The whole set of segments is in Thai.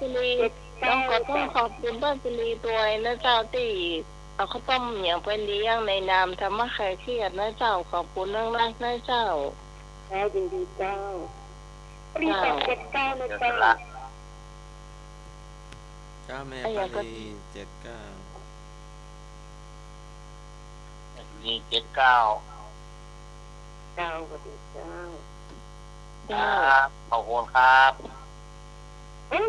สุรีต้องขอบคุณป้าสุรีตัวนะเจ้าที่เอาข้าวต้มอย่างไปเลี้ยงในนามธรรมะใครเครียดนะเจ้าขอบคุณนักนะเจ้าแล้วยินดีเจ้ารีบ79นะเจ้าเจ้าแม่ปารี79มี79เจ้าสวัสดีเจ้าครับขอบคุณครับ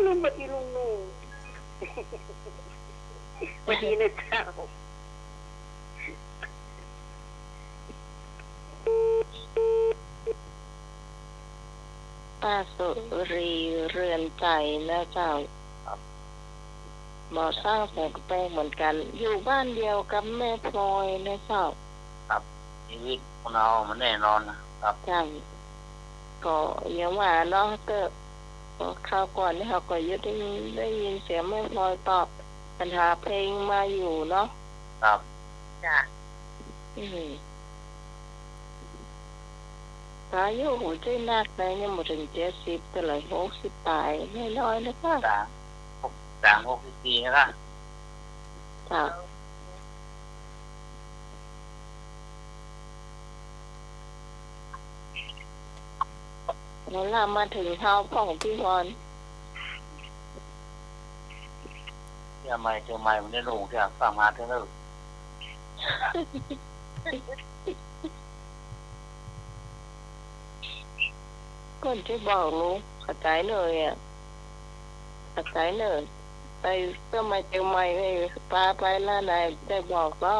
ลุงสวัสดีลุงหนูสวัสดีนะเจ้าป้าสุรีเรือนใจนะเจ้าหมอสร้างแสงแปลงเหมือนกันอยู่บ้านเดียวกับแม่พลอยนะเจ้าครับชีวิตของเรามันแน่นอนนะครับใช่ก็อย่างว่าเนาะก็คราวก่อนนี่เขาก็ยึดได้ยินเสียงแม่พลอยตอบปัญหาเพลงมาอยู่เนาะครับจ้ะอายุหัวใจนักเลยเนี่ยหมดถึง70แต่ละ60ตายไม่น้อยนะคะ64นะครับจ้ะแล้วเรามาถึงเท้าพ่อของพี่พรเจอใหม่มันได้ลงที่ฟังมาเท่านั้นก่อนที่บอกลุงเข้าใจเลยอ่ะเข้าใจเลยไปเพื่อมาเจอใหม่ให้ปลาไปแล้วนายได้บอกก็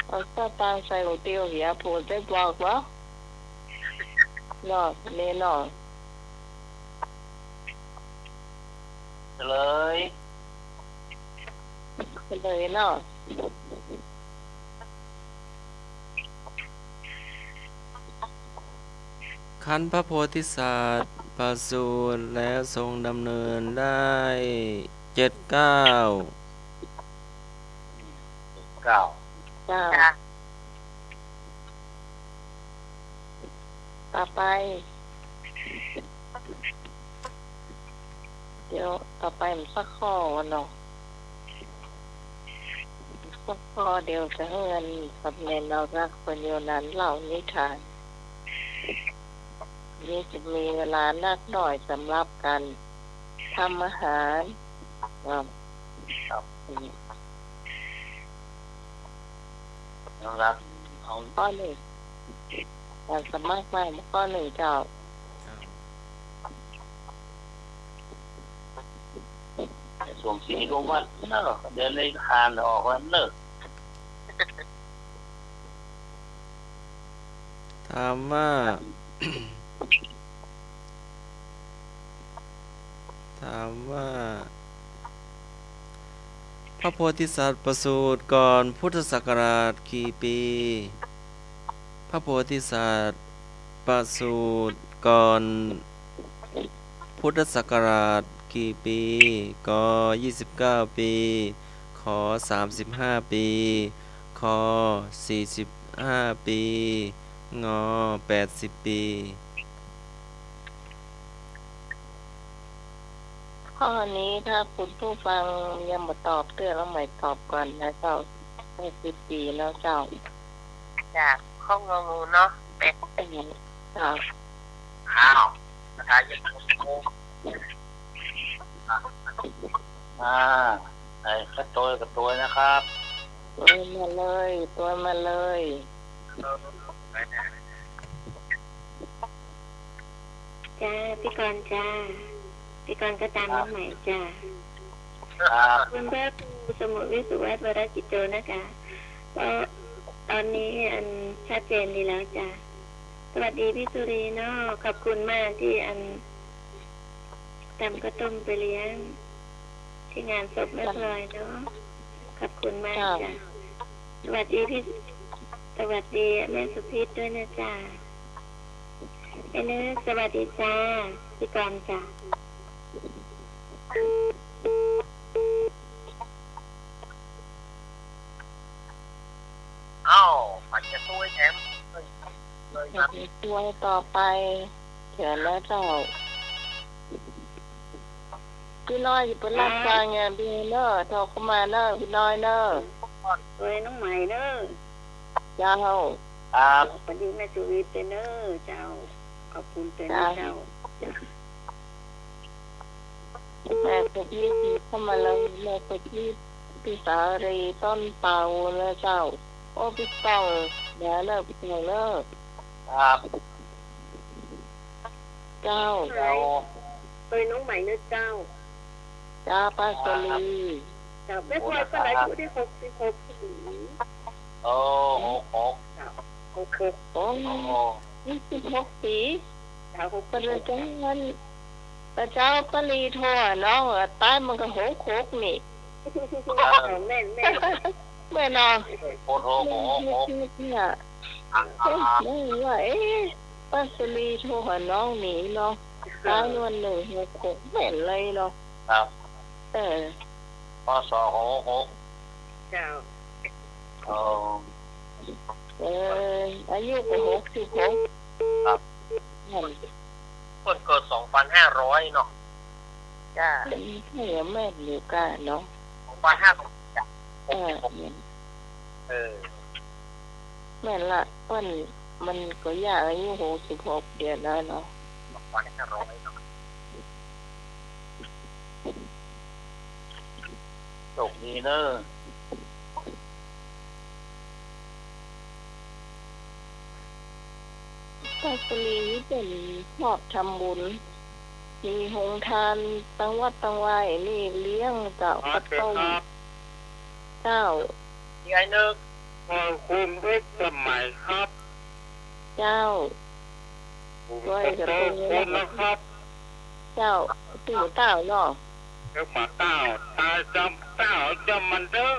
เอาสตางค์ใส่หัวเตียวเหียผูดได้บอกว่านอเน่นอเลยเนาะขันพระโพธิสัตว์ประสูติแล้วทรงดำเนินได้79เก้าจ้าต่อไปเดี๋ยวต่อไปมันสักข้อเนาะสักข้อเดียวจะเงินสำเร็จเรารักคนเดียวนั้นเหล่านิทานนี่จะมีเวลานักหน่อยสำหรับการทำอาหารครับรักข้อหนึ่งการสมัครใหม่ข้อหนึ่งเจ้าส่งสีลงวัดเนอะเดินเลยคานออกวันเลิกถามว่าพระโพธิสัตว์ประสูติก่อนพุทธศักราชกี่ปีพระโพธิสัตว์ประสูติก่อนพุทธศักราชกี่ปีก29ปีข35ปีค45ปีง80ปีข้อนี้ถ้าคุณผู้ฟังยังมาตอบเตือนแล้วใหม่ตอบก่อนนะเจ้า80ปีแล้วเจ้าจากข้องงูเนาะเป็ดเจ้าอ้าวนะคะยังไอ้ข้าตัวกับตัวนะครับตัวมาเลยจ้าพี่กรณ์จ้าพี่กรณ์ก็ตามน้องใหม่จ้าคุณพระครูสมุทรวิสุทธิ์วรจิตโตนะคะก็ตอนนี้อันชัดเจนดีแล้วจ้าสวัสดีพี่สุรีเนาะขอบคุณมากที่อันทำข้าวต้มไปเลี้ยงที่งานศพแม่พลอยเนาะขอบคุณมากจ้าสวัสดีแม่สุพิษด้วยนะจ้าไอ้เนื้อสวัสดีจ้าพี่กรณ์จ้ามันจะตัวแถมตัวต่อไปเขียนแล้วเจ้า พี่น้อยจะเป็นรับฟังไงพี่เนอโทรเข้ามาเนอพี่น้อยเนอ โดยน้องใหม่เนอะ เจ้า ครับ สวัสดีแม่สุวิทย์เนอะเจ้าขอบคุณเจ้าเจ้า แม่สุพี่เข้ามาเลยแม่สุพี่พี่สารีต้นเป่าแล้วเจ้าโอ้พี่เป่าเดี๋ยวเลิกพี่เป่าเลิก ครับ เจ้า เรา โดยน้องใหม่เนอะเจ้า เจ้าป้าสลี เจ้าแม่พลอยก็อายุได้66ปี โอ้โหโอ้ 66 โอ้ โห 26 ปี เจ้า เป็นเจ้าเงินแต่เจ้าปลีโทรน้องตายมันก็66นี่ แม่แม่ แม่นอน โอ้โหโอ้โห เนี่ยแม่ว่าป้าสลีโทรหาน้องหนีเนาะตายวัน166ไม่เห็นเลยเนาะ ครับ เออ พศหกหก เจ้า โอ้ อายุก็66 ครับ นั่น คนเกิด2,500เนาะจ้า ให้แม่อยู่กันเนาะ 2,500จ้ะ เออ เออ แม่ละมันก็ยากอายุ66 เดือนแล้วเนาะ 2,500เนาะโชคดีเนอะ ป้าสลีเป็นชอบทำบุญ มีโรงทานตั้งวัดตั้งไหวนี่เลี้ยงเจ้าข้าวต้มเจ้า ยังไงนึก คุณด้วยสมัยครับ เจ้า ผม ด้วย จะ กับ เจ ตั อ ว คุณนะครับ เจ้าตู่เต้าเนาะ เจ้ามาเต้าตายจำเต้าจำมันเด้อ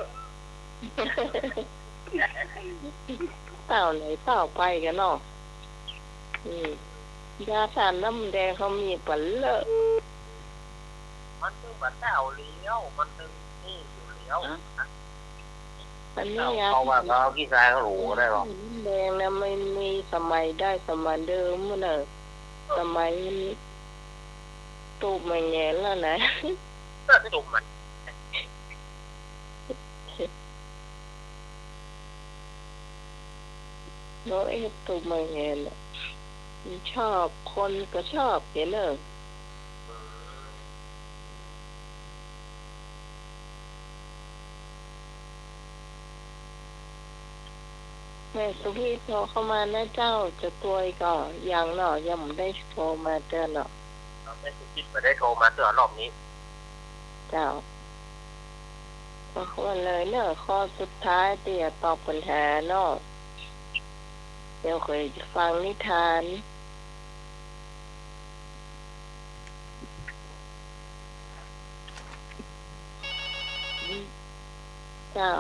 เต้าไหนเต้าไปกันเนาะยาสารน้ำแดงเขามีปันเลอะ มันคือบัตรเต้าเลี้ยวมันคือนี่อยู่เลี้ยว อันนี้ยา เขาว่าเขาขี้ทรายเขาหรูได้หรอ น้ำแดงนะไม่มีสมัยได้สมัยเดิมเนอะสมัยตูบไม่แง่แล้วนะ เลิกจุ่มมัน น้อยตูบไม่แง่น่ะชอบคนก็ชอบเห็นเนอะแม่สุพี่โทรเข้ามานะเจ้าจะตัวก็ยังเนาะยังไม่ได้โทรมาเตือนเนาะ เราไม่สุจิตมาได้โทรมาเตือนรอบนี้ เจ้าบางคนเลยเนอะข้อสุดท้ายเตี่ยตอบปัญหาเนาะเดี๋ยวเคยฟังนิทานเจ้า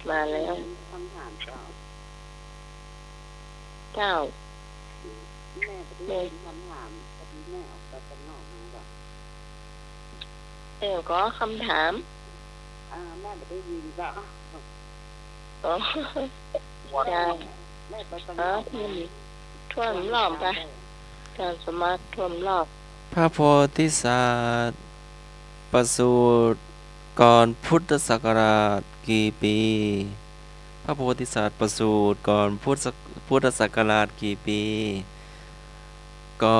มาแล้ว คำถามเจ้า เจ้า แม่จะได้ยินคำถามพอดีแม่ออกไปข้างนอกมาแบบ ก็คำถาม แม่ไม่ได้ยินจ้ะ อ๋อเจ้า แม่ไปข้างน อ๋อ อก พี่ท่วมรอบไปการสมาร์ทท่วมรอบ พระโพธิสัตว์ประสูติก่อนพุทธศักราชกี่ปี พระโพธิสัตว์ประสูติก่อนพุทธศักราชกี่ปีก็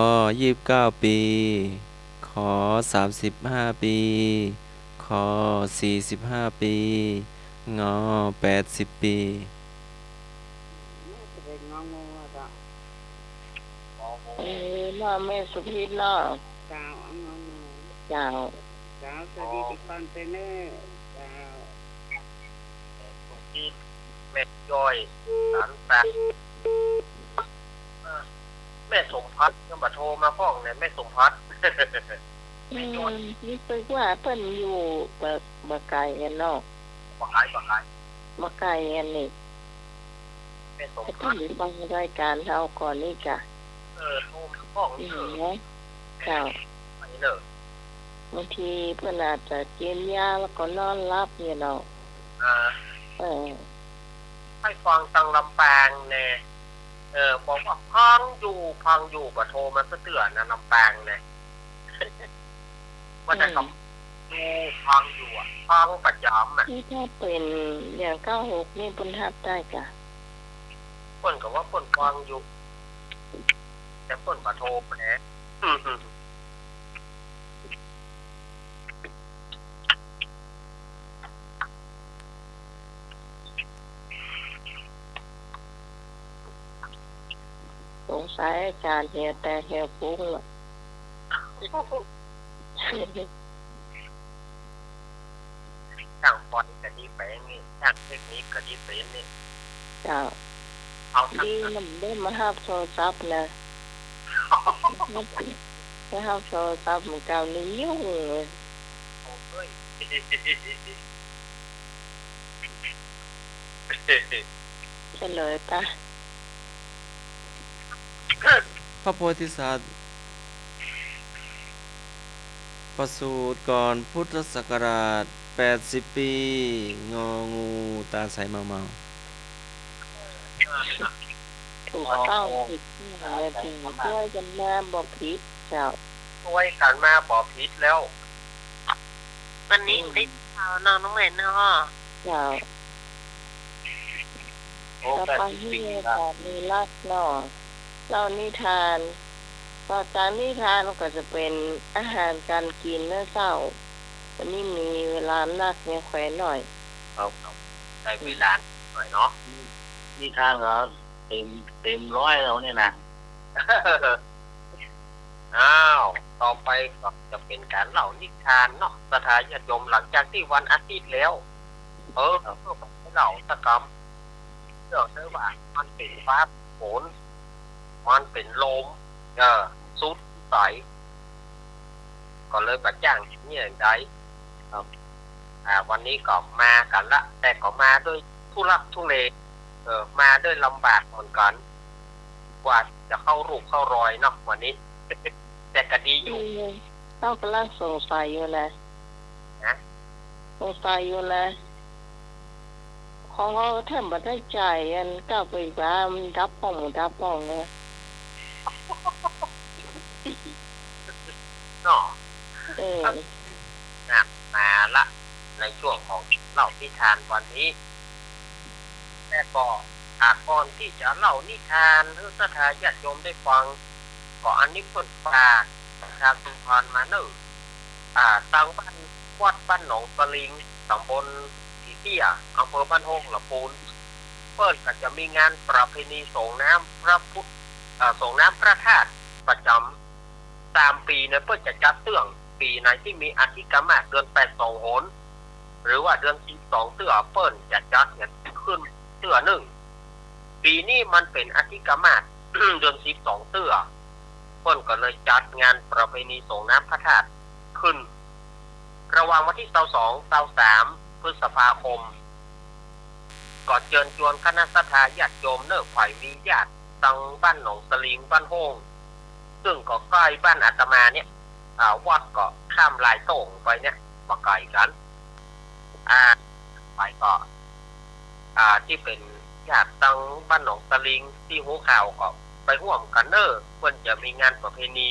29 ปี ขอ35 ปี ขอ45 ปี งอ80 ปี แม่จะเป็นงองูจ้ะ น้าแม่สุพิษเนาะ เจ้างองู เจ้า เจ้าสวัสดีทุกคนเนอร์เจ้า สุจิตแม่ย่อยสารแปะแม่สมพัฒน์ก็มาโทรมาฟ้องเนี่ยแม่สมพัฒน์ นี่คือว่าเพิ่นอยู่บะไก่กันเนาะ บอกหาย บะไก่กันนี่ แม่สม ให้ พั เพิ่ ฒ น น์ ฟังรายการเฮาก่อนนี่จ้ะ โทรมาฟ้อง อื นี่ มนะเจ้า ไปเนอะ บางทีเพิ่นอาจจะกินยาแล้วก็นอนหลับเนี่ยเนาะ อ่า เออ ให้ฟังตังลำแปางเนี่ย บอกว่าพังอยู่ปะโทรมาเตือนนะลำปางเนี่ยว่าจะคำดูพังอยู่อ่ะพังประจำอ่ะนี่ถ้าเป็นอย่าง96นี่ปุณทับได้กะเปิ้นก็ว่าเปิ้นพังอยู่แต่เปิ้นปะโทรไปแหนะสงสัยอาจารย์เฮียแต่เฮียฟุ้งล่ะช่างฟอนก็ดีไปนี่ช่างเทคนิคก็ดีไปนี่เจ้าเอาทั้งดีมันได้มาหับโทรศัพท์นะมาหับโทรศัพท์มันเก่านี่ยุ่งเลย โอ้ย เฉลยปะ พระโพธิสัตว์ประสูติก่อนพุทธศักราช80 ปีงองูตาใสเมา ถูกต้องผิดอะไรผิดช่วยกันมาบอกผิดเจ้า ช่วยกันมาบอกผิดแล้ว วันนี้ได้ข่าวน้องใหม่เนาะ เจ้า โอ้ ต่อ แปด ไป สิบ ที่ ปี เรียน ละ แบบมีรักเนาะเล่านิทานต่อจากนิทานก็จะเป็นอาหารการกินเนื้อเจ้าวันนี้มีเวลานักเนี่ยแขวนหน่อย ครับได้เวลาหน่อยเนาะ นี่ทางเหรอเต็มร้อยแล้วเนี่ยนะ อ้าวต่อไปก็จะเป็นการเล่านิทานเนาะสถานญาติโยมหลังจากที่วันอาทิตย์แล้วเพื่อเล่าตะกรรมเรื่องเนื้อว่ามันเป็นฟ้าฝนมันเป็นลมสุดใสก็เลยประจ้างเนี่ยอย่างไรครับวันนี้ก็มากันละแต่ก็มาด้วยทุลักทุเลมาด้วยลำบากเหมือนกันกว่าจะเข้ารูปเข้ารอยเนาะวันนี้ แต่ก็ดีอยู่ เรากำลังสงสัยอยู่นะสงสัยอยู่นะของเราแทบไม่ได้ใจอันก้าวไปว่ามันดับป้องเลย เนาะ เออ มาละในช่วงของเล่านิทานวันนี้แต่ก็ก่อนที่จะเล่านิทานหรือสถานญาติโยมได้ฟังก็อันนี้เพิ่นฝากทางสุพรรณมาเนอะตั้งบ้านวัดบ้านหนองปลิงตำบลที่เตี้ยอำเภอบ้านโฮงละปูนเพิ่นก็จะมีงานประเพณีส่งน้ำพระพุทธส่งน้ำพระธาตุประจำตามปีเนี่ยเพิ่นจะจัดเตื้องปีไหนที่มีอาทิตย์กรรมะเดือน8 2 หนหรือว่าเดือน12เตื้อเปิ้นจะจัดเนี่ยขึ้นเตื้อหนึ่งปีนี้มันเป็นอาทิตย์กรรมะ เดือน12เตื้อเปิ้นก็เลยจัดงานประเพณีส่งน้ำพระธาตุขึ้นระหว่างวันที่22-23พฤษภาคมก็เชิญชวนคณะสัตยาติโยมเนอะฝ่ายมีญาติตังบ้านหนองสลิงบ้านโฮงซึ่งก็ใกล้บ้านอาตมาเนี่ยวัดก็ข้ามลายโต่งไปเนี่ยมาไกลกันไปก็ที่เป็นญาติตังบ้านหนองสลิงที่หูข่าวก็ไปร่วมกันเนอะเพิ่นจะมีงานประเพณี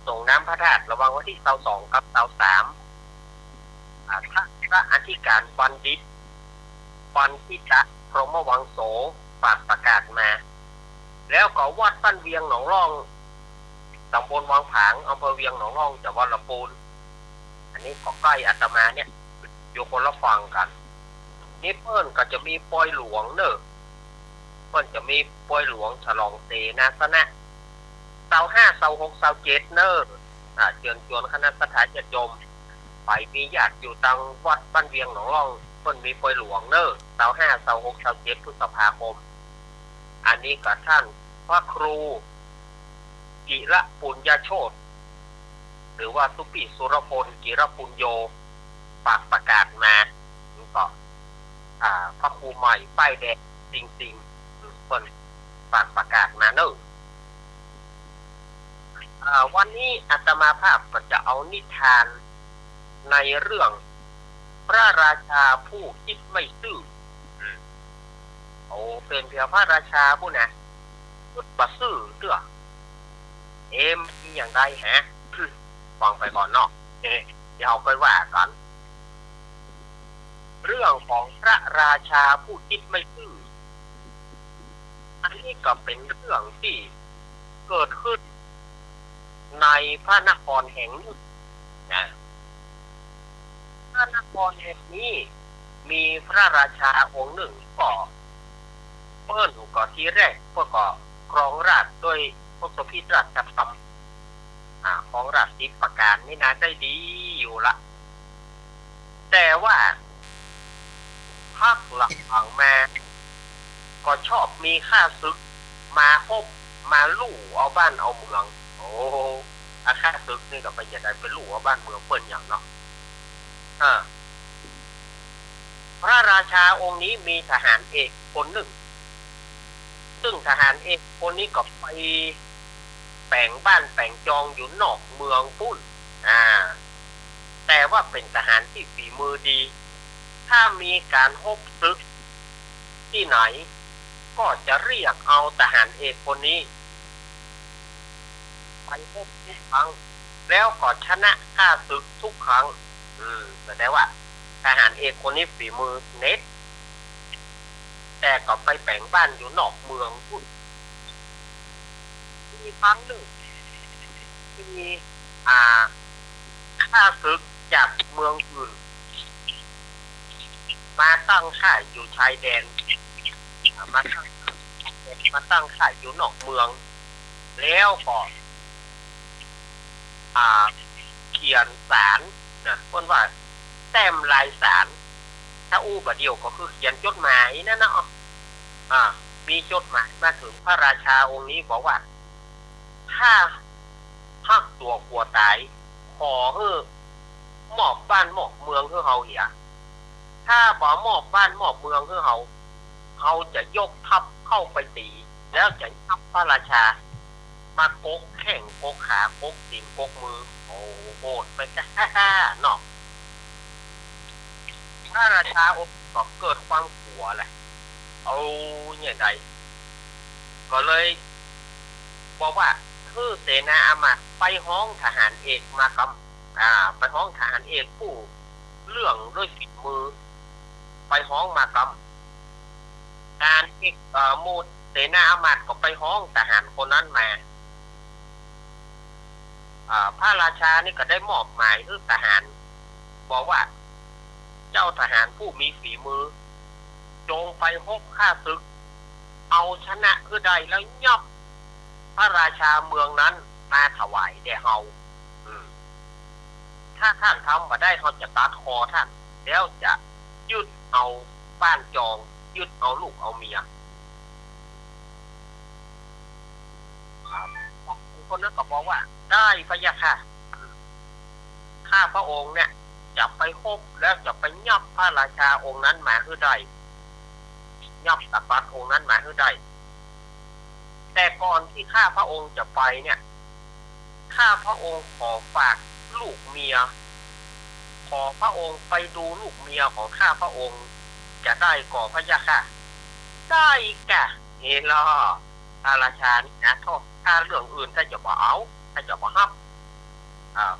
ส่งน้ำพระธาตุระหว่างวันที่22กับ23พระอธิการบัณฑิตปันทิตะพรหมวังโสฝากประกาศมาแล้วก็วัดบ้านเวียงหนองร่องตำบลวังผางอำเภอเวียงหนองร่องจังหวัดลำพูนอันนี้ก็ใกล้อาตมาเนี่ยอยู่คนละฝั่งกันนี่เพิ่นก็จะมีปอยหลวงเนอะเพิ่นจะมีปอยหลวงฉลองเสนาสนะ25 26 27เนอะเชิญชวนคณะสัตยาติโยมไปมีญาติอยู่ตังวัดบ้านเวียงหนองร่องเพิ่นมีปอยหลวงเนอะ25 26 27พฤษภาคมอันนี้กับท่านพระครูกิระปุญญโชติหรือว่าสุปิสุรพลกิระปุญโยฝากประกาศมาก็พระครูใหม่ป้ายแดงจริงๆคนฝากประกาศมาเนอะวันนี้อาตมาภาพก็จะเอานิทานในเรื่องพระราชาผู้คิดไม่ซื่อเป็นเพียงพระราชาผู้นะ พูดบัซื่อเตื้อมีอย่างไรฮะ ฟังไปก่อนเนาะเดี๋ยวเอาไปว่ากันเรื่องของพระราชาผู้คิดไม่ซื่ออันนี้ก็เป็นเรื่องที่เกิดขึ้นในพระนครแห่งนี้นะพระนครแห่งนี้มีพระราชาองค์หนึ่งก็เปิ้ลก็ทีแรกพวกก็ครองราชย์โดยพวกสพิตราชธรรมของราชสิบประการนี่น่าได้ดีอยู่ละแต่ว่าพักหลังมาก็ชอบมีข้าศึกมาคบมาลู่เอาบ้านเอาเมืองโอ้ข้าศึกนี่ก็ไปอย่าได้ไปลู่เอาบ้านเมืองเปิ้นอย่างเนาะพระราชาองค์นี้มีทหารเอกคนหนึ่งซึ่งทหารเอกคนนี้ก็ไปแปลงบ้านแปลงจองอยู่นอกเมืองปุ้นแต่ว่าเป็นทหารที่ฝีมือดีถ้ามีการฮบศึกที่ไหนก็จะเรียกเอาทหารเอกคนนี้ไปฮบทุกครั้งแล้วก็ชนะข้าศึกทุกครั้งแสดงว่าทหารเอกคนนี้ฝีมือเน็ตแต่ก็ไปแปลงบ้านอยู่นอกเมืองปุ้นมีครั้งหนึ่งมีข้าศึกจากเมืองอื่นมาตั้งค่ายอยู่ชายแดนมาตั้งค่ายอยู่นอกเมืองแล้วก็เขียนสารนะคนว่าแต้มลายสารถ้าบะเดียวก็คือเขียนจดหมายนั่นนะมีจดหมายมาถึงพระราชาองค์นี้บอกว่าถ้าหักตัวกลัวตายขอหมอบบ้านหมอบเมืองเพื่อเฮาเหียถ้าบ่หมอบบ้านหมอบเมืองเพื่อเฮาจะยกทัพเข้าไปตีแล้วจะทัพพระราชามากกแข่งกกขากกตีนกกมือโอ้โหดไปจ้าเนาะพระราชาองค์ก็เกิดความกลัวแหละเอาเนี่ยใดก็เลยบอกว่าคือเสนาอามาตย์ไปห้องทหารเอกมากำไปห้องทหารเอกผู้เรื่องด้วยฝีมือไปห้องมากำการที่มูดเสนาอามาตย์ก็ไปห้องทหารคนนั้นมาพระราชานี่ก็ได้มอบหมายให้ทหารบอกว่าเจ้าทหารผู้มีฝีมือจงไปฮบข้าศึกเอาชนะคือใดแล้วยับพระราชาเมืองนั้นมาถวายแด่เฮาถ้าท่านทำมาได้เขาจะตัดคอท่านแล้วจะยึดเอาบ้านจองยึดเอาลูกเอาเมียคนนั้นก็บอกว่าได้พระยาค่ะข้าพระองค์เนี่ยจะไปฮบแล้วจะไปยับพระราชาองค์นั้นมาคือใดยับตัดบัตรองค์นั้นมาคือใดแต่ก่อนที่ข้าพระองค์จะไปเนี่ยข้าพระองค์ขอฝากลูกเมียขอพระองค์ไปดูลูกเมียของข้าพระองค์จะได้ก่อพระยาค่ะได้กะเฮล่ะพระราชานี่นะถ้าเรื่องอื่นถ้าจะบอกเอาถ้าจะบอกฮับ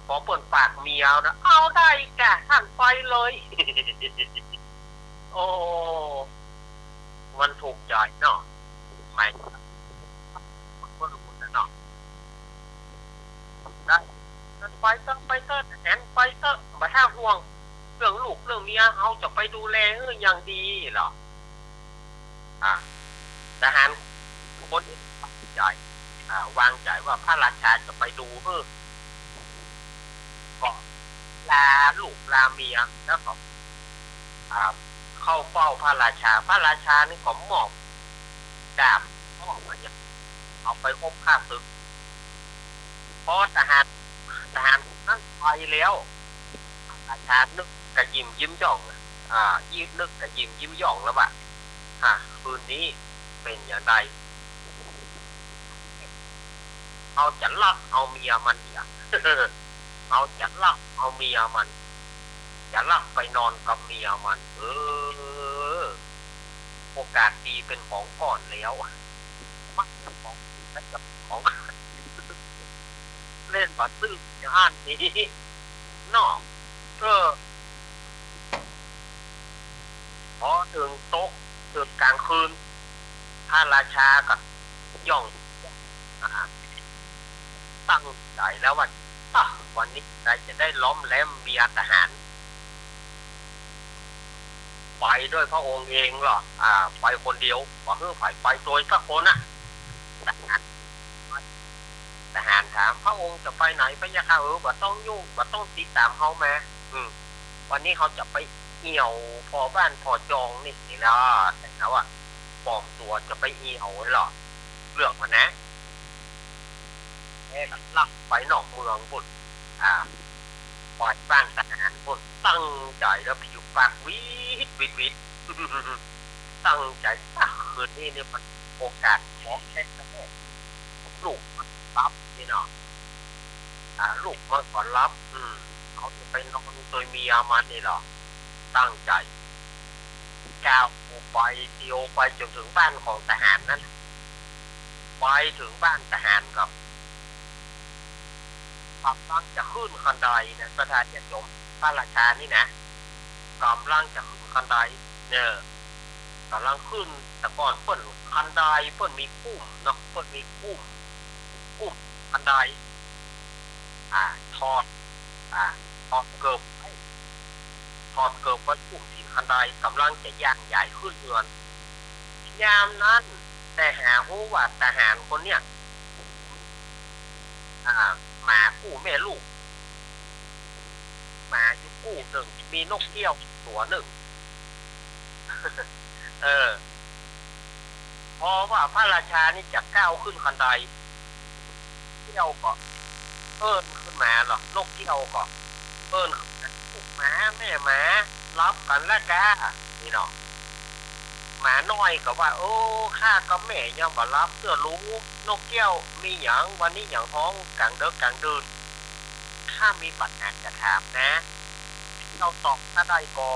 ขอเปิดฝากเมียนะเอาได้กะท่านไปเลย โอ้มันถูกใจเนาะไม่ก็รู้นะเนาะได้ไปเถอะแหนไปเถอะมาถ้าห่วงเรื่องลูกเรื่องเมียเขาจะไปดูแลอย่างดีเหรอทหารคนที่ตัดสินใจวางใจว่าพระราชาจะไปดูก็ลาลูกลาเมียแล้วก็เข้าเฝ้าพระราชานี่ก็มอบดาบมอบอะไรเอาไปพบข้าศึกเพราะทหารนั่นไปแล้วราชานึกกระยิ้มย่องนึกกระยิ้มย่องแล้วว่าคืนนี้เป็นอย่างไรเอาจะลักเอาเมียมันอย่างเอาจะลักเอาเมียมันจะลักไปนอนกับเมียมันโอกาสดีเป็นของก่อนแล้ว มันของและกับของเล่นบัตรซื้ออย่างอันนี้นอกพอถึงโต๊ะถึงกลางคืนพระราชากับย่องตั้งใจแล้วว่าวันนี้จะได้ล้อมแหลมเมียทหารไปด้วยพระองค์เองหรอไปคนเดียวว่าไปโดยสักคนน่ะทหารถามพระองค์จะไปไหนพระยาค่ะว่าต้องยุ่งว่าต้องติดตามเขามาวันนี้เขาจะไปเอี่ยวพอบ้านพอจองนี่แล้วแต่เขาปลอมตัวจะไปเอี่ยวหรอเลือกมานะแม่ก็ลักไปนอกเมืองพุ่นปล่อยบ้านทหารพุ่นตั้งใจแล้วผิวปากวิดตั้งใจคืนนี้เนี่ยมันโอกาสของแค่ลูกมันรับนี่เนาะลูกมันก่อนรับเขาจะไปนอนโดยเมียมันนี่หรอตั้งใจก้าวไปเดียวไปจนถึงบ้านของทหารนั้นไปถึงบ้านทหารกับกำลังจะขึ้นคันไดนะประธานญาติโยมพระราชานี่นะกำลังจะขึ้นคันไดเนี่ยกำลังขึ้นแต่ก่อนเปิ้นคันไดเปิ้นมีกุ้มเนาะเปิ้นมีกุ้มคันไดทอดเกิบวัดกุ้มที่คันไดกำลังจะย่างใหญ่ขึ้นเรือนยามนั้นแต่หาหูว่าทหารคนเนี้ยหมาคู่แม่ลูกหมาอยู่คู่หนึ่งมีนกเกี้ยวตัวหนึ่ง พอว่าพระราชานี่จะก้าวขึ้นคันไดเกี้ยวก็ขึ้นมาหรอนกเกี้ยวก็ขึ้นหมาแม่หมารับกันละกานี่เนาะหมาน้อยก็ว่าข้ากับแม่ยังบ่รับเสื้อรู้นกเกี้ยวมีหยังวันนี้หยังท้องกลางเดินกลางเดินข้ามีปัญหาจะถามนะเราตอบถ้าได้ก็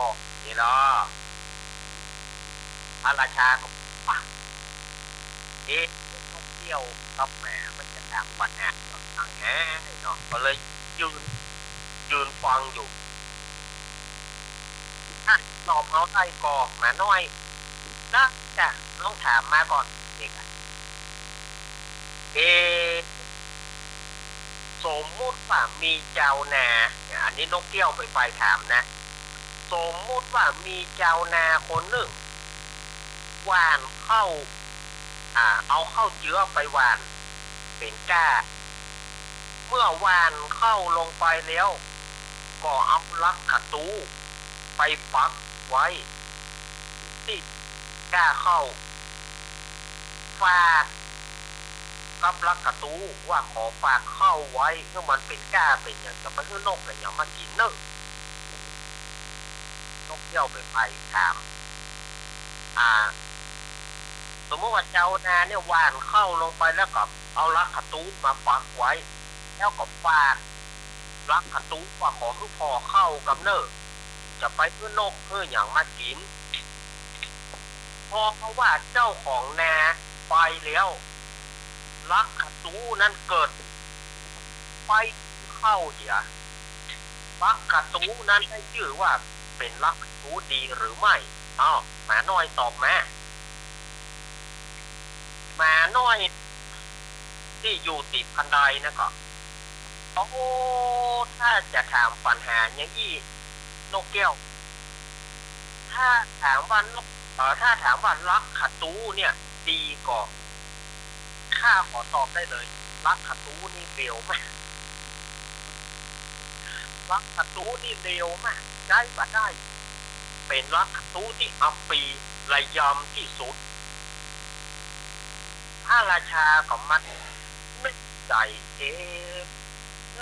นี่เนาะพระราชาก็นกเกี้ยวกับแม่มันจะถามปัญหาต่างๆเนาะก็เลยยืนฟังอยู่ถ้าตอบเขาได้ก็หมาน้อยนะจ้ะต้องถามมาก่อนเด็กสมมุติว่ามีเจ้านาอันนี้นกเกี้ยวไปถามนะสมมุติว่ามีเจ้านาคนหนึ่งหว่านเข้าเอาเข้าเจือไปหว่านเป็นก้าเมื่อหว่านเข้าลงไปแล้วก็เอาลักขตูไปปักไว้ที่ก้าเข้าฝากกับลักกระตูว่าขอฝากเข้าไว้เพื่อมันเป็นก้าเป็นอย่างจะไปเพื่อนกอย่างมากินเนอะนกเที่ยวไปถามสมมติว่าเจ้านาเนี่ยหว่านเข้าลงไปแล้วก็เอาลักกระตูมาปักไว้แล้วก็ฝากลักกระตูว่าขอให้พอเข้ากับเนอะจะไปเพื่อนกเพื่ออย่างมากินพอเขาว่าเจ้าของนาไปแล้วลักขตูนั้นเกิดไปเข้าลักขตูนั้นได้ชื่อว่าเป็นลักขตูดีหรือไม่หมาน้อยตอบมาหมาน้อยที่อยู่ติดคันไดนะก็ถ้าจะถามปัญหาอย่างนี้นกแก้วถ้าถามว่าลักขตูเนี่ยดีก่อข้าขอตอบได้เลยลักขตูนี่เร็วมากลักขตูนี่เร็วมากได้ว่าได้เป็นลักขตูที่อัปปีระยำที่สุดพระราชากับมันนึกใจ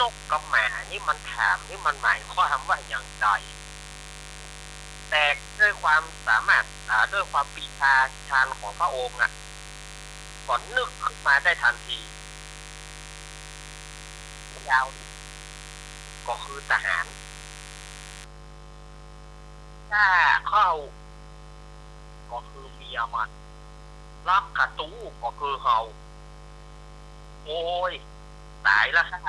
นกกับหมานี่มันถามนี่มันหมายความว่าอย่างไรแต่ด้วยความสามารถด้วยความปีชาชาญของพระองค์ก่อนนึกขึ้นมาได้ทันทียาวก็คือทหารถ้าเข้าก็คือเมียมัน รักกระตู้ก็คือเฮาโอ้ยตายแล้วค่ะ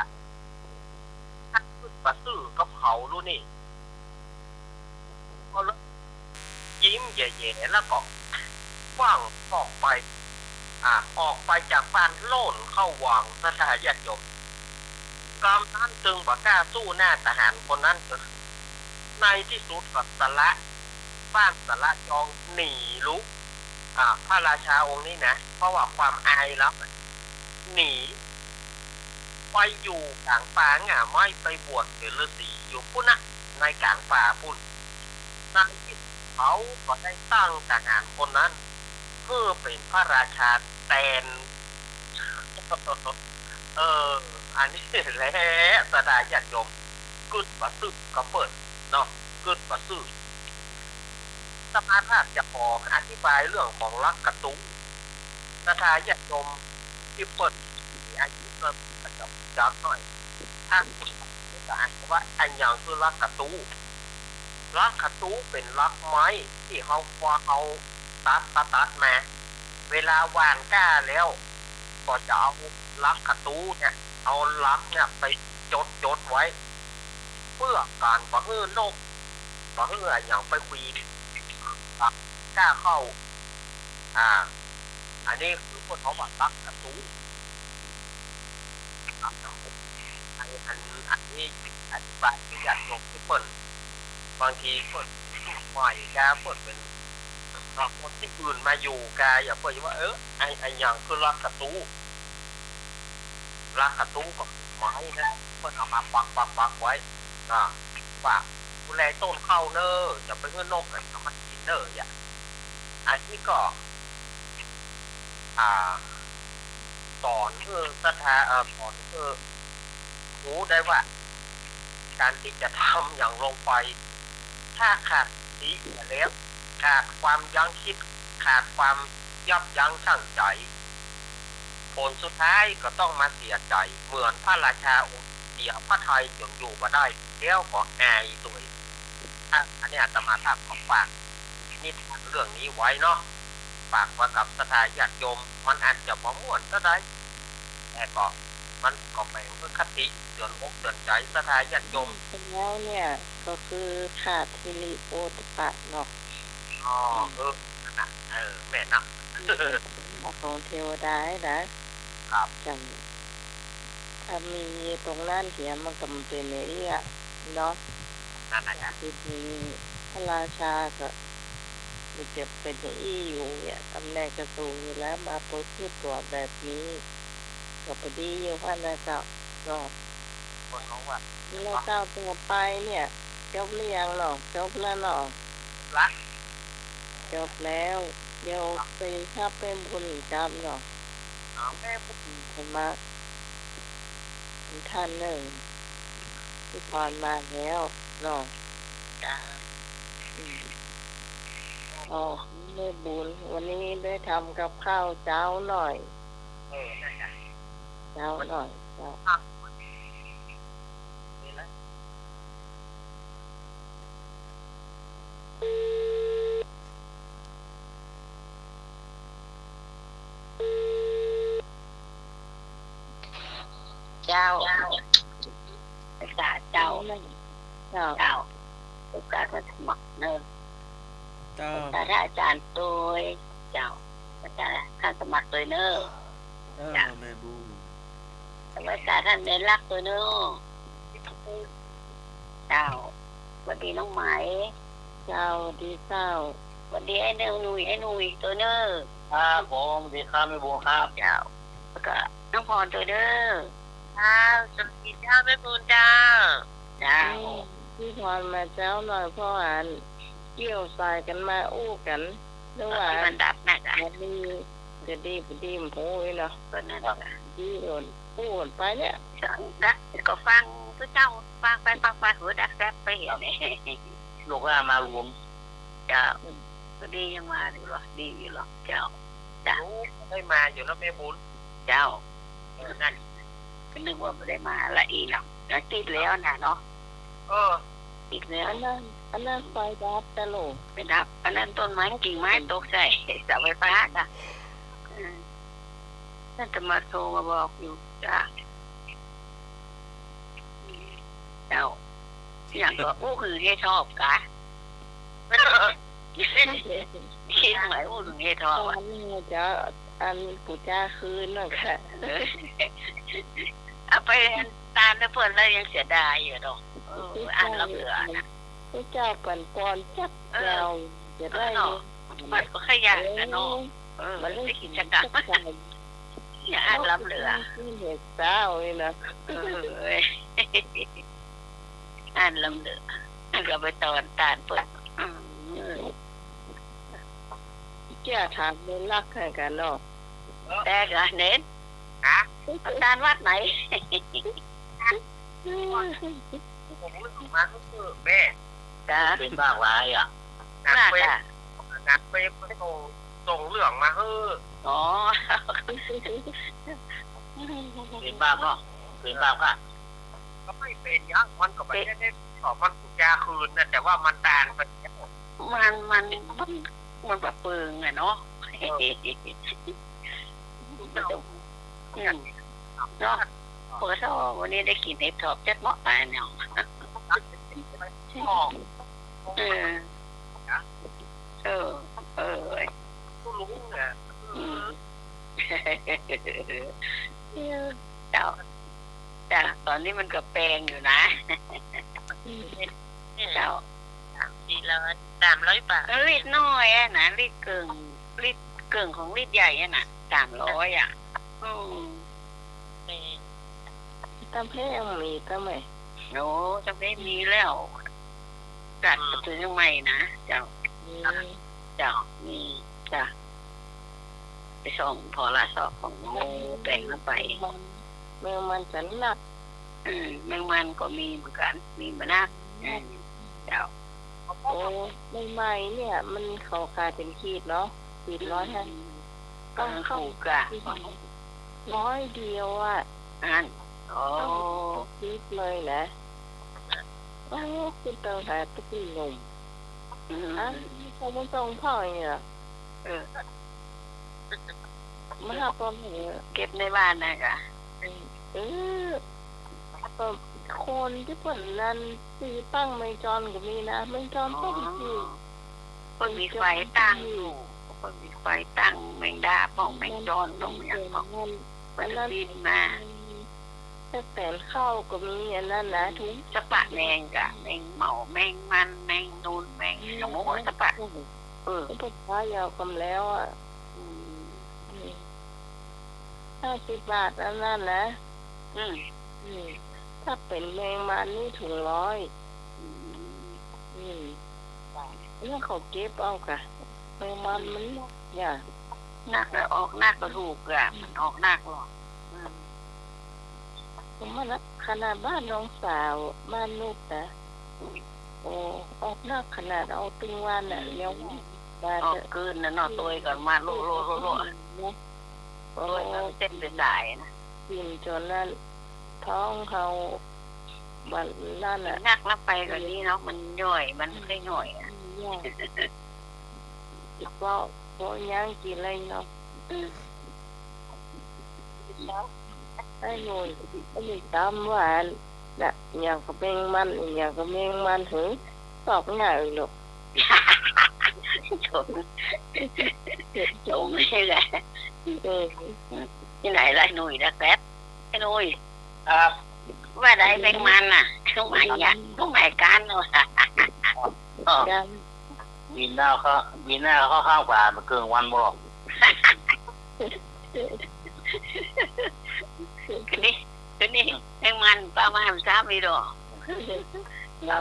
ถ้าขึ้นมาซื้อกับเขารู้นี่ก็เลยยิ้มแย่ๆแล้วก็ว่างออกไปออกไปจากบ้านโล่นเข้าวังสถาญาติโยมกำนั้นจึงบ่กล้าสู้หน้าทหารคนนั้นในที่สุดก็สละบ้านสละจองหนีลุกพระราชาองค์นี้นะเพราะว่าความอายแล้วหนีไปอยู่กลางป่าไม่ไปบวชเป็นฤาษีอยู่พุ่นนะในกลางป่าพุ่นในที่เขาก็ได้ตั้งทหารคนนั้นเพื่อเป็นพระราชาแทนอันนี้แหละสดาญาติโยมกึศประสึกก็เปิดเนาะกึศประสึกสมาธาจะขออธิบายเรื่องของลักกระตุ้งสดาญาติโยมที่เปิดอายุเกินจับหน่อยถ้าคุณจะอ่านว่าอันอย่างคือลักกระตุ้งลักกระตุ้งเป็นลักไม้ที่เขาว่าเอาตัดมาเวลาหว่านก้าแล้วก็จะเอาลักกระตู้เนี่ยเอาลักเนี่ยไปจดไว้เพื่อการบ่ฮื้อนกบ่ฮื้ออย่างไปคุยกล้าเข้าอันนี้คือพวกเขาบอกลักกระตู้อันนี้อธิบายที่อยากลงที่เปิดบางทีเปิดใหม่แกเปิดเป็นคนที่อื่นมาอยู่กายอย่าเปิดว่าไอ้อย่างคือลักกระตู้ลักกระตู้ก็ไม้นะเพื่อนเอามาปักไว้ฝากดูแลต้นเข้าเนออย่าไปเพื่อนนกอะไรมันกินเนออย่างอันนี้ก็สอนสถาสอนรู้ได้ว่าการที่จะทำอย่างลงไปถ้าขาดสติแล้วขาดความยั้งคิดขาดความยับยั้งชั่งใจผลสุดท้ายก็ต้องมาเสียใจเหมือนพระราชาองค์เสียพระทัยจนอยู่มาได้แล้วก็อายตัวเองอันนี้อาตมาภาพของฝากนิทานเรื่องนี้ไว้เนาะฝากไว้กับสถาญาติโยมมันอาจจะบ่ม่วนก็ได้แต่ก็มันก็แบ่งเพื่อคติเตือนอกเตือนใจสถาญาติโยมแล้วเนี่ยก็คือขาดฮิริโอตปะเนาะแม่นะของเทวดานะครับจังถ้ามีตรงนั้นเถียมันก็เป็นอย่างนี้เนาะนั่นแหละคือมีพระราชาก็มีเก็บเป็นอย่างนี้อยู่เนี่ยตำแหน่งกระทรวงอยู่แล้วมาประพฤติตัวแบบนี้ก็พอดีอยู่พระนาเจ้าเนาะคนเขาว่าเราเจ้าตัวไปเนี่ยจบหรือยังหรอจบแล้วหรอละจบแล้วเดี๋ยวไปถ้าเป็นบุญจำเนาะแม่บุญผมมาท่านหนึ่งที่ผ่านมาแล้วเนาะแม่บุญวันนี้ได้ทำกับข้าวเจ้าหน่อยเจ้าหน่อยเจ้าเจ้าภาษาเจ้าภาษาก็สมัครเนอะภาษาอาจารย์ตัวเจ้าภาษาท่านสมัครตัวเนอะแม่บูภาษาท่านเน้นรักตัวเนอะเจ้าสวัสดีน้องไหมเจ้าดีเจ้าสวัสดีไอ้หนุ่ยตัวเนอะครับผมดีครับแม่บูครับเจ้าแล้วก็น้องพรตัวเนอะสวัสดีเจ้าแม่บุญเจ้าพี่พรมาเจ้าหน่อยเพราะว่าเกี่ยวสายกันมาอู้กันหรือว่ามันดับหนักดีจะดีมโหยเนาะตอนนั้นดีโดนพูดไปเนี่ยดักก็ฟังตัวเจ้าฟังไปหัวดักแซบไปเห็นลูกว่ามารวมเจ้าก็ดียังมาอยู่หรอดีอยู่หรอเจ้าได้มาอยู่แล้วแม่บุญเจ้านั่นก็นึกว่าไม่ได้มาละอีเนาะแล้วติดแล้วนะเนาะติดแล้วอันนั้นไฟดับตลอดไปดับอันนั้นต้นไม้กิ่งไม้ตกใส่เสาไฟฟ้าจ้ะ น่าจะมาโทรมาบอกอยู่จ้าเจ้าอย่างก็อู้คือให้ชอบกะคิดหมายอู้คือให้ชอบอันนี้จะอันปู่จ้าคืนน่ะค่ะเอาไปตามแล้วเพื่อนแล้วยังเสียดายอยู่ดอกอ่านแล้วเบื่อนะผู้เจ้าก่อนจักเราจะได้มันก็ขยันนะเนาะมันได้กิจกรรมอย่าอ่านล้ำเหลือเหตุเศร้าเลยนะอ่านล้ำเหลือก็ไปตอนตานเปิดแก่ถามเรื่องรักให้กันเนาะแต่ก็เน้นตานวัดไหนผมรู้สึกมาก็คือแม่ จ้า เป็นบ้าร้ายอ่ะ นัดไปส่งเรื่องมาอ๋อเป็นบ้าก็เป็นบ้าก็ ก็ไม่เป็นยักมันก็ไม่ได้ตอบมันถูกยาคืนนะแต่ว่ามันตานไปมันแบบเปิงอะเนาะเนาะเปิดท่อวันนี้ได้กินเห็ดถอบจัดเหมาะไปเนาะก็รู้นะเจ้าตอนนี้มันก็แปลงอยู่นะเจ้า300 บาทลิตรน้อยอ่ะนะลิตรเกิงของลิตรใหญ่อ่ะนะ300อ่ะตำเพยังมีก็ไหมโอ้ตำเพมีแล้วกัดซื้อใหม่นะเจ้ามีจ้ะไปส่งพอละสอบของแปลงแล้วไปแมงมันฉันหนักแมงมันก็มีเหมือนกันมีมานักเจ้าโอ้ใหม่ๆเนี่ยมันเขาขายเป็นขีดเนาะขีด150ก็ถูกอ่ะ100เดียวอ่ะโอ้คิดเลยนะโอ้คุณเติมหาตุ๊กหนุ่มเขาไม่ต้องพ่อเนี่ยมาหาตอนไหนเก็บในบ้านนะกะคนที่ผลนั้นซื้อตั้งไม่จอนก็มีนะไม่จอนต้องซื้อคนมีไฟตั้งคนมีไฟตั้งแมงดาป้องแมงจอนต้องอย่างป้องมันบินมาแต่เข้าก็มีอันนั้นนะทุกสปะแมงกะแมงเมาแมงมันแมงนูนแมงสมมติสปะเป็นพายาวคำแล้วอ่ะ50 บาทอันนั้นนะถ้าเป็นแมงมันนี่ถุง100แล้วเขาเก็บเอาค่ะแมงมันมันเนี่ยนักออกนักก็ถูกอ่ะมันออกนักหรอกผมว่านะขนาดบ้านน้องสาวบ้านลูกนะโอ้ออกนักขนาดเอาตึงวันน่ะเลี้ยวมาออกเกินนะนอตัวก่อนมาโลโอ้ยเต้นเป็นได้นะกินจนนั้นท้องเขาบันนั่นน่ะนักรับไปกว่านี้เนาะมันย่อยมันค่อยหน่อยอ่ะเพราะย่างกินอะไรเนาะไอ้หนุ่ยไอ้หนุ่ยจำว่าน่ะอย่างก็เม่งมันอย่างก็เม่งมันถึงตอบง่ายหรอกจงไม่แหละที่ไหนไรหนุ่ยนะแป๊บไอ้หนุ่ยว่าได้แมงมันน่ะต้องหมายเนี่ยต้องหมายการเนาะวีน่าเขาข้างกว่ามันเกินวันบ่คือนี่แมงมันประมาณ3 วิโลแล้ว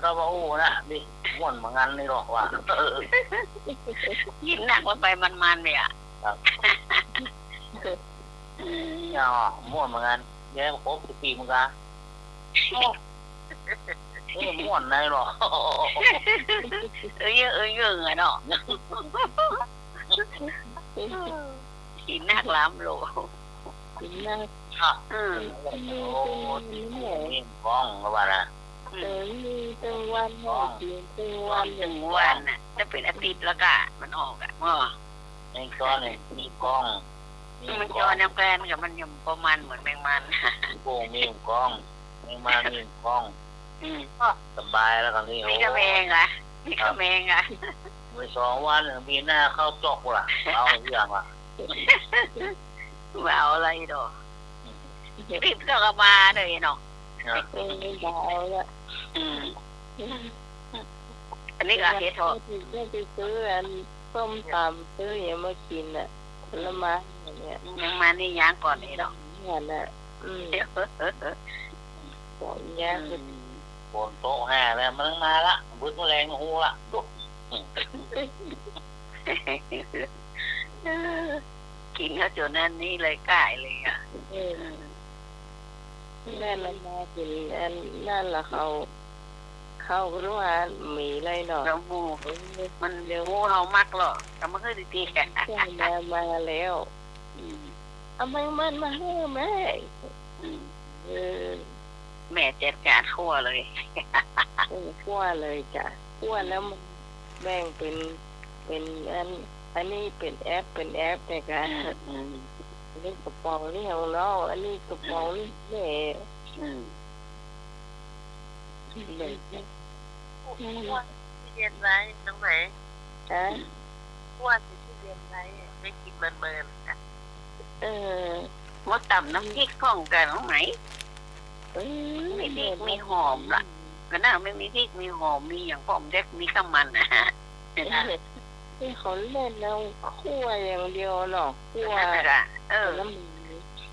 ถ้าว่าโอ้นะดิม่วนเหมือนกันนี่หรอกว่ายินหนักว่าไปมันเนี่ยม่วนเหมือนกันแย่ครบ10 ปีเหมือนกันม่วนได้หรอเยอะเนาะกินนักล้ำโลกินนักนี่ฟ้องก็ว่านะตึงวันน่ะจะเป็นอาทิตย์แล้วก็มันออกอ่ะ ในก้อนเนี่ยมีกล้องมี มัน ก จ ล้ อ อง น้ำแกลนกับมันยังประมาณเหมือนแมงมัน โป่งมีกล้องไม่มามีกล้อง อืม สบายแล้วกันนี่ นี่ก็แมงอ่ะนี่ก็แมงอ่ะ ไป2 วันมีหน้าเข้าจอกล่ะเอาอย่างล่ะ ไม่เอาอะไรดอกรีบก็กลับมาเลยเนาะ ไม่เบาละ อืมอันนี้ก็เฮ็ดเถอะ ได้ไปซื้ออันส้มตำซื้ออย่างมากินอ่ะผลไม้อย่างเงี้ย แมงมันนี่ย่างก่อนเลยดอก เนี่ยน่ะเดี๋ยว บอกยากคือ บนโต๊ะห้าแล้วมันมาละบึ้งแรงหูละดุ กินเขาจนนั่นนี่เลยก่ายเลยอ่ะ แม่ละมากินอันนั่นละเขารู้ว่ามีอะไรหรอก แล้วหมูมันเดี๋ยวหมูเฮามักหรอกแต่มันคือดีๆแก แม่มาแล้วเอามันมาให้แม่เออ แม่จัดการทั่วเลย คั่วเลยจ้ะคั่วแล้วมันแบ่งเป็นอันนี้เป็นแอปแต่กันอันนี้กระป๋องนี่ของน้องอันนี้กระป๋องนี่แม่เลย ที่เย็นไรน้องไหน ฮะ ว่าที่เย็นไรไม่กินเมินเออ มดต่ำน้ำพริกข้องกันน้องไหน เออ มีพริกมีหอมล่ะก็น่าไม่มีพริกมีหอมมีอย่างพร้อมเด็กมีข้าวมันนะฮะ ที่เขาเล่นแล้วคั่วอย่างเดียวหรอกคั่ว นั่นแหละน้แล้ว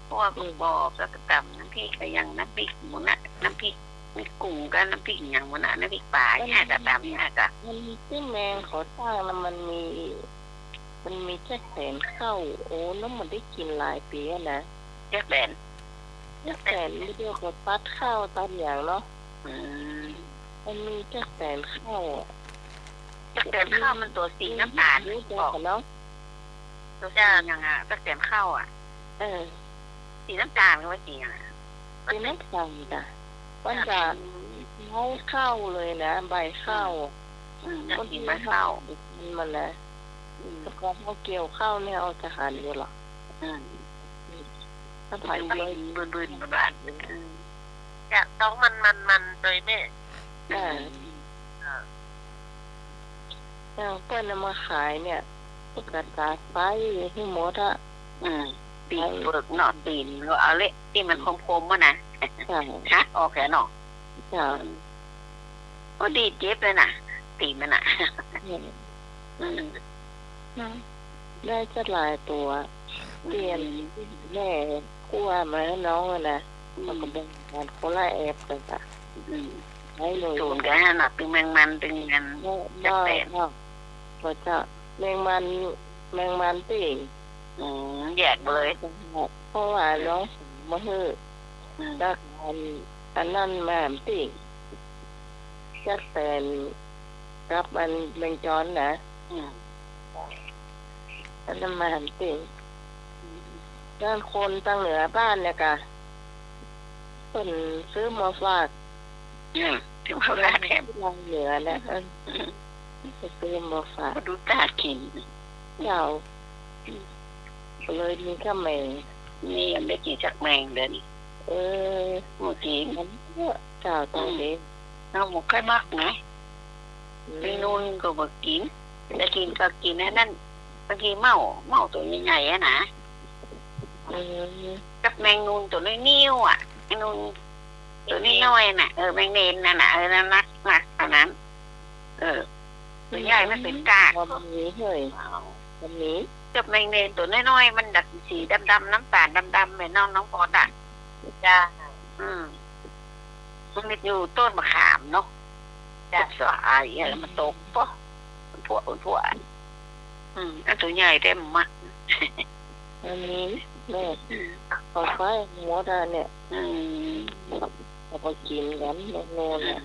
พวกบอกแล้วก็ต่ำน้ำพริกก็ยังน้ำพริกหมูนะน้ำพริกมีกุ้งกันน้ำพริกอย่างหมูนะน้ำพริกปลาเนี่ยก็ต่ำเนี่ยก็ มันที่แมงเขาตั้งแล้วมันมีแค่แสนเข้าโอ้น้ำมันได้กินหลายปีนะ เจ๊แบน แค่แสนไม่เดียวกับตัดข้าวตามอย่างเนาะ อืม มันมีแค่แสนเข้า เจ๊แบนข้าวมันตัวสีน้ำตาล รู้จั บอก กเนาะ ตัวสีอย่างอ่ะเจ๊แบนข้าวอ่ะ เออ สีน้ำตาลก็ว่าสีอ่ะ เป็นน้ำสั่งจ้ะมันจะให้เข้าเลยนะใบข้าว มันกินใบข้าว มันนะแต่ก่อนเขาเกี่ยวข้าวเนี่ยเอาจะหันอยู่หรอถ้า ผั ผ่า ด น เล เลย ย บืนบานจะต้องมันโดยแม่ เปิ้ลเอามาขายเนี่ยพวกกระดาษไฟให้หมดอะ ตีนเบิกหนอตีนก็เอาเละที่มันคมๆวะนะ จ้ะ ฮะออกแค่หนอ จ้ะ ก็ดีเจ็บเลยนะตีนมันอ่ะ ได้จะหลายตัวเปลี่ยนแม่กลัวมาให้น้องนะมันก็เป็นการโคล่าแอบกันจ้ะให้เลย สูนกันหนักตึงแมงมันตึงกัน จะเป็นก็จะแมงมันติ่ง แยกเลย เพราะว่าน้องมาเฮือจากอันนั้นแม่ติ่งจักแสนกับมันแมงจอนนะอันนั้นแม่ติ่งด้านคนตั้งเหนือบ้านเนี่ยกะคนซื้อมาฝาก ถึงเขาได้แถม ทางเหนือนะซื้อมาฝาก ดูตากิน เจ้าเลยมีข้าแมง นี่ยังได้กินจากแมงเดิน เออ เมื่อกี้ มันเจ้าตรงนี้ เราหมกไข่มักนะไปนู่นก็บอกกินแต่กินก็กินนั่นบางทีเมาตัวใหญ่ๆนะกับแมงนูนตัวนิ้วอ่ะแมงนูนตัวน้อยๆน่ะแมงเนนน่ะนั่นนักตอนนั้นตัวใหญ่ไม่เป็นกาก มันนี้เฮ้ยมันนี้ กับแมงเนนตัวน้อยๆมันดัดสีดำๆน้ำตาลดำๆเหมือนน้องพอดอ่ะจ้ามันมีอยู่ต้นมะขามเนาะจ้าสายอะไรมันตกปะพวกอันตัวใหญ่เต็มมาก มันนี้แม่พอไฟหมดเนี่ยเราไปกินกันโน่นเนี่ย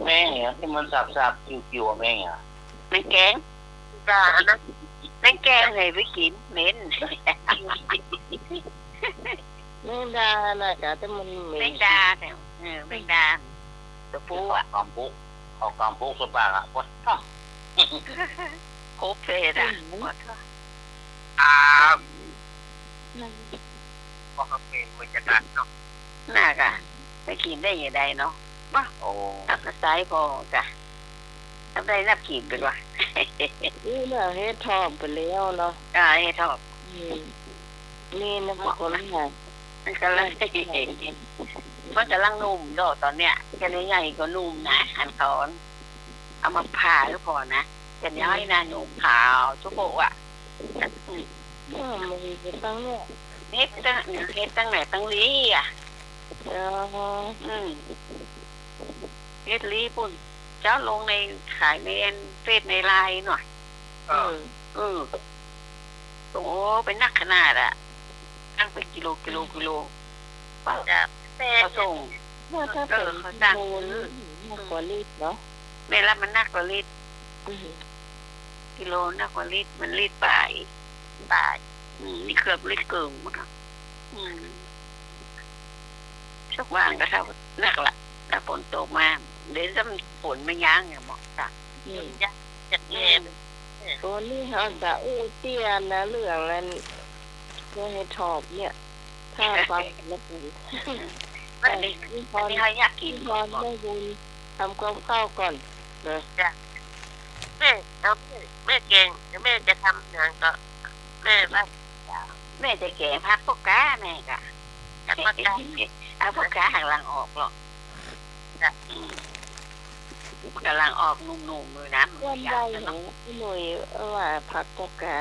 แม่งเนี่ยที่มันสับกิ่วๆแม่งอ่ะ แมงแกงจ้านะแมงแกงไงไปกินเหม็น แมงดาน่ะกะแต่มันเหม็ แม น งดาเนี่ยแมงดาตัวปูอ่ะ กำปุ๊กสบายอ่ะวัด โคเฟดอ่ะ ครับพอเขาเป็นมือจะตัดเนาะ น่ากะไปกินได้ยังไงเนาะว่า โอ้ ตักกระสายพอกะทำได้นับขีดไปว่า นี่เรื่องเฮ็ดทอบไปแล้วเนาะ ให้ชอบ นี่นะบางคนเนี่ย มันกำลังมันกำลังนุ่มโดตอนเนี้ยแค่นี้ใหญ่ก็นุ่มนะหันคอนเอามาผ่าก็พอนะจะย้อยนะนุ่มขาวทุกโบอ่ะ มันจะตั้งเนี่ย เฮ็ดตั้งไหนตั้งลีอ่ะเฮ็ดลีปุ่นเจ้าลงในขายในเฟซในไลน์หน่อยโอ้เป็นนักขนาดอ่ะตั้งเป็นกิโลป้าจะเขาส่ง ว่าถ้าเป็นโมนมากกว่าลิตรเนาะ ในรับมันนักกว่าลิตรกิโลนักกว่าลิตรมันลิตรป่ายนี่เกือบลิตรเกินมั้งครับสักว่างก็เท่านักละถ้าฝนตกมาเดี๋ยวจะฝนไม่ยั้งอย่างบอกจ้ะจะแย่ตัวนี้เขาจะเตี้ยนะเรื่องนั้นเพื่อให้ทอบเนี่ยถ้าฟังแล้วเป็นแต่นี่เขาอยากกิน พรได้บุญทำกับข้าวก่อนนะ แม่เอาแม่เก่งแม่จะทำงานก็แม่ว่าแม่จะแกะพักพวกกาแม่กะพักพวกกาเอาพวกกาห่างหลังออกหรอกกำลังออกนุ่มๆเลยนะ วันใดของพี่หนุ่ยว่าผักปกา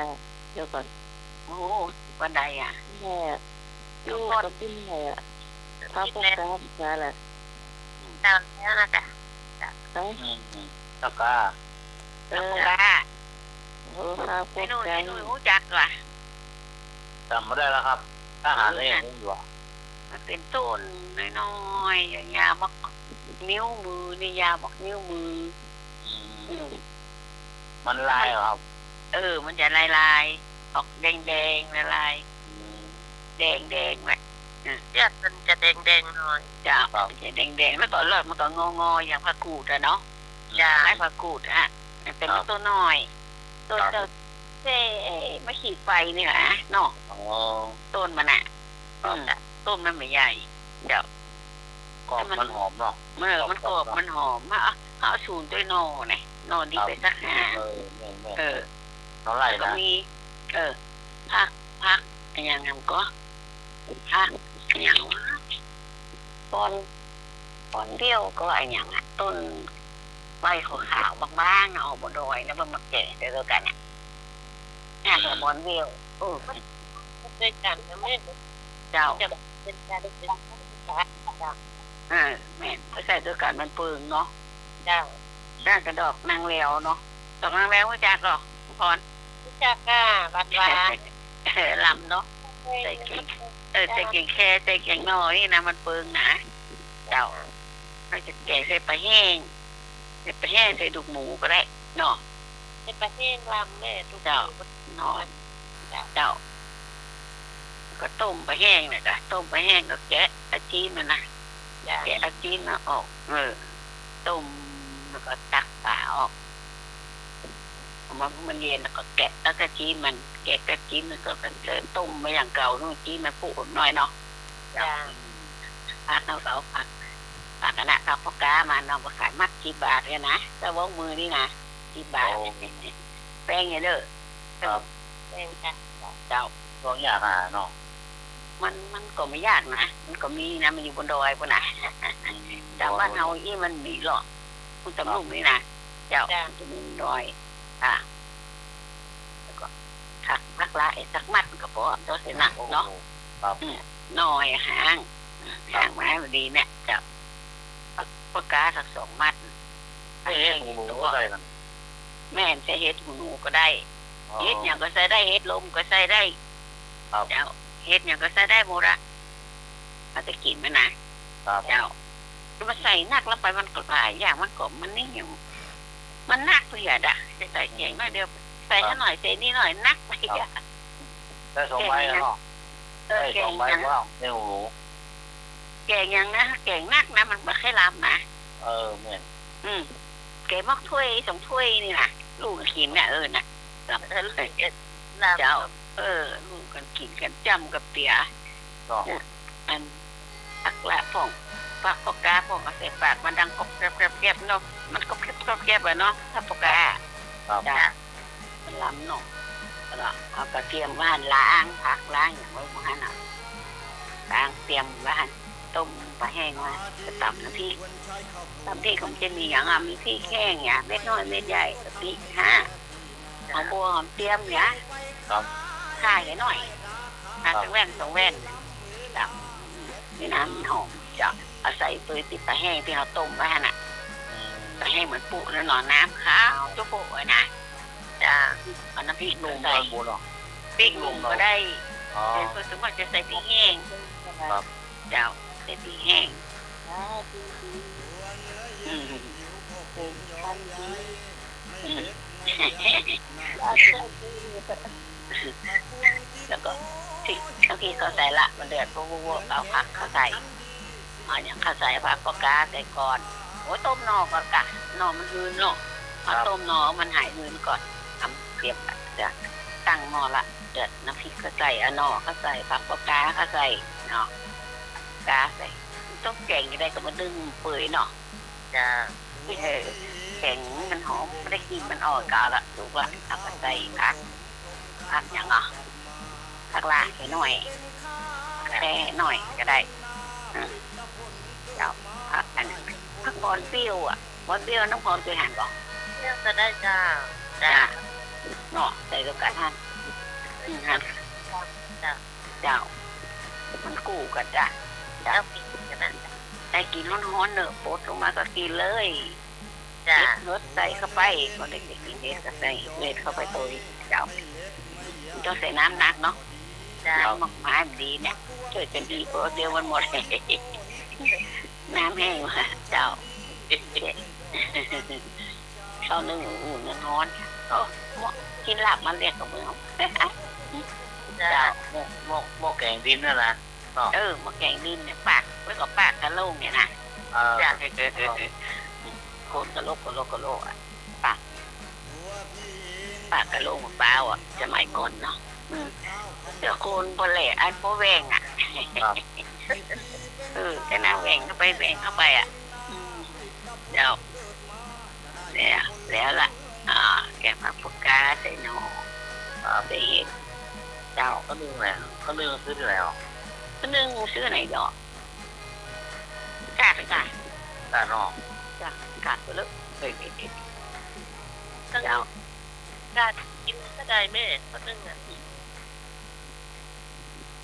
เดี๋ยวก่อน โอ้วันใดอ่ะ แม่ลูกกับพี่แม่ผักปกาแหละ ตามแล้วนะจ๊ะ ตะกา พวกกา ผักป ไอ้หนุ่ย กา รู้จักว่ะ จำไม่ได้แล้วครับทหารเองอยู่อ่ะ มันเป็นต้นน้อยๆยาบักนิ้วมือนี่ยาบักนิ้วมือ มันลายครับ มันจะลายออกแดงๆลายแดงๆไว้เลือดมันจะแดงๆหน่อยจ้ะจะแดงๆแล้วก็เลือดมันก็งอๆอย่างผักกูดอะเนาะจ้ะให้ผักกูดอะมันเป็นต้นน้อยต้นไม่ขีดไฟนี่แหละเนาะต้นมันอะต้นมันไม่ใหญ่เดี๋ยว กรอบมันหอมเนาะ มันกรอบมันหอมเอาชูนด้วยนอเนี่ยนอดีไปสักหาน้องไรนะ ก็มีพักอย่างนั้นก็พักอย่างว่าตอนเดียวก็ไอ้อย่างอ่ะต้นใบขาวๆบางๆออกบนดอยแล้วมันมาแก่เจอกันเนี่ยแต่บอนเดียวมันด้วยกันนะแม่เจ้าเป็นการเป็นแม่ไม่ใช่ด้วยกันมันปืนเนาะจ้าด้านกระดอกนางแล้วเนาะดอกนางแล้วรู้จักหรอพรรู้จักก้าบัดวาลำเนาะใจเก่งใจเก่งแค่ใจเก่งน้อยนี่นะมันปืนนะเจ้าเราจะแก่ใส่ปลาแห้งใส่ดุกหมูก็ได้เนาะใส่ปลาแห้งลำแม่ทุกเจ้านอนเจ้าก็ต้มปลาแห้งเนี่ยจ้ะต้มปลาแห้งก็แกะอาจีนมันนะแกะอาจีนมาออกต้มแล้วก็ตักปลาออกมันเย็นแล้วก็แกะแล้วก็จีนมันแกะกระจีนมันก็ต้มไปอย่างเก่านู่นจีนมันผุหน่อยเนาะผักเอาผักคณะข้าวพกามาเราไปขายมัด10 บาทเลยนะแต่ว่ามือนี่นะ10 บาทแป้งเงี้ยเด้อแป้งค่ะเจ้า ลองอยากหาเนาะ มันก็ไม่ยากนะมันก็มีนะมันอยู่บนดอยปุ่นนะแต่บ้านเฮาอีมันมีหรอกมันจะลุ่มนี่นะเจ้าจะมีดอยแล้วก็ถักนักละสักมัดก็พอเจ้าเสนาเนาะน้อยห่างไม้มันดีเนี่ยเจ้าปากกาสัก2 มัด เฮ็ดหมูก็ได้กัน แม่ใช้เฮ็ดหมูก็ได้เฮ็ดอย่างก็ใส่ได้เฮ็ดลมก็ใส่ได้เจ้าเฮ็ดอย่างก็ใส่ได้หมดละมันจะกินมันนะเจ้ามาใส่นักแล้วไปมันก็หลายอย่างมันก็มันนี่อย่างมันนักเลยอ่ะจะใส่แกงน้อยเดียวใส่หน่อยใส่นี่หน่อยนักไปอ่ะ ได้2 ใบแล้วเนาะได้2 ใบว่าเนื้อหมู แกงยังนะแกงนักนะมันไม่ค่อยล้ำนะแม่แกงมักถ้วย2 ถ้วยนี่นะลูกกินเนี่ยนะเจ้า ลูกกันกินกันจำกับเปีย เนาะ อันอักละผ่องปากปากกาผ่องเอาใส่ปากมันดังกรอบแกรบเนาะมันก็แกรบอะเนาะถ้าปากกา ครับ จ้ะมันลำเนาะแล้วเอากระเทียมว่านล้างผักล้างอย่างไว้มาหั่นน่ะล้างเตรียมว่านต้มปลาแห้งมาจะตำน้ำพริกของจะมีอย่างมีพริกแห้งเนี่ยเม็ดน้อยเม็ดใหญ่กะปิฮะหอมบัวหอมเตรียมเนี่ย ครับ ข่ายหน่อยสองแว่นจับนี่น้ำหอมจับเอาศัยตัวติดปลาแห้งที่เราต้มไว้น่ะปลาแห้งเหมือนปูแล้วหน่อน้ำขาวจุ๊บโป้นะจะเอาน้ำพริกลงใส่พริกลงก็ได้เป็นส่วนสมมติจะใส่พริกแห้งเจ้าใส่พริกแห้งแล้วก็ที่บางทีเขาใส่ละมันเดือดปุ๊บเอาผักเขาใส่เอาอย่างเขาใส่ผักปกาใส่ก่อนโอ้ต้มนอก่อนกะนอมันหืนเนาะเอาต้มนอมันหายหืนก่อนทำเตรียมจะตั้งนอละเดือดน้ำพริกเขาใส่นอเขาใส่ผักปกาเขาใส่เนาะกาใส่ต้มแกงได้ก็มาดึงเปื่อยเนาะจะแกงมันหอมไม่ได้กินมันอ่อนกาละถูกละเอาไปใส่ผักอย่างอ่ะผักลาให้หน่อยแค่หน่อยก็ได้เจ้าผักอันผักบอลเปรี้ยวอ่ะบอลเปรี้ยวน้ำพรตัวหันก่อนเปรี้ยวจะได้จ้าเนาะใส่ตัวกันท่านหันเจ้ามันกู้กันจ้ะเจ้ากินกันนั่นได้กินร้อนๆเนอะปดลงมาก็กินเลยจ้ารสใส่เข้าไปก็เด็กๆกินเด็กก็ใส่เม็ดเข้าไปตัวเจ้าต้องใส่น้ำหนักเนาะน้ำมากมายดีเนี่ยช่วยกันดีเพราะเดียวมันหมดน้ำแห้งมาเจ้าเข้านึ่งอุ่นๆร้อนกินหลับมันเรียกกับมือเจ้าหม้อแกงดินนั่นนะหม้อแกงดินเนี่ยปากไว้กับปากกะโหลกเนี่ยนะจ้าโคนกะโหลกอ่ะปากกะโหลกเปล่าอ่ะสมัยก่อนเนาะเดี๋ยวโคนพอแหล่อันพอแหวงอ่ะจะน่าแหวงเข้าไปอ่ะเดี๋ยวแล้วล่ะแกงผักปกาใส่หน่อใส่เห็ดเจ้าก็นึ่งแหละก็นึ่งซื้อที่ไหนหรอก็นึ่งซื้อไหนดอกกาดนอกจ้ะกาดไปเลยเจ้ากาดกินก็ได้แม่ก็นึ่งอ่ะ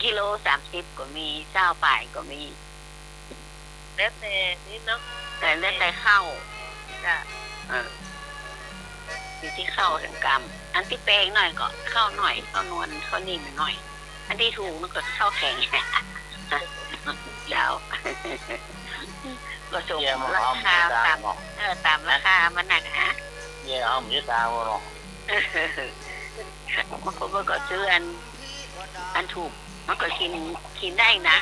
กิโล30ก็มี20ป่ายก็มีแล้วแต่นี่เนาะแต่แล้วแต่ข้าวจ้ะอยู่ที่ข้าวถึงกำอันที่แปลงหน่อยก็ข้าวหน่อยข้าวนวลข้าวนิ่มหน่อยอันที่ถูกมันก็ข้าวแข็งแล้วก็ส่งราคาตามราคามันหนักฮะเอาหมูตาเนาะมันก็ซื้ออันถูกมันก็กินได้นะ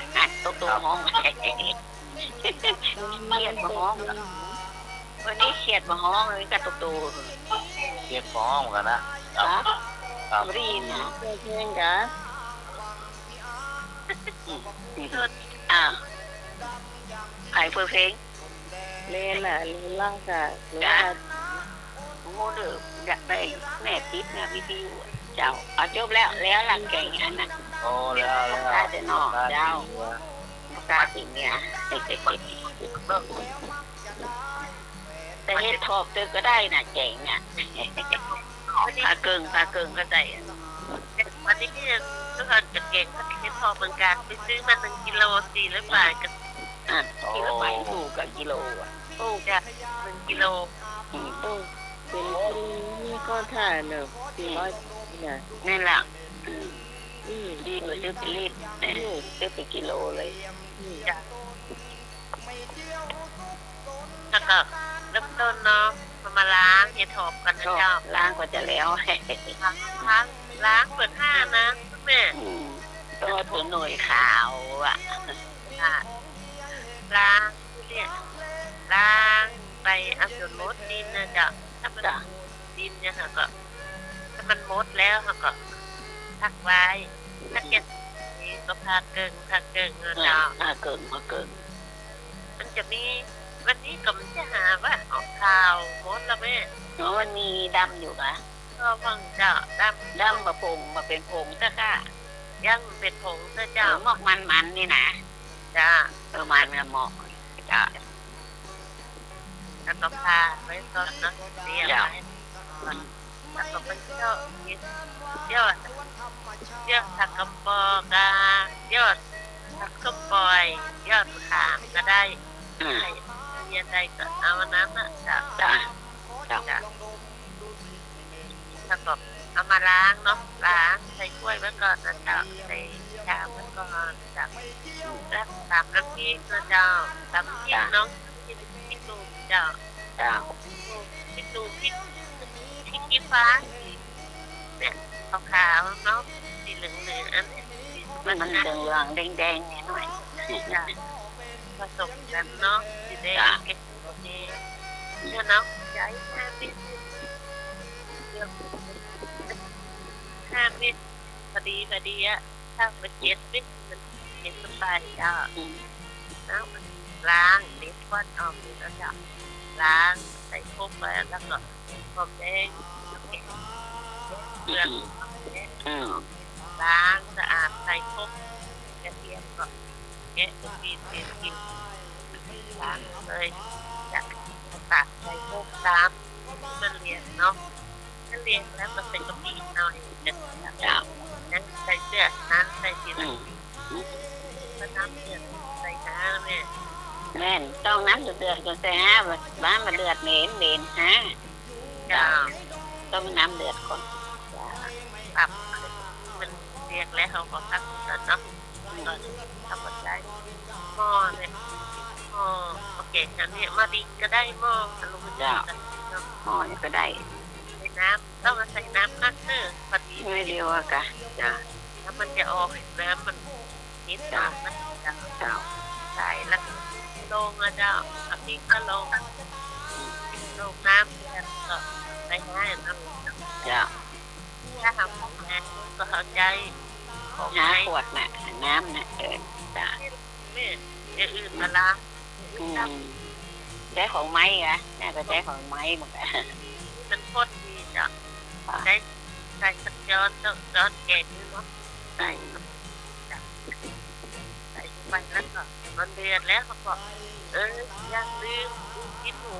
ตัวห้องเขียดมาห้องวันนี้เขียดมาห้องเลยกับตัวเขียดมาห้องกันนะรีนนะเพื่อนจ้ะใครเปิดเพลงเล่นล่างจ้ะโง่เดืออยากได้แม่ติดนะวิดีโอเจ้าจบแล้วหลังแก่งอันนั้นแล้วได้จะนอกเจ้าตาสิ่งเนี้ยแต่เฮ็ดทอบเจอก็ได้น่ะเก่งน่ะพาเกิงก็ได้วันนี้ที่ทุกคนจะเก่งก็เฮ็ดทอบเหมือนกันไปซื้อมา1 กิโล400 บาทกันกิโลไปถูกกับกิโลอ่ะจ้ะ1 กิโลเป็นนี่ก็ถ่ายเนอะ400เนี่ยนั่นแหละดีกว่าซื้อเป็นลิตรซื้อเป็นกิโลเลยจ้ะแล้วก็เริ่มต้นเนาะมาล้างเห็ดหอมกันนะเจ้าล้างก็จะแล้วล้างเปิด5นะแม่ตัวหน่วยขาวอ่ะล้างเนี่ยล้างไปเอาส่วนมดดินนะเจ้าถ้ามันดินเนี่ยค่ะก็ถ้ามันมดแล้วค่ะก็ท ผักไว้ถ้าเก็บนี้ก็ผักเกิงนะเจ้า มาเกิง มันจะมีวันนี้ก็มันจะหาว่าออกข่าวมดละแม่ เนาะมันมีดำอยู่นะ ก็ฟังเจ้าด ดำมาผงมาเป็นผงจ้ะค่ะ ำยังเป็นผงนะ เจ้า เจ้า หมอกมันนี่นะ จ้า มันเหมาะจ้ะ แล้วก็พาไปก่อนนะเรียงไว้แล้วก็ไปเที่ยวกินยอดผักกระปอกายอดผักส้มปล่อยยอดขามก็ได้ใส่เย็นได้ก็เอาอันนั้นนะจ้ะ จ้ะ จ้ะแล้วก็เอามาล้างเนาะล้างใส่ถ้วยไว้ก่อนนะเจ้าใส่ชามไว้ก่อนจ้ะแล้วตามน้ำพริกนะเจ้าตามน้ำพริกน้องพริกดูเจ้า จ้ะ พริกดูพริกขี้ฟ้าเนี่ยขาวๆเนาะสีเหลืองๆอันนี้ มันเหลืองแดงๆหน่อย จ้ะผสมกันเนาะสีแดงเก็บนี่เนี่ยเนาะใช้5 มิล5 มิลพอดีอะถ้าเป็น7 มิลมันเป็นสบายจ้ะแล้วมันล้างเล็ดก้อนออกนี่แล้วจ้ะล้างใส่พวกไปแล้วก็หอมแดงเกลือล้างสะอาดใส่พวกกระเทียมก่อนแกะตัวปีนกินล้างเลยจากตักใส่พวกตามมันเรียนเนาะถ้าเรียนแล้วมันเป็นกระปีหน่อยจะนั้นใส่เสื้อนั้นใส่ทีละก็น้ำเดือดใส่น้ำเนี่ย แม่นต้องน้ำเดือดจนแต่ฮะบ้านมาเดือดเหม็นฮะ จ้า ต้องน้ำเดือดก่อน ปรับมันเรียกแล้วเขาก็ตั้งกันเนาะก็ทำหมดได้หม้อเนี่ยหม้อโอเคอันนี้มาดิก็ได้หม้ออลูมิเนียมกันเนาะ ห่อนี่ก็ได้ ใส่น้ำต้องมาใส่น้ำนักเนอร์พอดี ไม่เดียวอะกะจ้ะ แล้วมันจะออกน้ำมันนิดหน่อยนะจ้า เจ้า ใส่แล้วลงนะเจ้าเอาพริกก็ลงน้ำกันก็ใส่ง่ายนะ จ้ะ ถ้าทำของงานก็เข้าใจของ น้ ไม้ ขวดน่ะน้ำน่ะจ้ะ ไม่อย่างอื่นมาล้าง ใช้ของไม้อะน่าจะใช้ของไม้หมดอะ มันโคตรดีจ้ะใส่สักช้อนแกงเนาะใส่ไปแล้วก็มันเดือดแล้วเขาบอกยังลืมกินหมู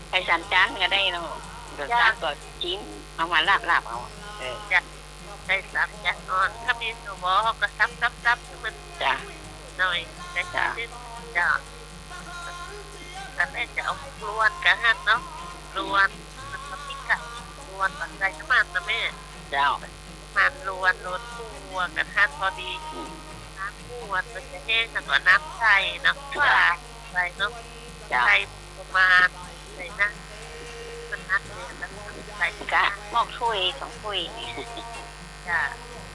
ไปสั่นจานก็ได้เนาะเดี๋ยวจานก็ชิ้นเอามาลาบเอา ใส่สับยัดนอนถ้ามีสวอก็ซับให้มัน จ้ะ หน่อยใส่ชิ้นจ้ะแต่แม่จะเอาลวนกันฮะเนาะลวนมันทำพิกัดลวนปัจจัยน้ำมันนะแม่ เจ้า มันลวนคั่วกันฮะพอดีน้ำคั่วมันจะแห้งแล้วก็น้ำใส่น้ำปลาใส่เนาะใส่ประมาณใส่น้ำมันนักเลยแล้วใส่ กะหม้อถ้วย2 ถ้วย จ้ะ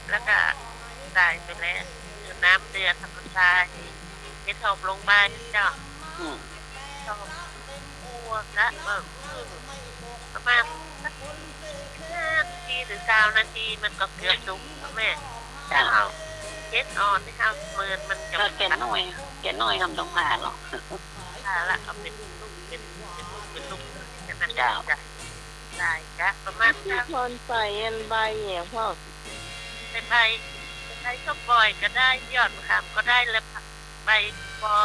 แล้วก็ใส่ไปแล้วน้ำเดือดทำมันใส่ให้ทบลงไปเจ้าทบคั่วกะประมาณสัก5 นาทีหรือ9 นาทีมันก็เกือบสุกแล้วแม่ถ้าเอาเย็ดอ่อนที่เอามือมันจะ แกนน้อยทำต้องผ่าหรอก ผ่าละเอาเป็นลูกเป็นลูกจะมันจะได้กะประมาณ ที่ทนใส่ยันใบเนี่ยพ่อ เป็นใบก็ปล่อยก็ได้ยอดมะขามก็ได้แล้วใบปอ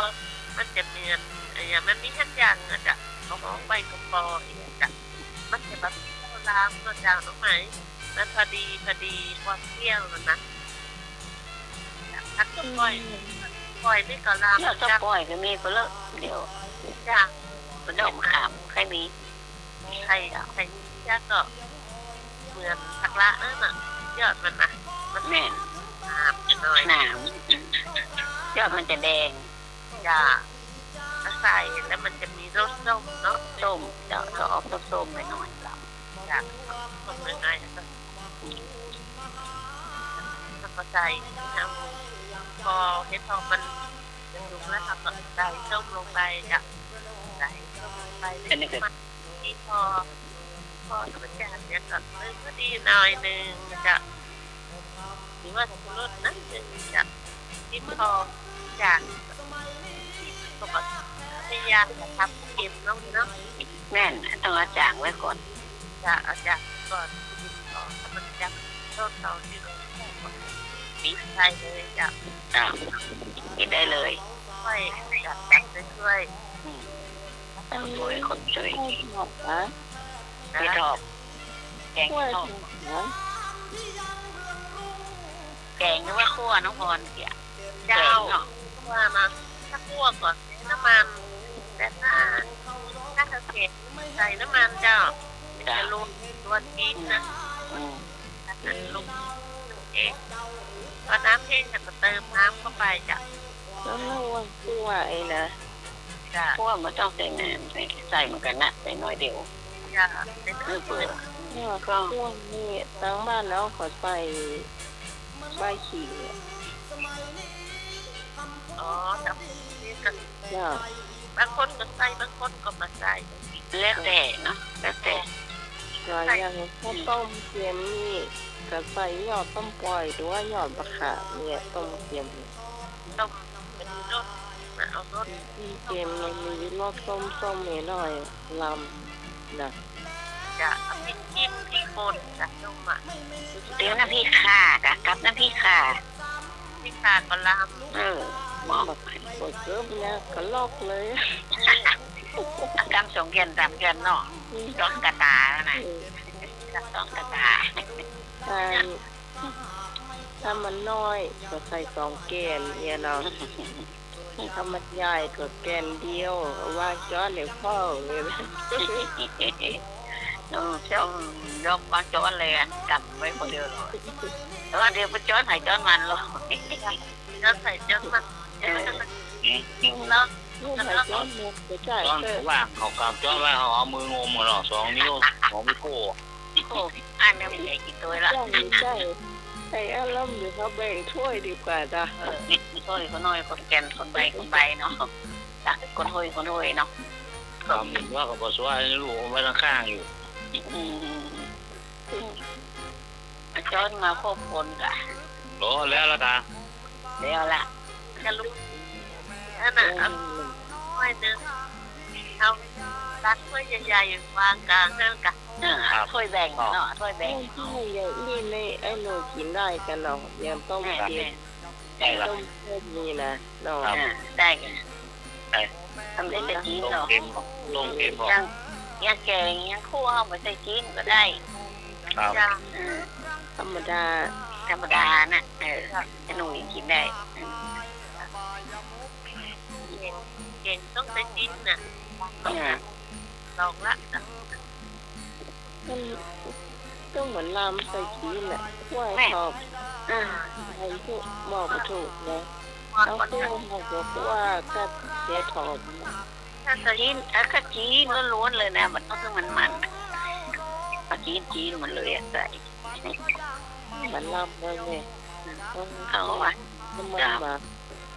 มันจะเมียนอย่างมันมีขั้นอย่างนะจ๊ะของใบกระปออย่างจ๊ะมันจะแบบข้าวล้างตัวจางน้องไหมมันพอดีความเที่ยวนะถ้าก็ปล่อยนี่ก็ล้าง เจ้าปล่อยก็มีก็เลิกเดี๋ยว จ้าง กระดมขามใครมี ใครจ้าก็เหมือนผักละนั่นน่ะยอดมันนะมัน แม่ น้ำน้อย หนามยอดมันจะแดง จ้าใส่แล้วมันจะมีรสส้มเนาะ ส้มจะออกส้มๆหน่อยๆ จ้าส้มง่ายๆแล้วก็ใส่น้ำพอเห็ดทองมันจะสุกแล้วทำก็ใส่ส้มลงไปจ้ะใส่ส้มลงไปแล้วมันที่พอ อธรรมชาติเนี่ยก็เลยก็ดีหน่อยหนึ่งจะหรือว่าจะลดนั่นหนึ่งจะที่พอจากปกติพยายามจะทำเก็บเนาะแม่นต้องอาจารย์ไว้ก่อนจะอาจารย์ก่อนต่อถ้ามันจะโทษเราที่เราปีใช่เลยจะกินได้เลยช่วยจัดแต่งช่วยช่วยคนช่วย หอกนะ พี่ทอบแกง ช่วย ทอบ นะ แกงหรือว่าคั่วน้องพรเกี่ยเจ้าคั่วมาถ้าคั่วก่อนใช้น้ำมันแต่ถ้าเผ็ดใส่น้ำมันเจ้าจะลงตัวจีนนะลงเองพอน้ำแห้งก็เติมน้ำเข้าไปจ้ะ แล้วระวังตัวไอ้นะ คั่วมันต้องใส่น้ำใส่เหมือนกันนะใส่น้อยเดียวจ้ะเป็นเปลือก เนี่ยก็พวกนี้ตั้งบ้านแล้วขอใส่ใบขี่ อ๋อแต่นี่ก็ เนี่ย บางคนก็ใส่บางคนก็มาใส่แล้วแต่เนาะแล้วแต่ ก็ยังข้าวต้มเค็มนี่ก็ใส่ยอดต้มปล่อยหรือว่ายอดมะขามเนี่ยต้มเค็ม ต้มเป็นรสมาเอารส เค็มมันมีรสส้มๆหน่อยๆลำนะ จะเอาพริกจิ้มพริกป่นจากต้มอ่ะเดี๋ยวน้ำพริกข่ากับน้ำพริกข่าพริกข่าก็ลำหมอ แบบปวดเกือบเนี่ยก็ลอกเลย อาการสองแกนสามแกนเนาะต้องกระตาแล้วนะต้องกระตา ถ้ามันน้อยก็ใส่2 แกนเนี่ยเนาะถ้ามันใหญ่ก็แกนเดียววางจ้อนเดี๋ยวพ่อเลยนะ ช่องยกวางจ้อนเลยกำไว้คนเดียวเลยแต่ว่าเดี๋ยวไปจ้อนใส่จ้อนมันเลยจ้อนใส่จ้อนมันแล้ว ลูกใส่จ้อนเนี่ยจะจ่าย ตอน เตอร์ ว่างเขากำจ้อนไว้เขาเอามืองมกันหรอ2 นิ้วของไม่โก้ โอ้อันนี้ไม่ได้กินตัวละ ใส่อารมณ์หรือเขาแบ่งถ้วยดีกว่าจ้ะ ถ้วยคนน้อยคนแกนคนใบเนาะคนถ้วยเนาะ ทำว่าเขาบอกว่าลูกไว้ข้างๆอยู่ จ้อนมาควบคนกะ โอ้แล้วละตา เดี๋ยวละจะรู้อันน่ะเอาถ้วยนึงเอาตักถ้วยใหญ่ๆวางกลางนั่นกะถ้วยแบ่งเนาะถ้วยแบ่ง ที่อย่างนี้ในไอ้หนูกินได้กันเนาะยังต้มเค็ม ได้ละ ต้มเค็มนี่นะเนาะ ได้ทำได้แต่จีน ลง เนาะ เค็มลงเค็มบอก ยังแกงยังคั่วเอาไปใส่จีนก็ได้ ครับ ธรรมดา ธรรมดาน่ะหนูกินได้เก่งต้องใส่จีนน่ะลองละ มันก็เหมือนลำใส่ชีสแหละถ้วยชอบไอ้พวกบอกไม่ถูกนะแล้วพวกบอกว่าก็เสียทอบ ถ้าจีนถ้าจีนล้วนๆเลยนะมันต้องมันจีนมันเลยใส่ มันลำเลยเนี่ย เอาวะ มันมา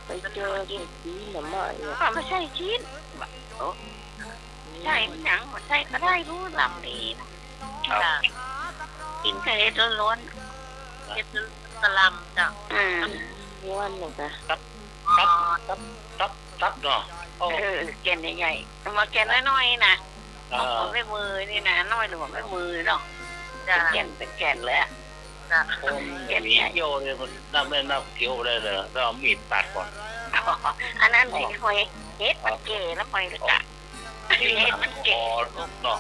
ไปเจอชีสหน่อไม้เนี่ย ไม่ใช่จีนใช่หนังใช่ก็ได้รู้ลำดีกินแค่เห็ดล้วนเห็ดกระลำจ้ะ ม้วนหนึ่งจ้ะ ตับเนาะโอ้ แกนใหญ่ๆมาแกนน้อยๆนะผมไม่มือนี่นะน้อยหรือว่าไม่มือเนาะแกนเป็นแกนเลยผมมีเกี่ยวเลยมันนับเกี่ยวได้เลยเราเอามีดตัดก่อน อันนั้นไอ้หอยเห็ดมันเก๋แล้วหอยเลยจ้ะเห็ดมันเก๋ เนาะ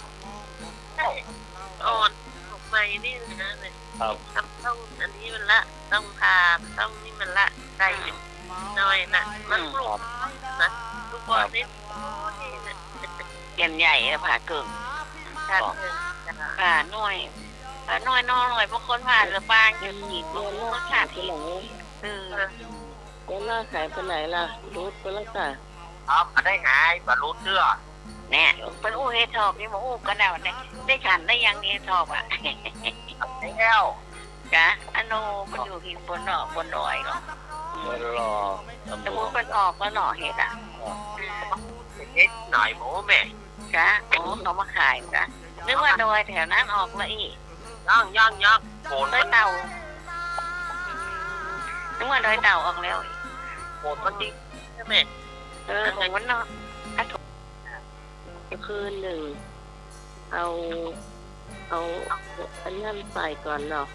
อ่อนออกมานี่นะเลยต้องอันนี้มันละต้องทาต้องนี่มันละใส่น้อยนะมันปลุกนะลูกบอลนี่แกนใหญ่ผ่าเกิงผ่าน้อยบางคนผ่าหรือบางจะจีบ เดือนหน้า ก็ ขา ขา ด ด ไป ที่ ไหน เดื เดือนหน้าขายไปไหนล่ะรูดไปแล้วค่ะ ครับได้หายบรรลุเชื่อ เนี่ยเป็นอู้เฮทอบนี่บอกอู้กันแล้วได้ฉันได้ยังเฮทอบอ่ะ ได้แล้ว จ้ะอันโนมันอยู่ที่บนหน่อบนดอยหรอ รอ แต่พวกมันออกก็หน่อเห็ดอ่ะ เฮ็ดหน่อยหมูแม่ จ้ะโอ้เขามาขายจ้ะ นึกว่าดอยแถวนั้นออกละอีก ย่องโผล่ ดอยเต่านึกว่าดอยเต่าออกแล้วอีก โผล่มันจริงใช่ไหม ของมันเนาะ คืนหนึ่งเอาอันนั้นใส่ก่อนเนาะ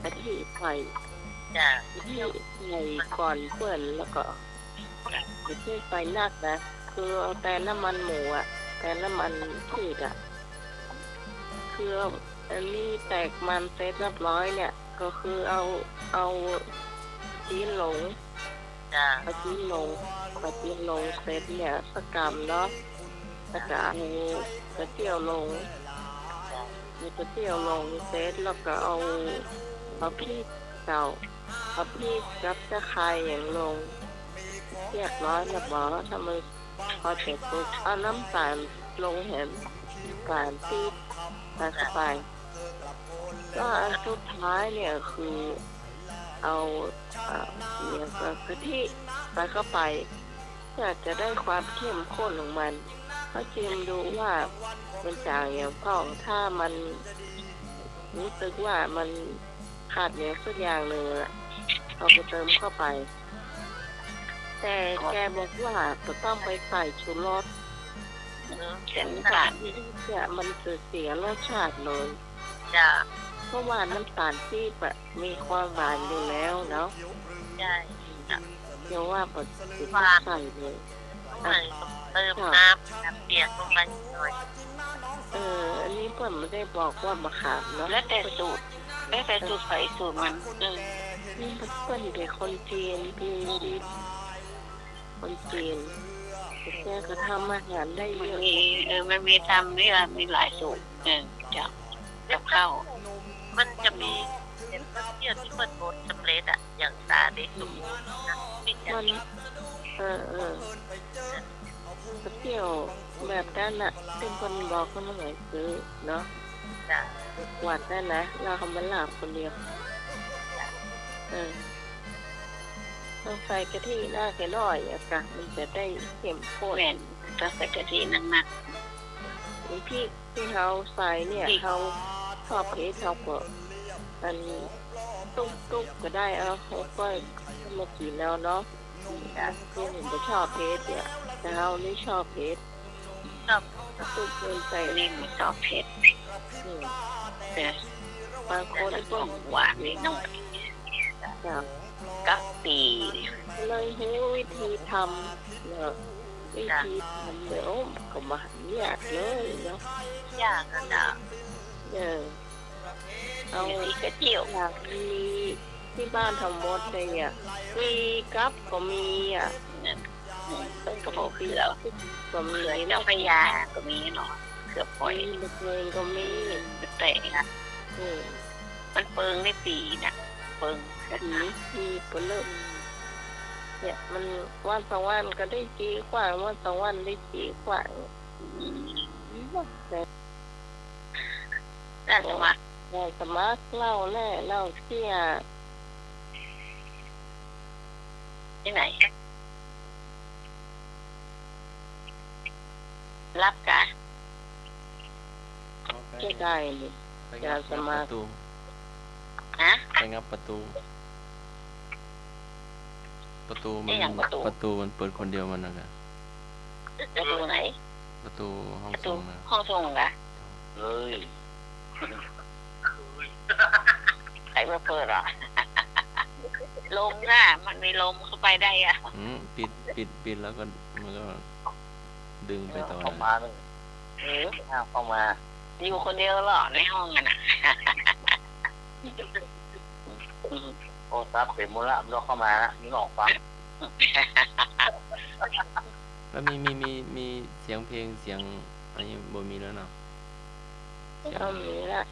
กะทิใส่ จ้ะ กะทิใส่ก่อนเปื่อนแล้วก็ไม่ใช่ใส่นักนะคือเอาแต่น้ำมันหมูอ่ะแต่น้ำมันพืชอ่ะคืออันนี้แตกมันเสร็จเรียบร้อยเนี่ยก็คือเอาจีนหลง จ้ะ ปลาจีนลงเสร็จเนี่ยสกรรมเนาะแล้วก็เอากระเจียวลงเสร็จแล้วก็เอาพริกเก่าเอาพริกกับตะไคร้อย่างลงเรียบร้อยแล้วบอกว่าถ้ามันพอเสร็จปุ๊บเอาน้ำตาลลงเห็นตาลปี๊บใส่เข้าไปก็อันสุดท้ายเนี่ยคือเอาเนี่ยก็กะทิใส่เข้าไปอยากจะได้ความเข้มข้นของมันเขาชิมดูว่ามันจางอย่างพ่อถ้ามันรู้สึกว่ามันขาดเนี่ยสักอย่างหนึ่งเอาไปเติมเข้าไปแต่แกบอกว่าจะต้องไปใส่ชูรส เสียงผ่าน เนี่ยมันจะเสียรสชาติเลย จ้ะ เพราะว่าน้ำตาลปี๊บอะมีความหวานอยู่แล้วเนาะ ใช่จ้ะ เดี๋ยวว่าปฏิใส่เลย เติมน้ำเปียกลงไปหน่อย อันนี้เพิ่นไม่ได้บอกว่ามะขามเนาะ แล้วแต่สูตรใส่สูตรมัน นี่เพิ่นเป็นคนจีนพี่คนจีนแกก็ทำอาหารได้เยอะ มันมีทำนี่มีหลายสูตรจากกับข้าว มันจะมีเป็นเที่ยวที่เปิดโบสสำเร็จอะอย่างซาเด็กสุกนะปิด มันเที่ยวแบบนั้นน่ะเป็นคนบอกคนไหนซื้อเนาะ จ้ะ หวัดนั่นนะเราทำมันหลาบคนเดียวต้องใส่กะทิหน้าแค่น้อยอะค่ะมันจะได้เข้มข้น แม่นต้องใส่กะทิหนัก พี่ที่เขาใส่เนี่ยเขาชอบเพชรเขาก็มันตุ๊กก็ได้เขาก็มากินแล้วเนาะคือผมจะชอบเพชรเนี่ยแต่เราไม่ชอบเพชร ชอบ ตุ๊กเกินไป ๆนี่ไม่ชอบเผ็ดแต่ บางคน ก็ ก็ หวานนิดหน่อย อยาก กะปิ เลยให้วิธีทำเนี่ยวิธีทำเดี๋ยวก็มาอยากเลยเนาะ ยากนะจ้ะ เอา มีกระเจียว อยากมีที่บ้านทำมดเลยอ่ะมีกับก็มีอ่ะ เป็นกระบอกเขือ ก็มี เขือเจ้าพญาก็มีเนาะเขือปล่อย มีเพลงก็มี แต่นะ อืม มันเปิงในปีนะเปิง ทีก็เริ่มเนี่ยมันวันสองวันก็ได้จีกว่าวันสองวันได้จีกว่าแต่ น่าจะมา แต่สมัครเล่าแน่เล่าเที่ย ที่ไหนรับกะ เที่ยได้เลย ไปงับประตู ฮะ ไปงับประตูมันประตูมันเปิดคนเดียวมันนะครับ ประตูไหน ประตูห้อง ประตู ส่งนะ ห้องส่งกะ เฮ้ย ใครมาเปิดอ่ะ ลมค่ะมันมีลมเข้าไปได้อ่ะ ปิดแล้วก็มันก็ดึงไปต่อ เข้ามาเลยเข้ามา อยู่คนเดียวหรอในห้องกันอ่ะ โอ้ซับเป็นมูลละมันเข้ามาละนี่ออกฟัง แล้วมีเสียงเพลงเสียงอันนี้บ่มีแล้วเนาะเสียง เอามีละ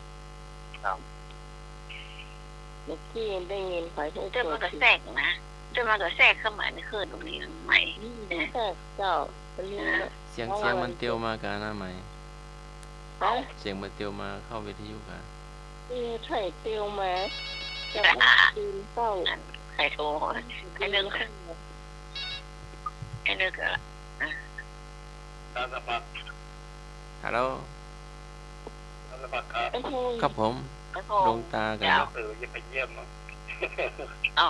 เมื่อกี้ได้ยินไปทุก เดี๋ยวมันก็แทรกนะเดี๋ยวมันก็แทรกเข้ามาในคืนตรงนี้ใหม่ แทรกเจ้าเป็นยังไง เสียงมันเตียวมากันหน้าไหม ฮะ เสียงมันเตียวมาเข้าวิทยุกัน ไข่เตียวมาจะกินเต้า ใครโทรใครนึกอะ ตาตาปะ ฮัลโหล แล้วก็ครับ ไอ้พูด ครับผม ไอ้พ ดว ง งตากัน เจ้า จะไปเยี่ยมเนาะ อ๋อ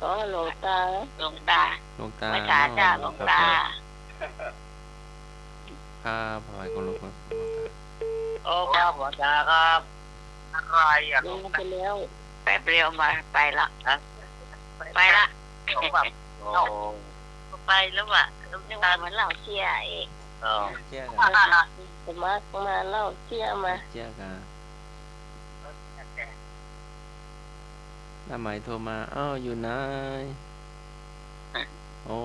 ก็หลวงตา หลวงตา ดวงตา ไม่ตาจ้าหลวงตา ครับพายคนลุกครับ โอ้ครับหลวงตาครับอะไรอ่ะ ลงไปแล้ว แป๊บเดียวมาไปละไปละแบบ โอ้ ไปแล้วว่ะนึกว่าเหมือนเราเชียร์เอง เออ เจีย ส กัน มัครมาเล่าเชี่ยมา เจียกันน้าไหมโทรมาอ้าวอยู่ไหนโอ้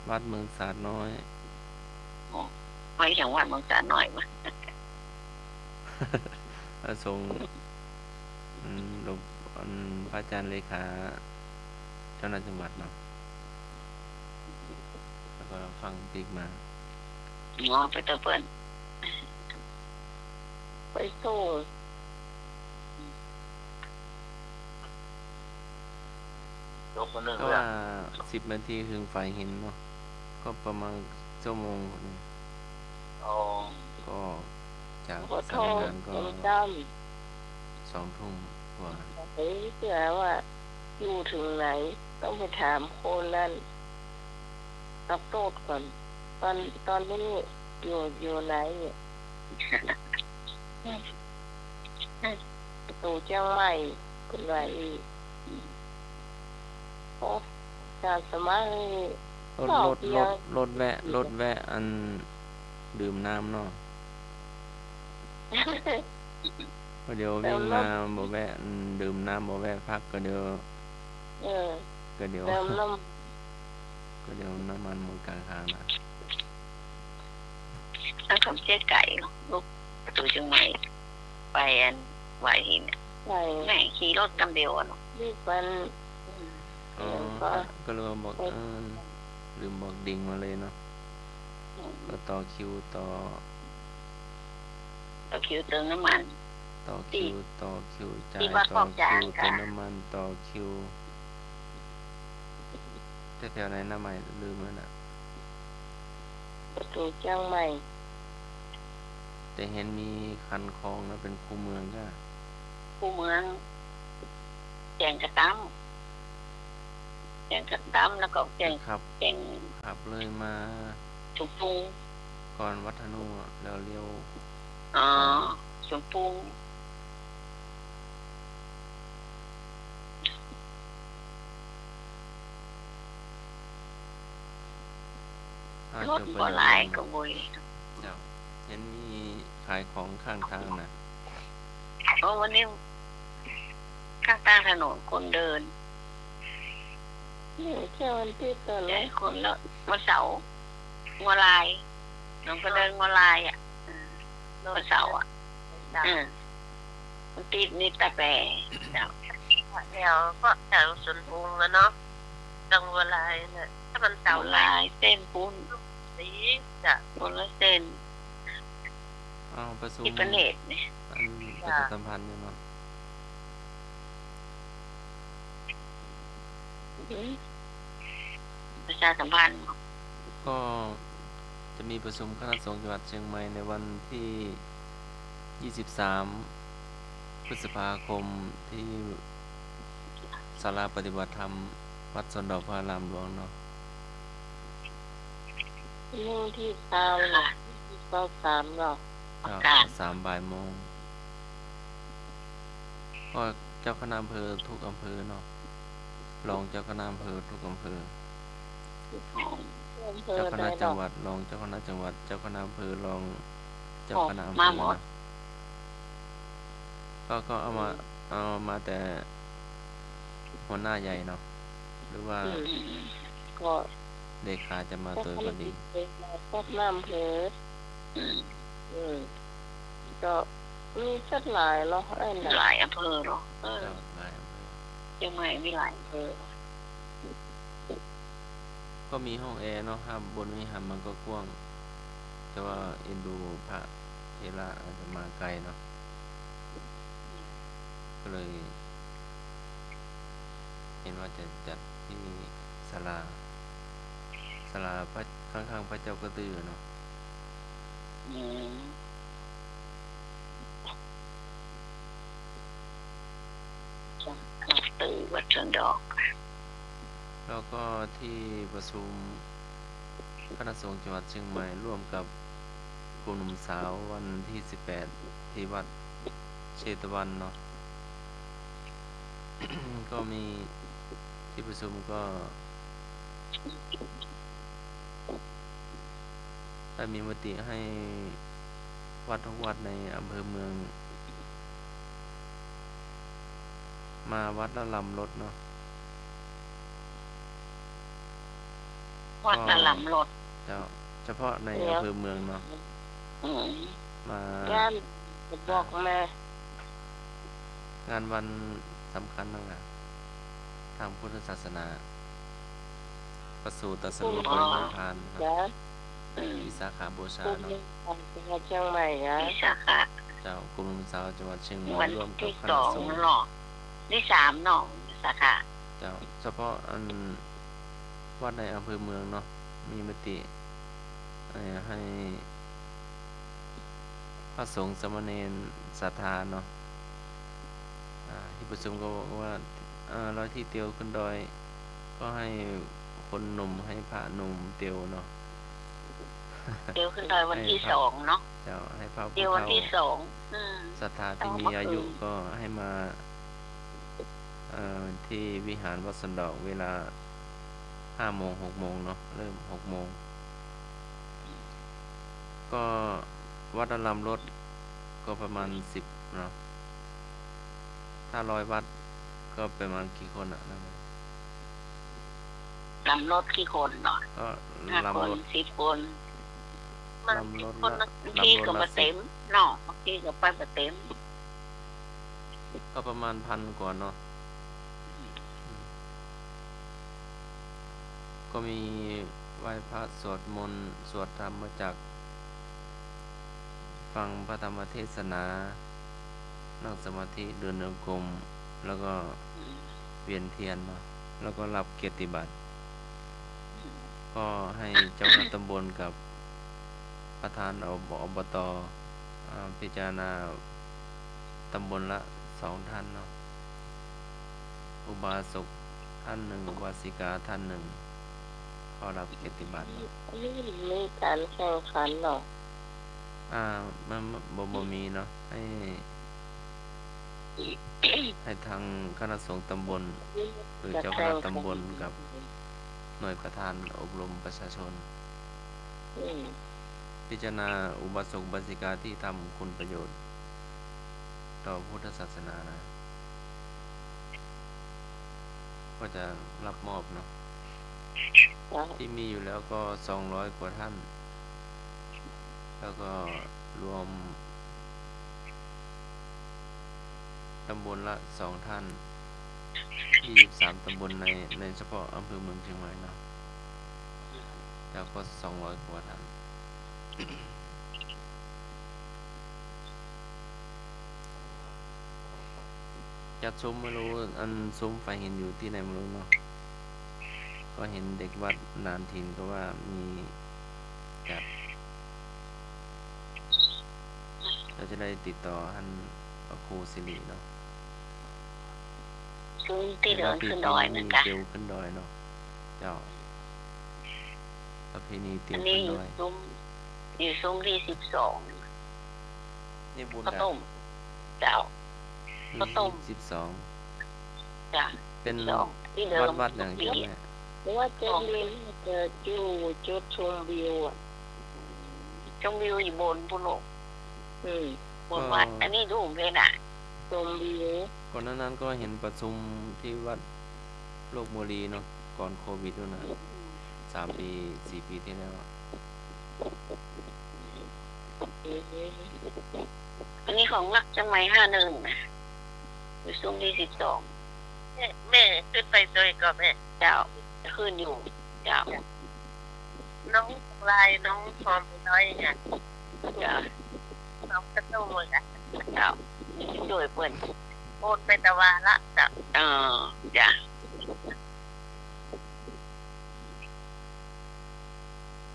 วัดเมืองสาดน้อย ไม่ถึงวัดบางสาหน่อยมั้ย ส่งหลวงพระอาจารย์เลขาเจ้าหน้าที่จังหวัดเนาะแล้วก็ฟังปีกมา งอไปเตอเปิ้น ไปส่ง ยกมาหนึ่ง ก็ เลย ว่า10 นาทีถึงฝ่ายหินเนาะก็ประมาณชั่วโมงนึง โอ้ ก็จาก ขอโท สำนัก ษ งานก็ ยังจ 2 ทุ่มกว่า ำเฮ้ยเชื่อว่าอยู่ถึงไหน ต้องไปถามคนนั้นรับโทษก่อน ตอนนี้อยู่ไหนเนี่ยประตูเจ้าใหม่เป็นไรอีกโอ้การสมัครนี่ รถแวะอันดื่มน้ำเนาะพอเดี๋ยววิ่งมาบ่แวะดื่มน้ำบ่แวะพักก็เดี๋ยว เออ ก็เดี๋ยว เติมน้ ก็เดี๋ยวน้ำมันหมดกลางทางนะ ทั้งคำเจ๊ไก่ลูกประตูจังใหม่ไปอันไหวหิน ำใส่ แม่ขี่รถกันเดียวอ่ะเนาะ รีบมัน อ๋อก็เลยบอกลืมบอกดิ่งมาเลยเนาะก็ต่อคิวต่อ เราคิวเติมน้ำมัน ต่อคิวจ่าย ที่วัด ต่ คล อ องจา คิ น ว ค่ะ เติมน้ำมันต่อคิวแถวไหนน้ำใหม่ลืมแล้วนะ ประตูเจ้าใหม่ แต่เห็นมีคันคลองนะเป็นคูเมืองก็ ผู้เมืองแจงกระตั้มแล้วก็แจง ครับ แจง ขับเลยมา ชมพู ก่อนวัฒนูแล้วเลี้ยว อ๋อชมพู รถ จะไป บ่หลายก็บ่อย เจ้าเห็นมีขายของข้างทางนะ เพราะวันนี้ข้างใต้ถนนคนเดิน นี่แค่วันที่ตอน ห นั้ ลาน ยคนแล้ววันเสาร์งัวลายน้องก็เดินงัวลายอ่ะวันเสาร์อ่ะมันติดนี่ตะแปรเดี๋ยวก็แถวสวนภูมิเนาะจังหวัดลายเนี่ยถ้ามันเสาลายเส้นปูนสีจะคนละเส้น อ้าวประชุม ที่ประเนตเนี่ย อันประชาสัมพันธ์อยู่เนาะ ประชาสัมพันธ์ ก็จะมีประชุมคณะสงฆ์จังหวัดเชียงใหม่ในวันที่ 23 พฤษภาคมที่ศาลาปฏิบัติธรรมวัดสนดอกพระรามหลวงเนาะ นี่ที่สามหรอก็สามหรอ 3 บ่ายโมงก็เจ้าคณะอำเภอทุกอำเภอเนาะรองเจ้าคณะอำเภอทุกอำเภอ อำเภอ เจ้าค ใด ณะ ด จั อง ก หวัดรองเจ้าคณะจังหวัดเจ้าคณะอำเภอรองเจ้าคณะอำเภ มา อ หมด นะก็เอามาแต่หัวหน้าใหญ่เนาะหรือว่า ก็ เลขาจะมาตัวก็ดี ก็น้ำเผลอก็มีสักหลายหรอไอ้ห ห ลาย ลายอำเภอเนาะ เจ้าหลายอำเภอ เชียงใหม่มีหลายอำเภอ ก็มีห้องแอร์เนาะห้ามบนวิหารมันก็กว้างแต่ว่าเอ็นดูพระเทระอาจจะมาไกลเนาะก็เลย เห็นว่าจะจัดที่ศาลาพระข้างๆพระเจ้ากระตือเนาะ อืม ตือวัดเชิงดอก แล้วก็ที่ประชุมคณะสงฆ์จังหวัดเชียงใหม่ร่วมกับกลุ่มหนุ่มสาววันที่18ที่วัดเชตวันเนาะ ก็มีที่ประชุมก็ได้มีมติให้วัดทุกวัดในอำเภอเมืองมาวัดละลำรถเนาะ วัดละลำรถ เฉพาะในอำเภอเมืองเนาะ มา ย่านบอกแม่ งานวันสำคัญนั่นแหละทางพุทธศาสนาประสูติตรัสรู้ปรินิพพานครับ นะ วิสาขาบูชา คุณ เนาะ จังหวัดเชียงใหม่นะ วิสาขะ เจ้ากลุ่มหนุ่มสาวจังหวัดเชียงใหม่ วัน ร่วมกับ ที่ ค ส ณะ อง สงฆ์ หนอที่สามหนอวิสาขะ เจ้าเฉพาะอันวัดในอำเภอเมืองเนาะมีมติให้พระสงฆ์สามเณรศรัทธาเนาะที่ประชุมก็บอกว่าร้อยที่เตียวขึ้นดอย ก็ให้คนหนุ่มให้พระหนุ่มเตียวเนาะ เดี๋ยวขึ้นดอยวันที่สองเนาะ เจ้าให้พระผู้ เดี๋ยววัน เฒ่า ที่สองศรัทธาที่มีอายุก็ให้มาที่วิหารวัดสันดอกเวลา5 โมง 6 โมงเนาะเริ่ม6 โมง ก็วัดละลำรถก็ประมาณ10เนาะถ้า100 วัดก็ประมาณกี่คนอ่ะนั่น ลำรถกี่คนเนาะ ก็ 5 คน ลำรถ 10 คน ลำรถ คน ละ บางทีก็มาเต็มเนาะบางทีก็ไปมาเต็ม ก็ประมาณ1,000 กว่าเนาะก็มีไหว้พระสวดมนต์สวดธรรมมาจากฟังพระธรรมเทศนานั่งสมาธิเดินจงกรมแล้วก็เวียนเทียนเนาะแล้วก็รับเกียรติบัตรก็ให้เจ้าหน้าที่ตำบลกับประธานอบตพิจารณาตำบลละ2 ท่านเนาะอุบาสกท่านหนึ่งอุบาสิกาท่านหนึ่งขอรับเกียรติบัตรเนาะ นี่มีการแข่งขันเนาะ มันบ่มีเนาะให้ทางคณะสงฆ์ตำบลหรือเจ้าคณะตำบลกับหน่วยประธานอบรมประชาชน พิจารณาอุบาสกอุบาสิกาที่ทำคุณประโยชน์ต่อพุทธศาสนานะก็จะรับมอบเนาะที่มีอยู่แล้วก็200 กว่าท่าน แล้วก็รวมตำบลละ2 ท่าน23 ตำบลในเฉพาะอำเภอเมืองเชียงใหม่เนาะแล้วก็200 กว่าท่าน จัดซุ้มไม่รู้อันซุ้มไฟเห็นอยู่ที่ไหนไม่รู้เนาะก็เห็นเด็กวัดนานทินก็ว่ามีจัดเราจะได้ติดต่อท่านพระครูสิริเนาะ ซุ้มที่เดินขึ้นดอยเหมือน มี กัน เตียวขึ้นดอยเนาะเจ้าประเพณีเตีย อั วน นี้ ขึ้น อยู่ ดอย ซุ้มที่12 นี่บุญ ข้าวต้มเจ้า ข้าวต้ม 12 จ้ะ เป็น ดอกที่เดิม วัดอย่าง ปี เดียวแม่ หรือว่าเจลินเกิดอยู่จุดชมวิวอ่ะ ชมวิวอยู่บนปุโรก อืม บนวัด อันนี้ดูเพลน่ะ ชมวิว ก่อนหน้านั้นก็เห็นประชุมที่วัดโลกโมลีเนาะก่อนโควิดด้วยนะ3 ปี 4 ปีที่แล้ว อันนี้ของรักจังไหม51นะอยู่ซุ้มที่12แม่ขึ้นไปด้วยก็แม่เจ้าขึ้นอยู่เจ้า น้องลายน้องพร้อมน้อยเนี่ยเจ้าน้องกระตุ้นอ่ะเจ้าช่วยเปิ่นโอนไปตะวันละจ้ะจ้ะ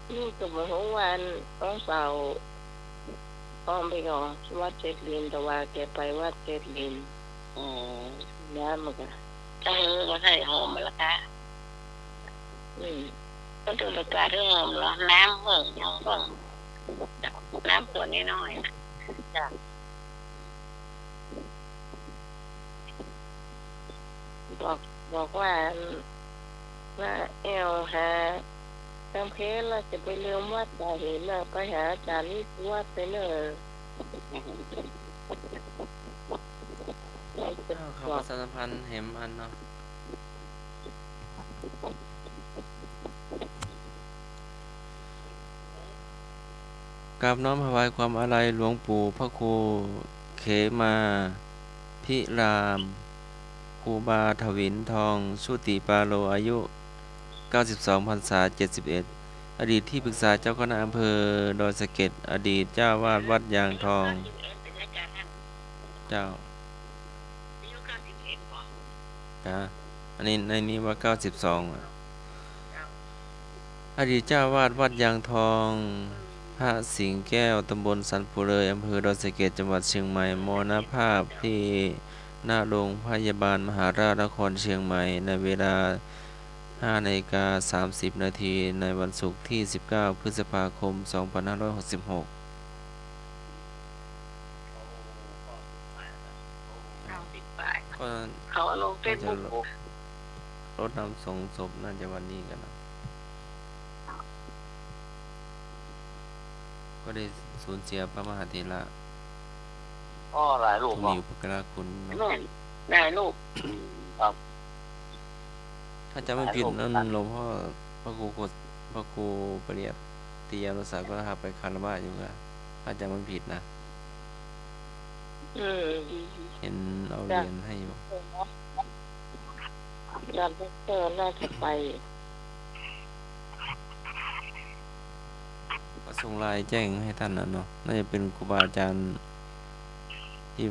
นี่ก็บอกวันต้องเสาร์อ้อมไปก่อนวัดเจลินแต่ว่าแกไปวัดเจลินน้ำมันก็ ก็ใส่หอมมาละค่ะ อืม ก็ดูประกาศเรื่องหอมแล้วน้ำเพิ่งยังเพิ่งน้ำขวดน้อยๆจ้ะ บอกว่าเอลหาจำเพลเราจะไปเรื่องวัดใดเราไปหาอาจารย์นี่วัดไปเลย เขาประชาสัมพันธ์เห็มอันเนาะกราบน้อมถวายความอาลัยหลวงปู่พระครูเขมาพิรามครูบาถวินทองชุติปาโลอายุ92พรรษา71อดีตที่ปรึกษาเจ้าคณะอำเภอดอยสะเก็ดอดีตเจ้าวาดวัดยางทองเจ้าจ้ะอันนี้ในนี้ว่า92อ่ะอดีตเจ้าวาดวัดยางทองพระสิงห์แก้วตำบลสันปุเรยอำเภอดอยสะเก็ดจังหวัดเชียงใหม่มรณภาพที่หน้าโรงพยาบาลมหาราชนครเชียงใหม่ในเวลา5:30 นาทีในวันศุกร์ที่19พฤษภาคม2566ก็ เขาลงเฟ น่า ซ จะ บุ๊ก รถนำส่งศพน่าจะวันนี้กันนะก็ได้สูญเสียพระมหาเถระ ก็หลายรูป ผู้ เนาะ มีอุปการะคุณเนาะ แม่นได้ลูก ถ้าจำไม่ผิดนั่นหลวงพ่อพระครูปริยัติยานุสาก็พาไปคารวะอยู่ก็ถ้าจำไม่ผิดนะ อืม เห็นเอาเหรียญให้อยู่ อาจารย์เจอน่าจะไป ก็ส่งไลน์แจ้งให้ท่านนะเนาะน่าจะเป็นครูบาอาจารย์ที่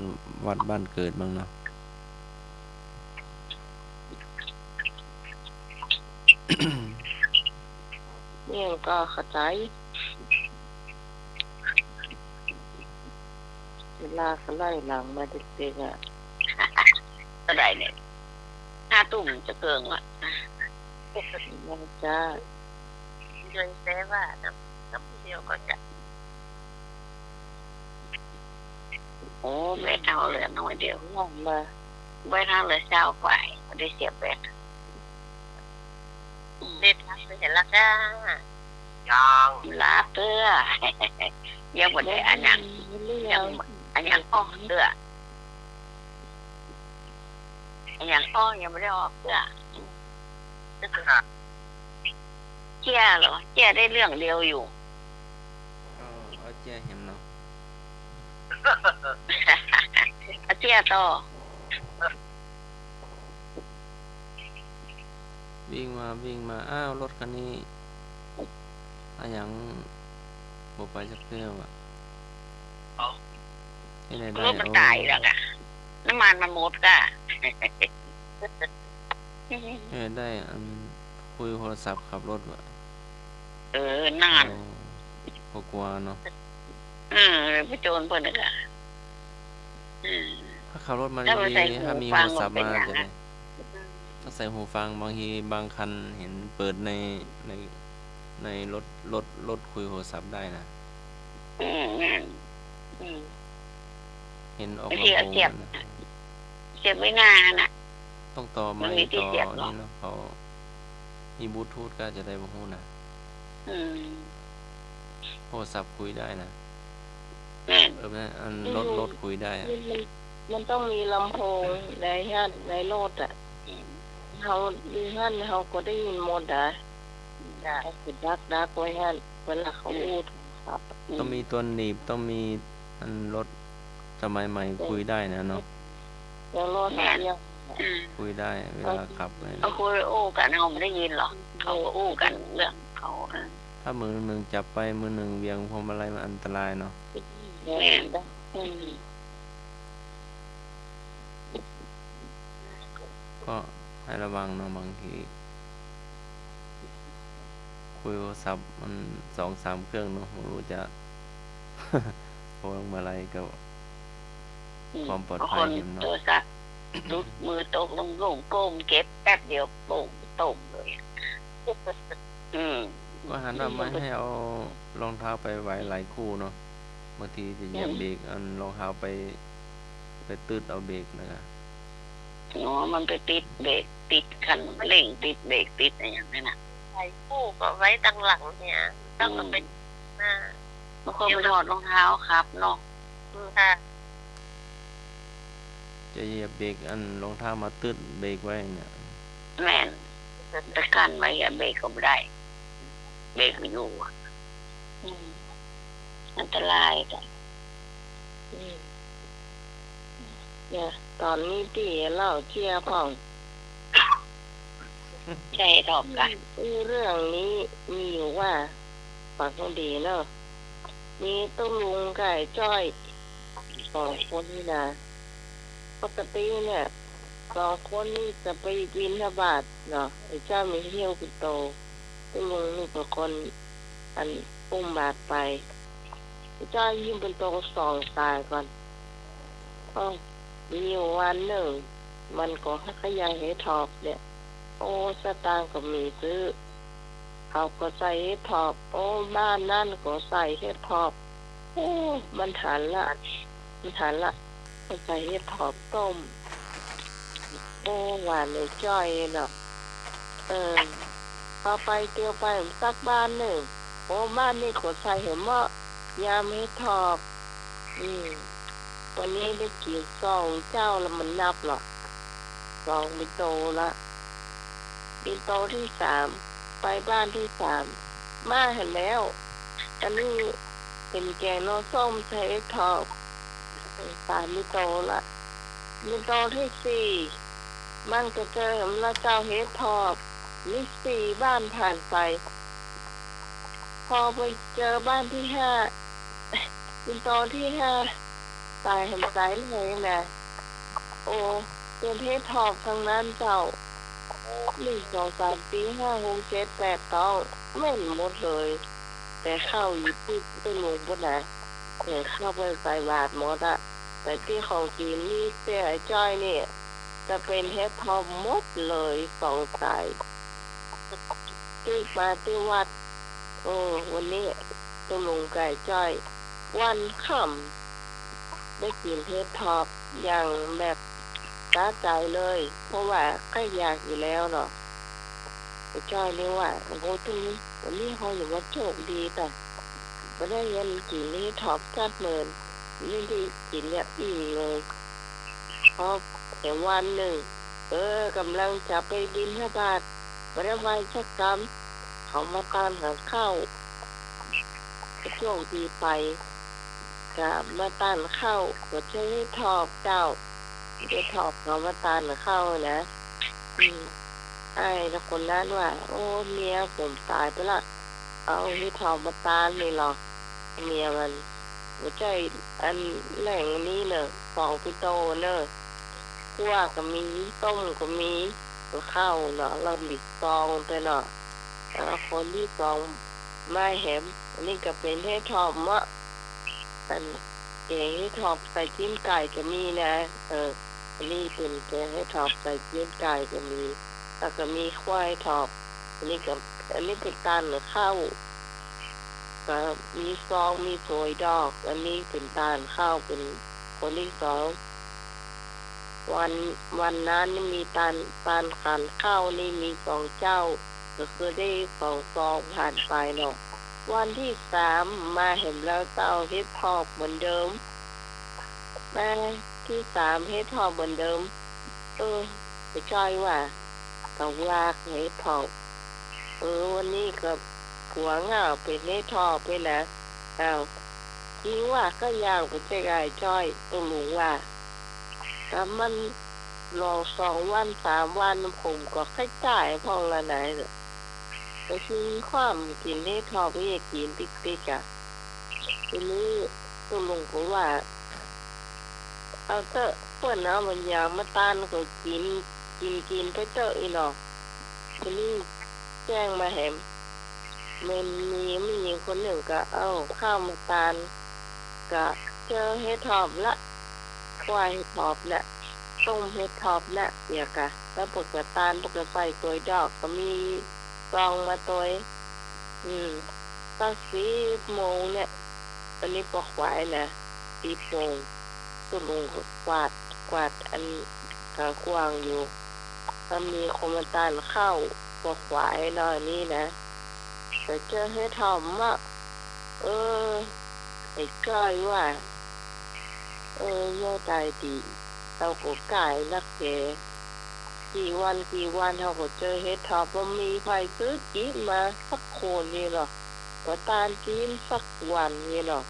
วัดบ้านเกิดบ้างเนาะ เนี่ยก็เข้าใจเวลาเขาไล่หลังมาเด็กๆอ่ะ ก็ได้เนี่ย5 ตุ่มจะเกิงละ มันจะ เดือนเซว่าน้ำเดียวก็จะโอ้แบตเอาเหลือน้อยเดียว ล่องมา แบตเอาเหลือ20กว่าไม่ได้เสียบแบตเด็ดนะไม่เห็นละจ้า ยัง ลาเตื้อ ยังบ่ได้อันยัง เรื่ ยั อง ง อันยังอ้อเตื้ออันยังอ้อยังไม่ได้ออกเตื้อเจียเหรอเจียได้เรื่องเดียวอยู่ ก็เอาแจ้เห็นเนาะ เอาเจียต่อ วิ่งมาอ้าวรถคันนี้อะหยังบ่ไปจักเทื่อว่ะที่ไหนได้ รถมันตายแล้วกะน้ำมันมันหมดกะ ได้อันคุยโทรศัพท์ขับรถว่ะ นาน กลัวเนาะ ไปโจรเพิ่นน่ะกะ ถ้าขับรถมา แล้วมัน ดี ใส่ ๆถ้ามี หู โท ฟัง รศัพท์ มันเป็น มา อย่าง จะ นั้ ได้ น ถ้าใส่หูฟังบางทีบางคันเห็นเปิดในรถคุยโทรศัพท์ได้นะ นั่น เห็นออก บาง ลำ ที โพ เอา ง เสียบ นะ เสียบไว้นานน่ะ ต้องต่อ มัน ไม้ มีที่ ต่อ เสียบเหรอ นี่เนาะเขามีบลูทูธก็จะได้บ่ฮู้นะ อืม โทรศัพท์คุยได้นะ แม่น นั่นอันรถคุยได้อะ มันต้องมีลำโพงในฮั่นในรถอ่ะเขาดีฮั่นเขาก็ได้ยินหมดอ่ะเขาคือดักไว้ฮั่นเวลาเขาพูดครับ ต้องมีตัวหนีบต้องมีอันรถสมัยใหม่คุยได้นะเนาะ ยังรถยัง คุยได้เวลาขับเลย เขาคุยโอ้กันเขาไม่ได้ยินหรอกเขาก็อู้กันเรื่องเขา ถ้ามือหนึ่งจับไปมือหนึ่งเวียงพวงมาลัยมันอันตรายเนาะ แม่น ก็ให้ระวังเนาะบางทีคุยโทรศัพท์มัน2-3 เครื่องเนาะไม่รู้จะ พวงมาลัยกับความปลอดภัยเห็น โท เนาะ รศัพท์ ลุดมือตกลงโป้งเก็บแป๊บเดียวโป้งต้มเลยว่าหันว่าไม่ให้เอารองเท้าไปไว้หลายคู่เนาะบางทีจะเหยียบเบรกอันรองเท้าไปตืดเอาเบรกนะครับ อ๋อมันไปติดเบรกติดคันเร่งติดเบรกติดอะไรอย่างนั้นน่ะ ใส่คู่ก็ไว้ตั้งหลังเนี่ยต้องมาเป็นหน้า บางคนไปถอดรองเท้าครับเนาะ ค่ะ จะเหยียบเบรกอันรองเท้ามาตืดเบรกไว้เนี่ย แม่นตะกันไว้อะเบรกก็ไม่ได้เบรกไม่อยู่อะอันตรายจ้ะ เนี่ยตอนนี้ที่เล่าเชียร์พ่อง ใช่ถอบกัน เรื่องนี้มีอยู่ว่าฝังคดีเนอะมีตุ้ลุงไก่จ้อยสองคนนี่นะปกติเนี่ยสองคนนี่จะไปบินทบาทเนาะไอ้เจ้ามีเหี้ยวปิโตตุ้ลุงนี่เป็นคนอันอุ้มบาทไปไอ้เจ้ายิ้มเป็นโตสองตายก่อนมีอยู่วันหนึ่งมันก็ขยายให้ทอบเนี่ยโอ้สตางค์ก็มีซื้อเขาก็ใส่เฮ็ดทอบโอ้บ้านนั่นก็ใส่เฮ็ดทอบโอ้มันหันละมันใส่เฮ็ดทอบต้มโอ้หวานเลยจ้อยเนาะพอไปเตียวไปสักบ้านหนึ่งโอ้บ้านนี่ก็ใส่เห็นว่ายามเฮ็ดทอบวันนี้ได้กินซองเจ้าแล้วมันนับหรอซองบิโตละบิโตที่สามไปบ้านที่สามมาเห็นแล้วอันนี้เป็นแกงนอส้มใส่ทอบสามบิโตละบิโตที่สี่มันก็เจอเห็นแล้วเจ้าเฮ็ดทอบนี่สี่บ้านผ่านไปพอไปเจอบ้านที่ห้าบิโตที่ห้าตายเห็นใจเลยนะโอ้เป็นเทศทอบทางนั้นเจ้า1 2 3 4 5 6 7 8ต้องแม่นหมดเลยแต่เข้าอยู่ที่ต้นลงบนนะเข้าไปใส่บาทหมดอะแต่ที่ของกินนี่เสียจ้อยเนี่ยจะเป็นเทศทอบหมดเลย2 สายที่มาที่วัดวันนี้ต้นลงไก่จ้อยวันค่ำได้กินเทศทอบอย่างแบบสะใจเลยเพราะว่าก็อยากอยู่แล้วเนาะไอ้จ้อยเรียกว่าโอ้โหตรงนี้วันนี้เขาอยู่ว่าโชคดีแต่ไม่ได้เงินกินนี่ทอบจัดเมินนี่ดีกินเนี่ยอิ่มเลยพอเห็นวันหนึ่งกำลังจะไปบินทบาทไม่ได้ไหวสักกรรมเขามาตามหาข้าวโชคดีไปกับมาตานเข้าก็ใช้ทอบเจ้าจะทอบเขามาตานเข้านะไอ้แล้วคนนั้นว่าโอ้เมียผมตายไปละเอาที่ทอบมาตานนี่หรอเมียมันหัวใจอันแหล่งนี้เนอะ2 ปิโตเนอะคั่วก็มีต้มก็มีข้าวเนาะเราบิดซองไปเนาะคนที่ซองไม่เห็นอันนี้ก็เป็นให้ทอบมะอันแกงให้ทอบใส่จิ้มไก่ก็มีนะอันนี้เป็นแกงให้ทอบใส่จิ้มไก่ก็มีแล้วก็มีควายทอบอันนี้เป็นตาลข้าวก็มีซองมีโถยดอกอันนี้เป็นตาลข้าวเป็นคนที่สองวันนั้นมีตาลขันข้าวนี่มี2 เจ้าก็คือได้2 ซองผ่านไปเนาะวันที่3มาเห็นแล้วเต้าเฮ็ดทอบเหมือนเดิมมาที่3เฮ็ดทอบเหมือนเดิมไปจ้อยว่าต้องลากเฮ็ดทอบวันนี้ก็ผัวเหงาเป็นเฮ็ดทอบไปนะจริงว่าก็ยาวไปใจกายจ้อยต้องรู้ว่าถ้ามันรอ2 วัน3 วันผมก็ค่อยจ่ายพองละไหนไปซื้อความกินให้ทอไปกินติ๊กๆอ่ะทีนี้ตัวลงก็ว่าเอาเถอะเพื่อนเอามันยางมาตานก็กินไปเถอะอีเนาะทีนี้แจ้งมาแหมมันมีผู้หญิงคนหนึ่งก็เอาข้าวมาตานก็เจอให้ทอบละควายทอบน่ะ ต้มเห็ดทอบน่ะเดียวกะแล้วปกติตาลปกติใส่กล้วยดอกก็มีซองมาตัวตั้ง10 โมงเนี่ยตอนนี้ปอกไว้นะ10 โมงตุลุงก็กวาดอันกว้างอยู่ถ้ามีคอมเมนตานเข้าปอกไว้หน่อยนี่นะแต่เจอเห็ดทอบว่าไอ้ก้อยว่าย่อใจดีเราก็ไก่นักเกกี่วันเขาก็เจอเห็ดทอบว่ามีใครซื้อกินมาสักคนนี่หรอว่าตาลกินสักวันนี่หรอ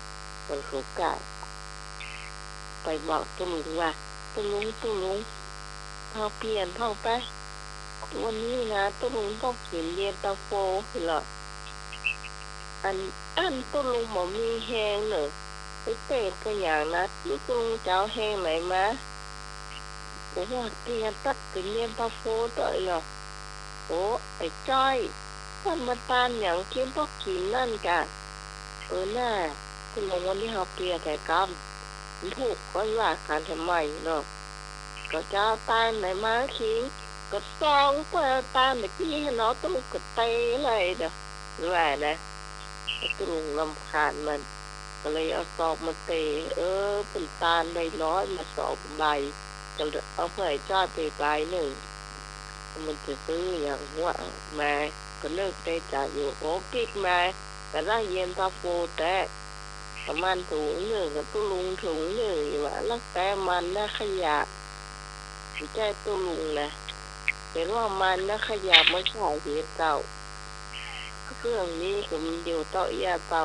มันก็ไก่ไปบอกตุลุงว่าตุลุงพอเปลี่ยนท่องไปวันนี้นะตุลุงต้องกินเย็นตาโฟเหรออันตุลุงหมอมีแห้งเนอะไปเตะก็อย่างนะตุลุงเจ้าแห้งไหนมาผมว่าเปลี่ยนตัดเป็นเย็นตาโฟต่อยเหรอโอ้ไอ้จ้อยท่านมาตานอย่างกินพวกกินนั่นกะน่าตุลุงวันนี้เขาเปลี่ยนแต่กรรมถูกก็ว่าการทำไมเนาะก็เจ้าตานไหนมาคิงก็ซองเปิดตานเด็กพี่เนาะตุลุงก็เตะเลยเด้อว่านะตุลุงรำคาญมันก็เลยเอาซองมาเตะเป็นตาลใบน้อยมา2 ใบก็เอาเพื่อให้จ้อยไปใบหนึ่งมันจะซื้ออย่างว่ามาก็เลิกได้จ่ายอยู่โอ้กิ๊กมาแต่ได้เย็นตาโฟแต่ประมาณถุงหนึ่งกับตุลุงถุงหนึ่งอยู่ว่าแล้วแต่มันน่าขยะที่ใจตุลุงนะเห็นว่ามันน่าขยะไม่ใช่เหตุเก่าเครื่องนี้ก็มีเดียวเต่าแย่เต่า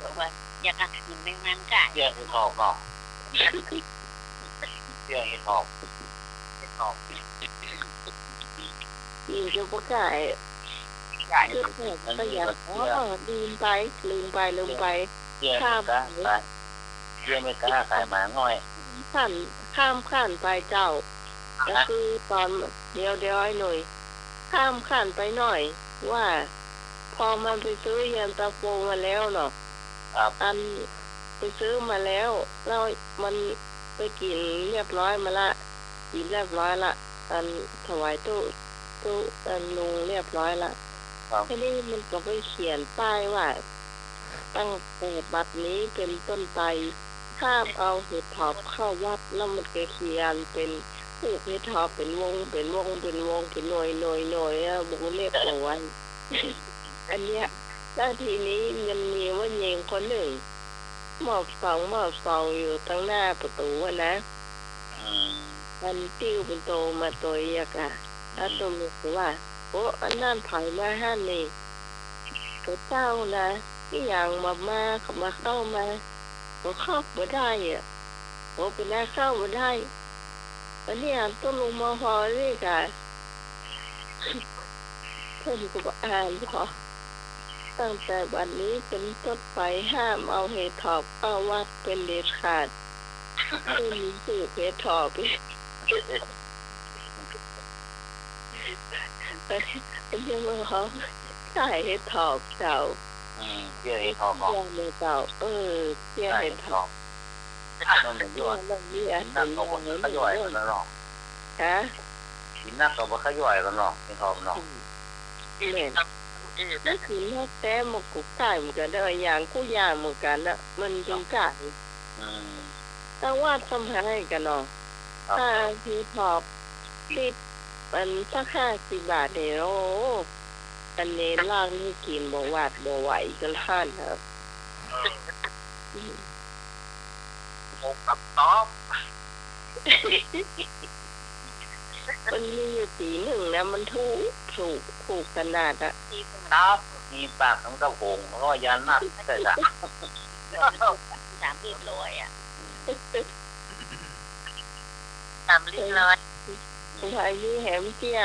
บอกว่าอยากกินแมงมันไก่ เที่ยงเห็ดทอบเนาะเที่ยงเห็ดทอบ ยิงจะประกาศคือแบบก็อยากลืมไปเที่ยงไม่กล้าขายหมาง่อยข้ามขั้นไปเจ้าก็คือตอนเดียวไอ้หน่อยข้ามขั้นไปหน่อยว่าพอมันไปซื้อเย็นตาโฟมาแล้วเนาะอันไปซื้อมาแล้วมันไปกินเรียบร้อยมาละกินเรียบร้อยละอันถวายตู้อันลุงเรียบร้อยละทีนี้มันก็ไปเขียนป้ายว่าตั้งแต่บัดนี้เป็นต้นไปห้ามเอาเห็ดถอบเข้าวัดแล้วมันก็เขียนเป็นผูกเห็ดถอบเป็นวงเป็นหน่วยบุกเรียบเอาไว้อันเนี้ยแล้วทีนี้มันมีว่าเยงคนหนึ่งหมอบสองอยู่ตั้งหน้าประตูนะมันติ้วเป็นโตมาตัวอยากอะแล้วตัวมีว่าโอ้อันนั่นผ่านมาห้านี่ตัวเจ้านะที่อย่างมาขับมาเข้ามาผมเข้าไม่ได้อ่ะผมเป็นหน้าเข้าไม่ได้อันนี้ต้องลงมาพอนี่กันเพื่อนก็อ่านพอตั้งแต่วันนี้เป็นต้นไปห้ามเอาเห็ดถอบเข้าวัดเป็นเด็ดขาดไม่มีสูบเห็ดถอบเป็นยังไงเขาใช่เห็ดถอบเจ้าเที่ยงเห็ดทอบเนาะเจ้าเที่ยงเห็ดถอบนั่นเหมือนย่อยนั่นก็บ่ขย่อยกันเนาะกินนักก็บ่ขย่อยกันเนาะเห็ดทอบเนาะเนี่ยนั่นคือแม่แต่มันกุกไก่เหมือนกันอย่างกู้ย่างเหมือนกันนะมันเป็นไก่แต่ว่าทำให้กันเนาะถ้าที่พอบติดมันสัก50 บาทเดียวอันนี้ล่างนี่กินบ่หวาดบ่ไหวกันท่านครับหกกับต๊อบมันมีอยู่สีหนึ่งนะมันถูกขนาดอะต๊อบมีปากของกระโปงแล้วก็ยันนักใช่จ้ะ30 โลอ่ะ30 โลใครยี่แหมเจี๊ย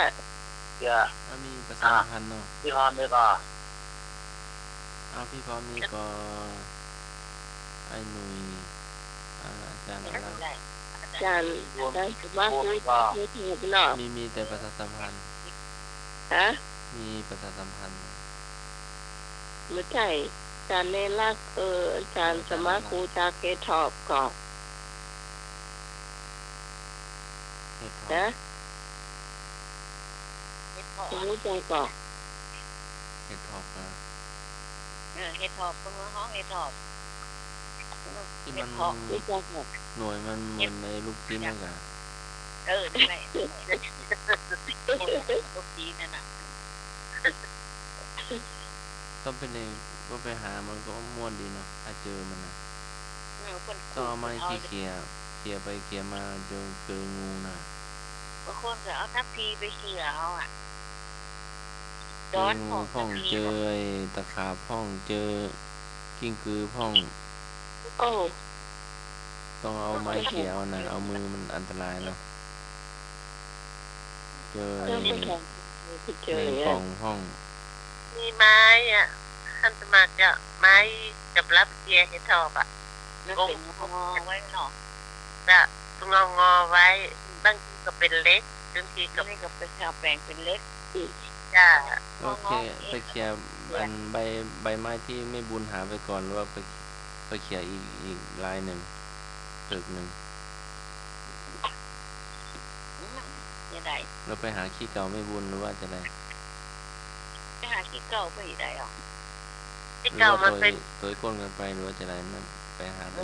มีประชาพันธ์เนาะพี่พรด้วยก็พี่พรมีก็ไอ้หนุ่ยอาจารย์อะไรอาจารย์ได้มาคุยถูกเนาะมีแต่ประชาสัมพันธ์มีประชาสัมพันธ์ไม่ใช่ จารย์เนรักอาจารย์สมาครูจากเกทอบก่อน เฮ็ดทอ นะ เฮ็ดทอบ รู้จักก่อน เฮ็ดทอกนะ เฮ็ดทอบเพิ่นว่าฮ้องเฮ็ดทอบ ที่ เฮ็ มั ด น ทอบ รู้จักก่อน หน่วยมันเหมือนในลูกชิ้นนั่นกะ นั่นแหละลูกจีนนั่นน่ะ ก็เป็นเองก็ไปหามันก็ม่วนดีเนาะถ้าเจอมันนะ คน ต้องเอาไม้เขี่ยไปเขี่ยมาเจองูนะ บางคนก็เอาทัพพีไปเขี่ยเอาอ่ะ เจองูพ่องเจอไอ้ตะขาบพ่องเจอกิ้งกือพ่อง โอ้ ต้องเอาไม้เขี่ยเอานะเอามือมันอันตรายเนาะเจอ เริ่มไปแข่งไปเจอ แม อย่าง งเงี้ ป่ ย องพ่อง มีไม้อ่ะท่านสมัครจะไม้กับรับเกียร์ให้ทอบอ่ะ มันเป็นงอไว้เนาะ จะงอไว้บางทีก็เป็นเล็กบางทีก็ นี่ก็เป็นข้าวแปลงเป็นเล็ก จะ โอเคไปเขี่ยอันใบไม้ที่ไม่บุญหาไปก่อนหรือว่าไปเขี่ยอีกลายหนึ่งตึกหนึ่ง ยังไง เราไปหาขี้เก่าไม่บุญหรือว่าจะอะไร ไปหาที่เก่าไปได้หรอ ที่ หรือ เก่า ว่า มันเป็น ตัวก้นกันไปหรือว่าจะอะไรนั่นไปหา เอ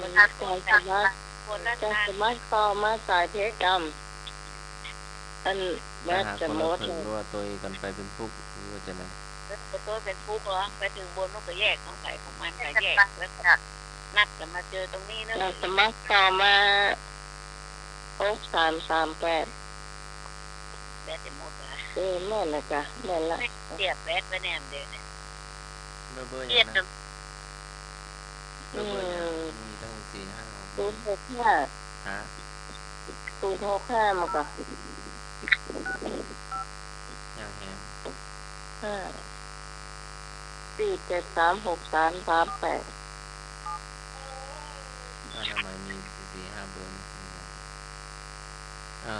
มัน อ ไหน ก็ว่า อาจารย์สมา คนละ อาจาร ทา ย์ ง สมาต่อมาสายเทคกรรมอัน ไป แม่ หา จะ คน ม ละ ด ถึงหรือว่าตัวกันไปเป็นปุ๊กหรือว่าจะอะไร ตัวเป็นฟุกเหรอไปถึงบนมันก็แยกของใครของมันก็แยกแล้ว จะ นัดจะมาเจอตรงนี้นะ อาจารย์สมาต่อมา6338 แบดจะหมดละ แม่นะจ๊ะแม่ละ เสียบแบดไว้แนมเดียวเนี่ย เบอร์ เกีย ยั ด ง จ นะ น เบอร์ยังมีตั้ง4-5 065 ฮะ 065มาก่อน อย่างแฮม 4736338 อนามัยมี4-5เบอร์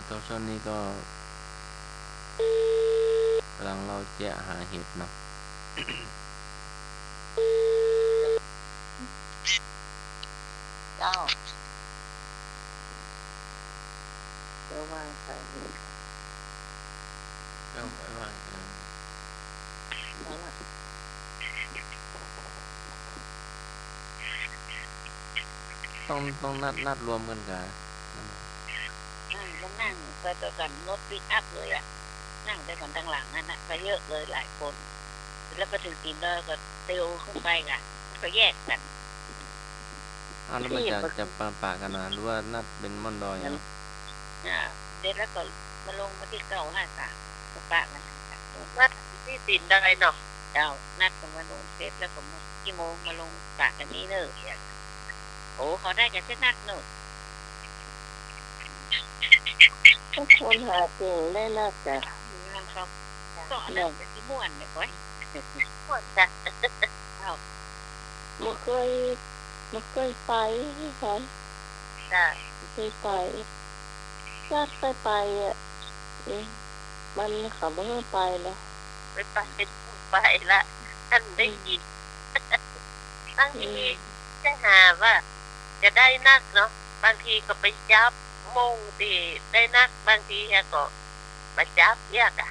ตอนช่วงนี้ก็กำลังเราแจะหาเห็ดเนาะ เจ้า เดี๋ยววางใส่ ก็ไม่ว่าต้องนัดรวมกันกัน มันนั่งไปต่อกันรถปิกอัพเลยอ่ะนั่งได้กันตั้งหลังนั่นนะไปเยอะเลยหลายคนแล้วไปถึงตีนเลยก็เตียวขึ้นไปกันก็แยกกัน แล้วมันจะปะกันนะหรือว่านัดเป็นม่อนดอยเนาะ เด็ดแล้วก็มาลงมาที่เก่าห้าสามก็ปะกัน ว่าที่สินได้เนาะ เจ้านัดกันมาลงเซตแล้วก็มากี่โมงมาลงปะกันนี่เนอะโอ้เขาได้กันเส้นนักเนอะ ทุกคนหาเก่งได้นักจ้ะ งานเขาก็นั่นเป็นที่ม่วนเนี่ยก้อย ปวดจ้ะ ไม่เคยไปค่ะ จ้ะ เคยไปญาติไปอ่ะมันขับไม่ไปแล้ว ไปละท่านได้ยินตั้งทีจะหาว่าจะได้นักเนาะบางทีก็ไปจับมงตีได้นักบางทีก็ไปจับยากอ่ะ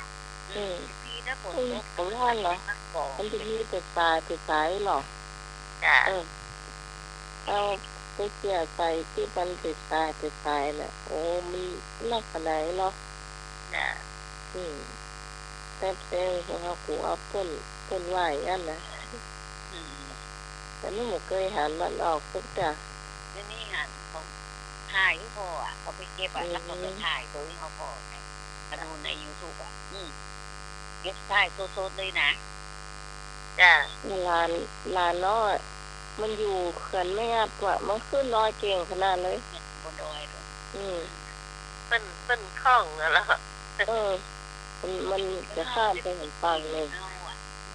พี่นะผม ของท่านเหรอมันจะมีแต่สายหรอ จ้ะ เอาไปเกี่ยใส่ที่มันติดสายแหละโอ้มีนักขนาดเนาะ จ้ะ แต่ของเขากูเอาต้นไหวอันนะแต่ไม่หมดเคยหันมันออกทุกจ้ะ นี่หันเขาถ่ายพออ่ะเขาไปเก็บอ่ะแล้วเขาไปถ่ายตัวที่เขาพอมาดูใน YouTube อ่ะเก็บถ่ายโซดๆเลยนะ จ้ะ ลานน้อยมันอยู่เขื่อนไม่งัดว่ะมันขึ้นน้อยเก่งขนาดเลย บนดอยเลย เป็นคล่องแล้ว มันจะข้ามไปเห็นฟังเลย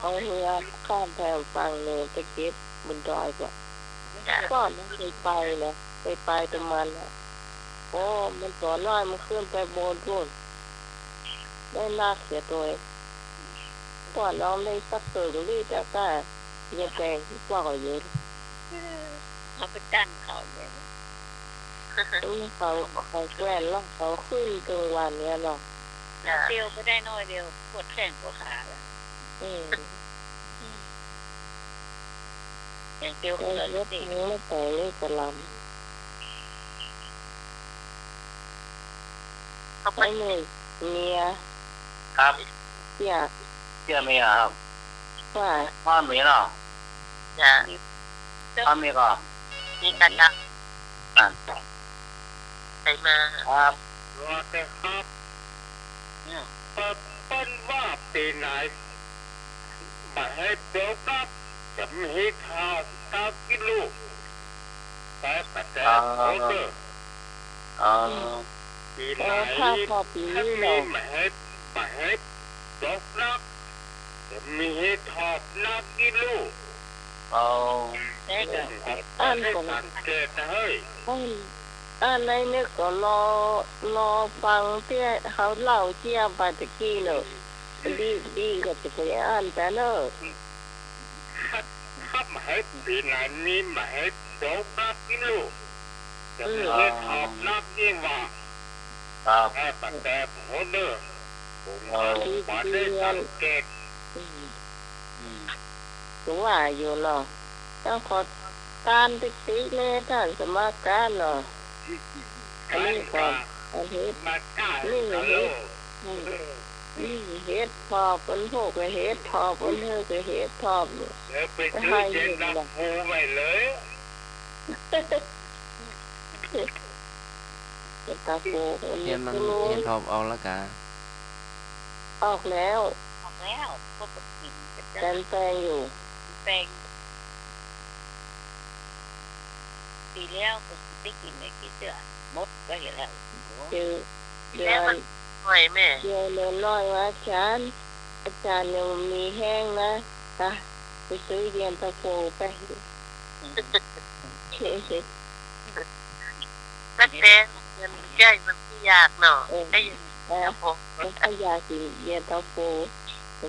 เอาเรือข้ามไปเห็นฟังเลยไปเก็บบนดอยกว่าก่อนมันเคยไปนะเคยไปตรงมันอ่ะโอ้มันตัวน้อยมันขึ้นไปบนรุ่นได้ลากเสียตัวก่อนน้องได้สักเกิดรีดแล้วก็ อย่าแปลงปล่อยเยอะ เขาไปตั้นเขาเลย เขาแกล้งแล้วเขาขึ้นกลางวันเนี้ยเนาะ เดียวก็ได้น้อยเดียวปวดแข้งปวดขาแล้ว อย่างเดียว แต่ ก็ ร เลย ถ ติ นี้ไม่แต่เลยกระล เขา ำ ไป ไอ้เนี่ยเมีย ครับ อยาก เชื่อมีครับ ว่า พ่อมีเนาะ จะ พ่อมีก็ มีกันนะ อ่ะ ใส่มา ครับ ว่าแต่ครับเป็นว่าปีไหนมาให้เดี๋ยวครับจะมีข้าวกินลูกแต่ปัจจัยเขาเด้อ อ๋อ ปีไหน ถ้าพอปี ถ้า นี้ มี เนาะ มาให้ดอกนักจะมีให้ทอดนักกินลูก เอา ได้ก็ ให้สังเกตนะเฮ้ย อันในนี้ก็รอฟังที่เขาเล่าเที่ยไปตะกี้เนอะดีก็จะไปอ่านแต่เนอะ ถ้ามาให้ปีไหนมีมาให้ดอกนักกินลูกจะมีให้ทอดนักกินว่า ครับ แค่ปัจจัยเขาเด้อผมมาได้สังเกต ถึงว่าอยู่เนาะต้องขอการติ๊กเลยท่านสมัครการเนาะอันนี้ก่อนอันนี้ มาก้า นี่ ฮัลโหล นี่เฮ็ดพอเป็นพวกเฮ็ดพอเป็นเธอก็เฮ็ดพอเนี่ย เดี๋ยวไปซื้อเย็นตาโฟไปเลย ตาโฟมัน เห็นมัน รู้ เห็นทอบเอาละกา ออกแล้ว ออกแล้วก็กิน แปลงแปลงอยู่ แปลงปีแล้วก็ได้กินไม่กี่เดือนมดก็เห็นแล้ว เจอเดื แม่ อน มันหน่อยแม่ เจอเดือนน้อยว่าอาจารย์ยังมีแห้งนะค่ะไปซื้อเย็นตาโฟไป ตั้งแต่เงินใหญ่มันไม่ยากเนาะได้ยิน นะ ครับผม แล้วก็ยากินเย็นตาโฟ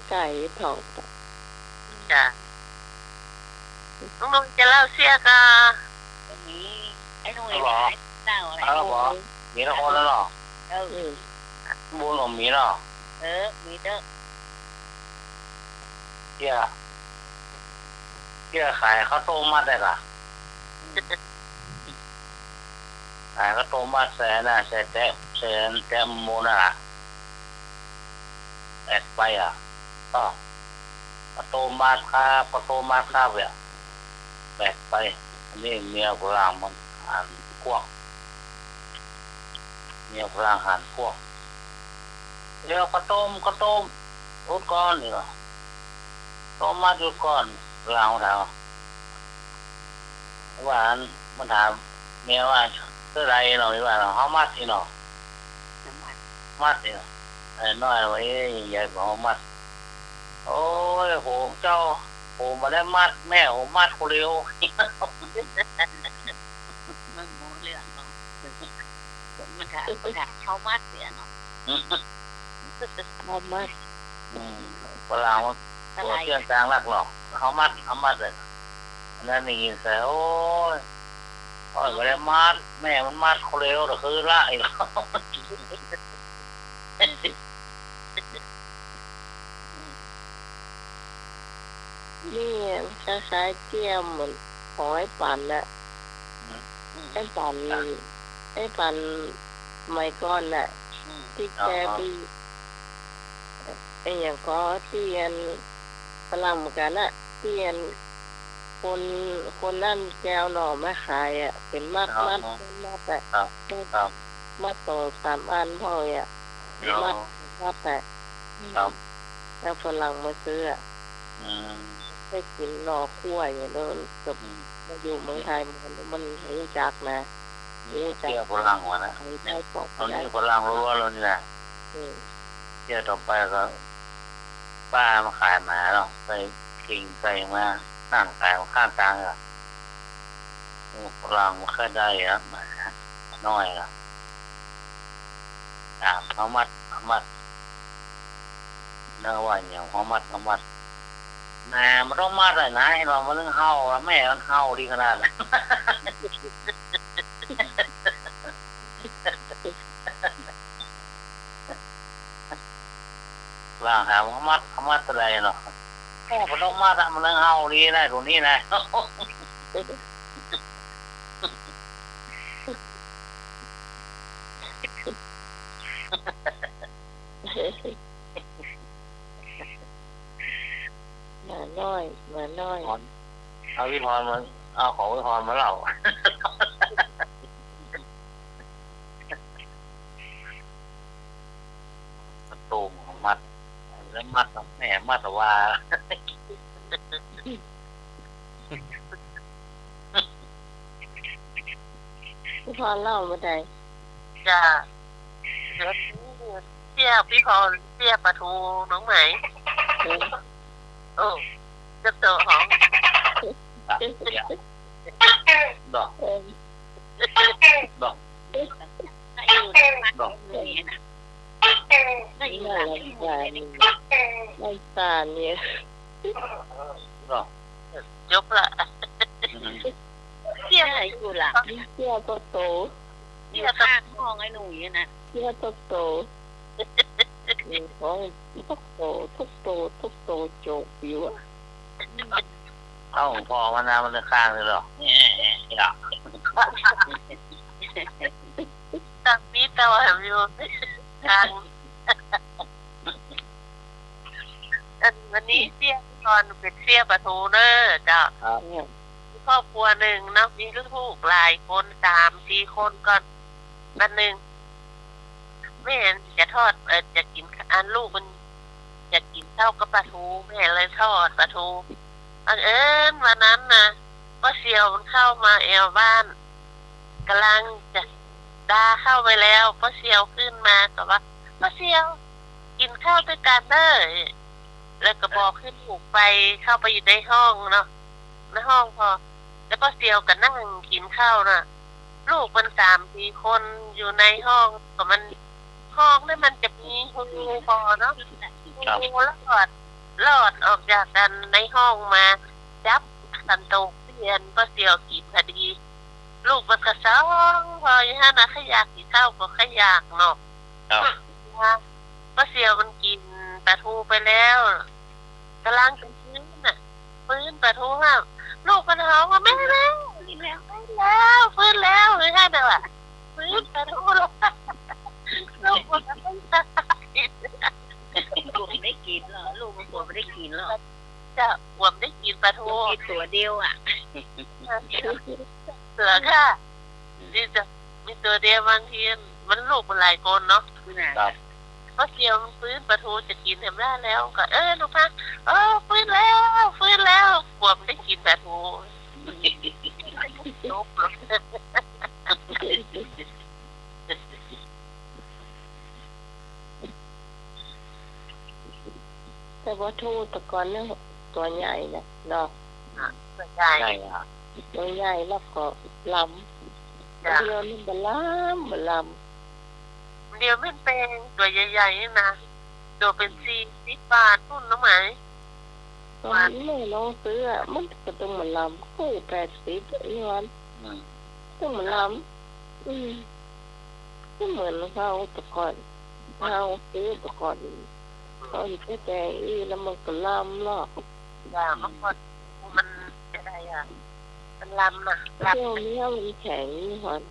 ไก่ถอก จ้ะน้องๆจะเล่าเสียกะ ก็มีไอ้หน่วยเต้าอะไร เอาบ่มีละคนแล้วเนาะ เออ บุญของมีเนาะ มีเด้อ เที่ยขายข้าวต้มมัดได้ล่ะขายข้าวต้มมัดแสนน่ะแสนแต้มโมน่ะแอกไปอ่ะก็ข้าวต้มมัดครับข้าวต้มมัดครับเนี่ยแบกไปอันนี้เมียโบราณมันหันพวกเมียโบราณหันพวกเดี๋ยวข้าวต้มอุดก้อนนี่เหรอต้มมัดอุดก้อนลาวถามว่ามันถามเมียว่าเท่าไรเนาะว่าเขามัดที่เนาะมัดนี่เนาะไอ้น้อยไว้ใหญ่บอกมัดโอ้ยโหเจ้าโหมาได้มัดแม่โหมัดคนเร็ว มันโมเรื่องเนาะมันถามเขามัดเสียเนาะ มา เวลาตัวเชื่องกลางรักหรอกเขามัดเลยนั่นนี่ยินใส่โอ้ยไม่ได้มัดแม่มันมัดคนเร็วแต่คือละอีกแล้ว นี่คล้ายๆเจียมเหมือนหอยปั่นน่ะไอ้ปั่นไม่ก้อนน่ะที่แกปีไอ้อย่างก็เตียนพลังเหมือนกันน่ะเตียนคนนั่นแก้วหน่อไม่ขายอ่ะเป็นมัดแต่มัดโต3 อันพ่ออ่ะมัดแต่แล้วฝรั่งมาซื้ออ่ะได้กินหน่อคั่วอย่างนั้นกับมาอยู่เมืองไทยมันรู้จักนะรู้จัก เที่ยวพลังวะนะ ได้บอก ตอน ได้ นี้พลังรู้ว่าเรานี่แหละเที่ยวต่อไปก็ป้ามาขายหมาเนาะใส่กิ่งใส่มานั่งขายข้างกลางอ่ะพลังมันแค่ได้อ่ะหมาน้อยอ่ะเขามัดเนื้อว่าอย่างเขามัด นะมันต้องมาเลยนะให้เรามาเรื่องเฮาแล้วแม่มันเฮาดีขนาดนั้นล่างหามันมัดอะไรเนาะแค่มันต้องมาทำมันเรื่องเฮาดีนะตรงนี้นะมาน้อยเอาวิพรมันเอาของวิพรมาเล่าตูมมัดแล้วมัดแหมมัดว่าพี่พรเล่ามาได้ จ้าเดี๋ยวเสียพี่พรเสียปลาทูน้องไหมโอ้จะเจอของ ดอกดอก ไอ้อยู่ในบ้านนี่นะไอ้อยู่หลังที่หมู่นี่ ไม่สารเนี่ย ดอก ยกละเสีย ไอ้อยู่หลัง เที่ยวโต อยู่ข้างห้องไอ้หนูนี่นะ เที่ยวโตของทุกโตโจกอยู่อ่ะ เอาพอมานามันจะข้างเลยหรอเนี่ยตังนี้ตัวแหมอยู่ทางวันนี้เสียพี่พรเป็นเสียปลาทูเนอร์จ้าครอบครัวหนึ่งนะมีลูกหลายคน3-4 คนก่อนวันหนึ่งแม่จะทอดจะกินลูกมันจะกินข้าวกับปลาทูแม่เลยทอดปลาทูบังเอิญวันนั้นนะก็เซียวมันเข้ามาแอวบ้านกำลังจะดาเข้าไปแล้วก็เซียวขึ้นมาก็ว่าก็เซียวกินข้าวด้วยกันเด้อแล้วก็บอกขึ้นลูกไปเข้าไปอยู่ในห้องเนาะในห้องพอแล้วก็เซียวก็นั่งกินข้าวน่ะลูกมัน3-4 คนอยู่ในห้องก็มันห้องนี่มันจะมีหูพอเนาะหูลอดออกจากกันในห้องมาจับสันโตกเรียนก็เซียวกินพอดีลูกมันก็ซ้องพออย่างนั้นนะขยากกินข้าวก็ขยากเนาะก็เซียวมันกินปลาทูไปแล้วกำลังจะฟื้นปลาทูว่าลูกมันเขาว่าแม่แล้วฟื้นแล้วหรือไงเด้อฟื้นปลาทูแล้วลูกมันไม่ตาย ลูกได้กินเหรอลูกมันปวดไม่ได้กินเหรอ จะหวมได้กินปลาทู กินตัวเดียวอ่ะ เสือค่ะนี่จะมีตัวเดียวบางทีมันลูกมันหลายคนเนาะก็เสียวมันฟื้นปลาทูจะกินเห็นได้แล้วก็ลูกพักฟื้นแล้วหวมได้กินปลาทูจบแต่ว่าทูตะกอนเนี่ยตัวใหญ่นะเนาะ ใช่ ตัวใหญ่แล้วก็ลำเดียวนี่บลำ เดียวไม่เป็นตัวใหญ่ๆนี่นะตัวเป็น40 บาทพุ่นนะไหม ตอนนี้แม่น้องซื้อมันก็ต้องมาลำคู่80ย้อนต้องมาลำก็เหมือนเขาตะกอนเขาซื้อตะกอนเขาอยู่แก่แล้วมันก็ลำหรอกมันก็มันอะไรอ่ะมันลำนะลำ เที่ยวนี้มันแข็งหอน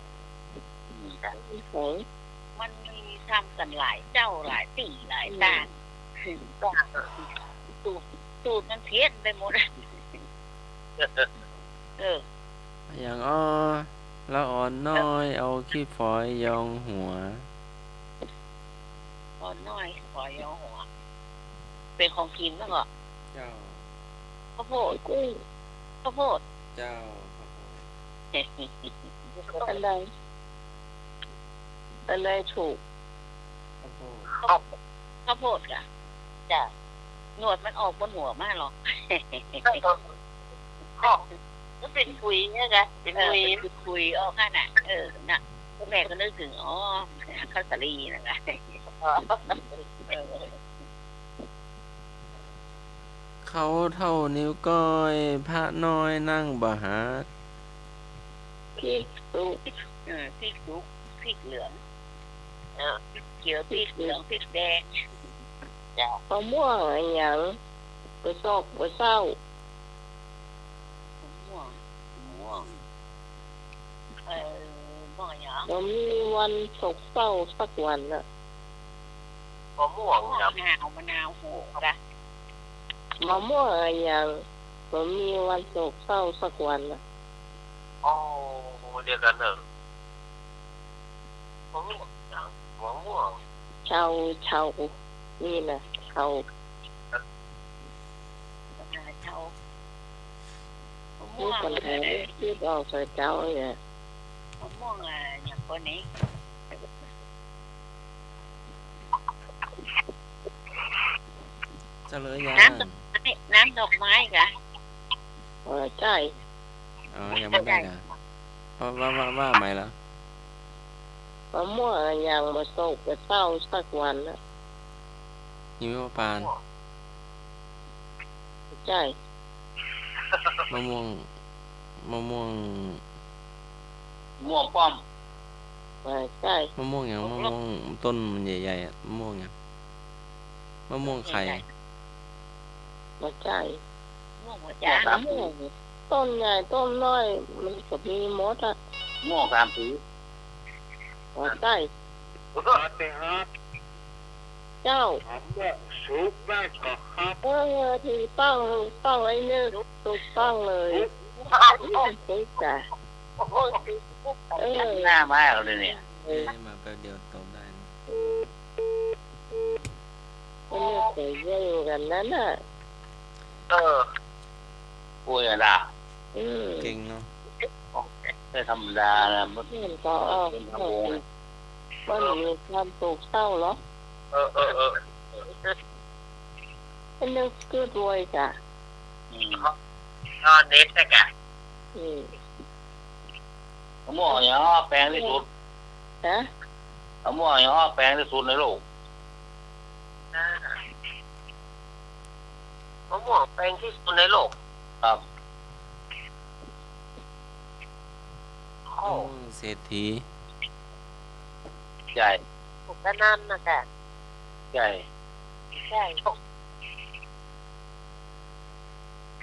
แข็ง มันมีทำกันหลายเจ้าหลายตีหลายตาสูตรมันเพี้ยนไปหมดอย่างละอ่อนน้อยเอาขี้ฝอยยองหัว ตอนน้อยขอยอหัวเป็นของกินแล้วก็ เจ้า ข้าวโพด เจ้า อันใดถูก ข้าวโพดอ่ะจ้ะหนวดมันออกบนหัวมากหรอก ก็เป็นคุยเนี่ยไงเป็นคุยออกขนาดน่ะแม่ก็นึกถึงข้าวสาลีนะคะ เขาเท่านิ้วก้อยพระน้อยนั่งบ่หัก พริกสุก พริกสุกพริกเหลืองพริกเขียวพริกเหลืองพริกแดง มะม่วงอะไรอย่างกระซอกกระเศร้าม ะม่วงม่วงม่วงอย่าง มันมีวันโศกเศร้าสักวันน่ะ มะม่วงครับ มะนาวโหระ มะม่วงอะไรอย่างมันมีวันโศกเศร้าสักวันน่ะ อ๋อเดียวกันเนอะมะม่วงอย่างมะม่วง เชานี่นะเชา มะนาวเทา นี่คนไทยที่ออกใส่เจ้าเนี่ย มะม่วงอย่างคนนี้ เฉลยยัง น้ำดอกไม้กะ ใช่ อ๋อยังไม่ได้นะว่าไหมล่ะ มะม่วงอะไรอย่างมาโศกกระเศร้าสักวันน่ะ หิมะปาน ใช่ มะม่วง ม่วงป้อม ใช่ มะม่วงอย่างมะม่วงต้นมันใหญ่ๆอะมะม่วงอย่างมะม่วงไข่ มาใช่ ม่วงหัว จา จ้าม ะม่วงต้นใหญ่ต้นน้อยมันก็มีหมดอ่ะ ม่วงสามสี ใช่ ปาฏิหาริย์ เจ้า มะม่วงสุกได้ก็ครับ ถูกต้องไอ้เนี่ยถูกต้องเลยถูกจ้ะหน้าไม้เราเลยเนี่ย มาแป๊บเดียวตอบได้นะ มันไม่เคยเยอะกันนั้นน่ะ ป่วยอะไร เก่งเนาะ ไม่ธรรมดานะมัน มันก็ออก เป็นทำวง มันมีความโศกเศร้าเหรอเป็นเรื่องคือรวยจ้ะ เน็ตนะกะ มะม่วงอย่างแปลงที่สุด ฮะ มะม่วงอย่างแปลงที่สุดในโลก มะม่วงแปลงที่สุดในโลก ครับ มะม่วงเศรษฐี ใหญ่ ถูกด้านนั้นนะกะ ใหญ่ ใช่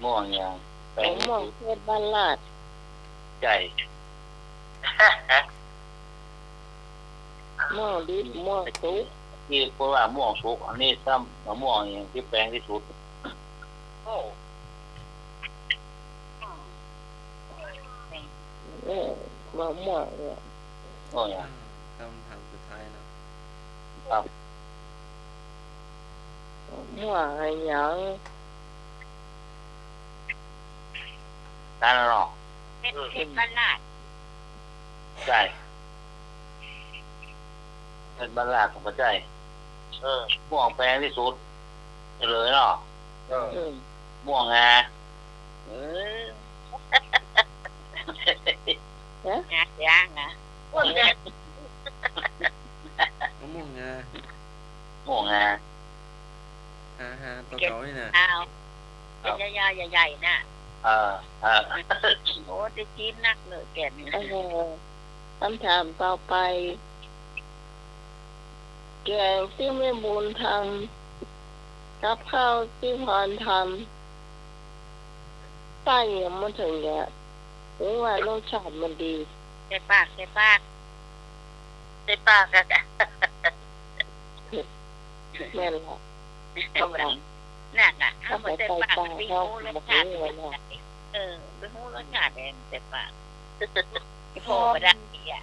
ม่วงอย่างแปล มะ งที่ ม่วง สุด เทศบ้านลาด ใหญ่ ม่วงดิบม่วงสุก ที่เพราะว่าม่วงสุกอันนี้ซ้ำมะม่วงอย่างที่แปลงที่สุด มะม่วงเนี่ย ม่วงอย่าง คำถามสุดท้ายเนาะ มะม่วงอะไรอย่าง นั่นหรอ เป็นบ้านลาด ใช่เป็นบ้านลาดของพระใจม่วงแปลงที่สุดเลยเนาะม่วงงา งาย่างนะ มะม่วงงา ม่วงงา ฮาตัวเก่านี่นะ อ้าวเป็นยาวๆใหญ่ๆน่ะ เออ โอ้จะกินนักเลยแก่นี่ คำถามต่อไปแกงที่แม่บุญทำกับข้าวที่พรทำไส้มันถึงเนี่ยหรือว่ารสชาติมันดี ใส่ปากใส่ปากกะ แม่นละ ธรรมดาน่ะน่ะ ถ้า เอา ไป ใส่ ใส่ ปาก ปลา ไป เขา หูร บอ ส ก ชาติ เลยนะ ไปหูรสชาติเองใส่ปากพอไปได้อ่ะ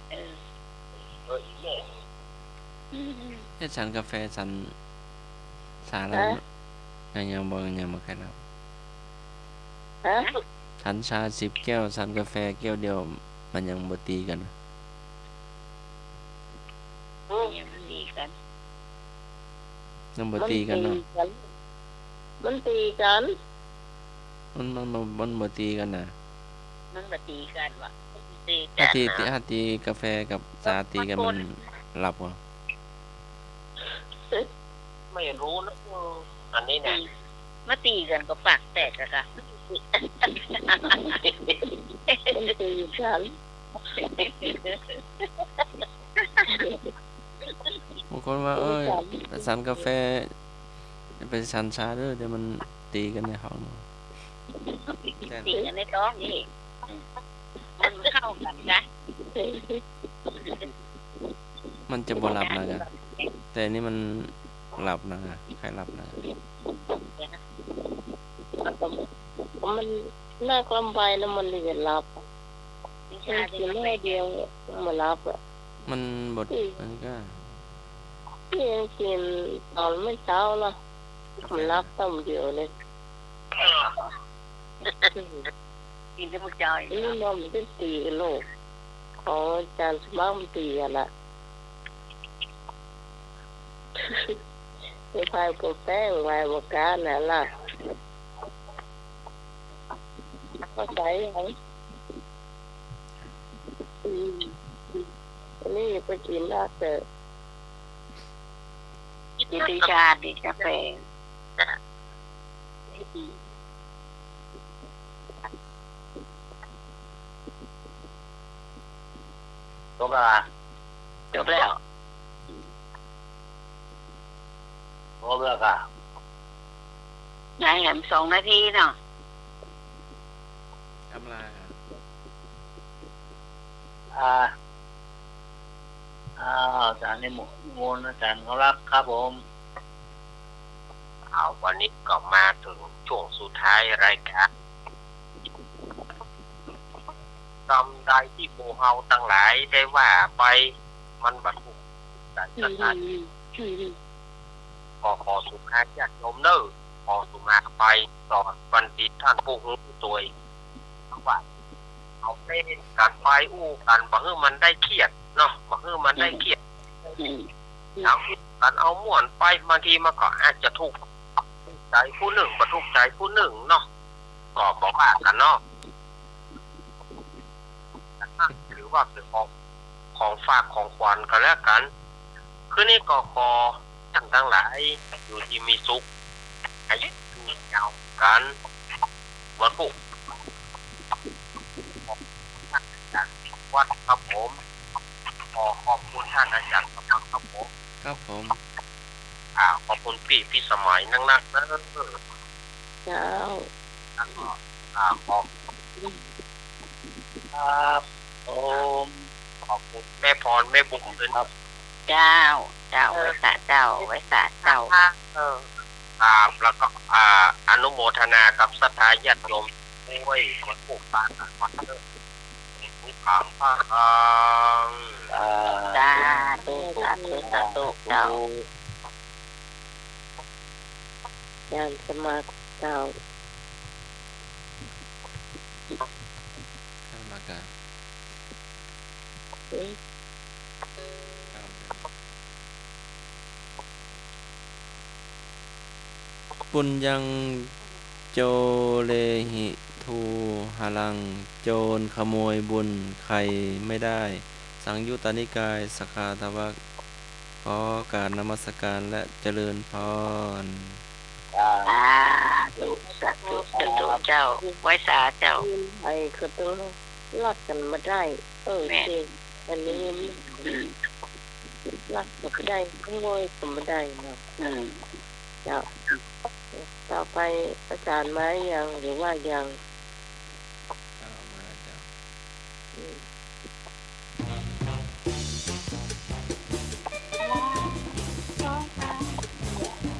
แค่ฉันกาแฟฉันสาระยังบอกใครแล้ว ฮะ ฉันชา10 แก้วฉันกาแฟแก้วเดียวมันยังบ่ตีกัน ยังดีกัน ยังบ่ตีกันเนาะ มันตีกัน มันบ่ตีกันน่ะ มันมาตีกันวะตี ถ้า กัน ตีกาแฟกับชาตีกันมันหลับวะ ไม่รู้นะอันนี้เนี่ย มาตีกันก็ปากแตกอะค่ะ เป็นตีฉัน บางคนว่าเอ้ยไปสันกาแฟไปสันชาเด้อเดี๋ยวมันตีกันในห้องแต่ ตีกันในท้องนี่มันเข้ากันนะ มันจะบ่หลับนะกันแต่อันนี่มันหลับนะใครหลับนะ มันน่ากลำไปนะมันเรียนรับ วิ มัน ชา กินแม่เดียวมารับอ่ะ มันบดมันก็ พี่ยังกินตอนไม่เช้าละมันรับต้มเดียวเลย กินได้หมดใจ นี่มันเป็นตีกันโลกของอาจารย์สมัครมันตีกันละไปพายปแป้งไว้บกาน่ะล่ะเข้าใจยังอันนี้ไปกินได้แต่ กินวิชาดีกาแฟ จบแล้ว จบแล้ว จบแล้วค่ะ นายแหม2 นาทีเนาะ อำลาครับ อาจารย์นี่มูลอาจารย์เขารักครับผม เอาวันนี้ก็มาถึงช่วงสุดท้ายรายการกรรมใดที่หมู่เฮาทั้งหลายได้ว่าไปมันบรรทุกแต่สถานขอสุภาพญาติโยมเน้อขอสุมาไปสอนบัณฑิตท่านผู้รู้ตัวว่าเอาเล่นการไปอู้กันบ่ให้มันได้เครียดเนาะบ่ให้มันได้เครียดเอาการเอาม่วนไปบางทีมันก็อาจจะถูกใจผู้หนึ่งบ่ถูกใจผู้หนึ่งเนาะก็บอกว่ากันเนาะหรือว่าเป็นของฝากของขวัญก็แล้วกันคือนี่ก็ขอท่านทั้งหลายอยู่ที่มีสุขอายุยืนยาวกันวันพุธวัดครับผมขอขอบคุณท่านอาจารย์ครับผม ครับผม ขอบคุณพี่สมัยนักนะ เจ้า ขอบคุณครับผมขอบคุณแม่พรแม่บุ๋มด้วยครับ เจ้าไว้สาเจ้าแล้วก็อนุโมทนากับศรัทธาญาติโยมด้วยวัดปลูกบ้านวัดทุกครั้งสาธุเจ้า ยานสมัครเจ้า ข้ามากาปุญญังโจเลหิทูหารังโจรขโมยบุญใครไม่ได้ สังยุตตนิกายสคาทวักขอการนมัสการและเจริญพร สาธุเจ้าไว้สาเจ้า ไอ้ก็ต้องรักกันมาได้จริงอันนี้รักก็ได้ขโมยก็ไม่ได้เนาะเจ้าต่อไปอาจารย์ไหมยังหรือว่ายัง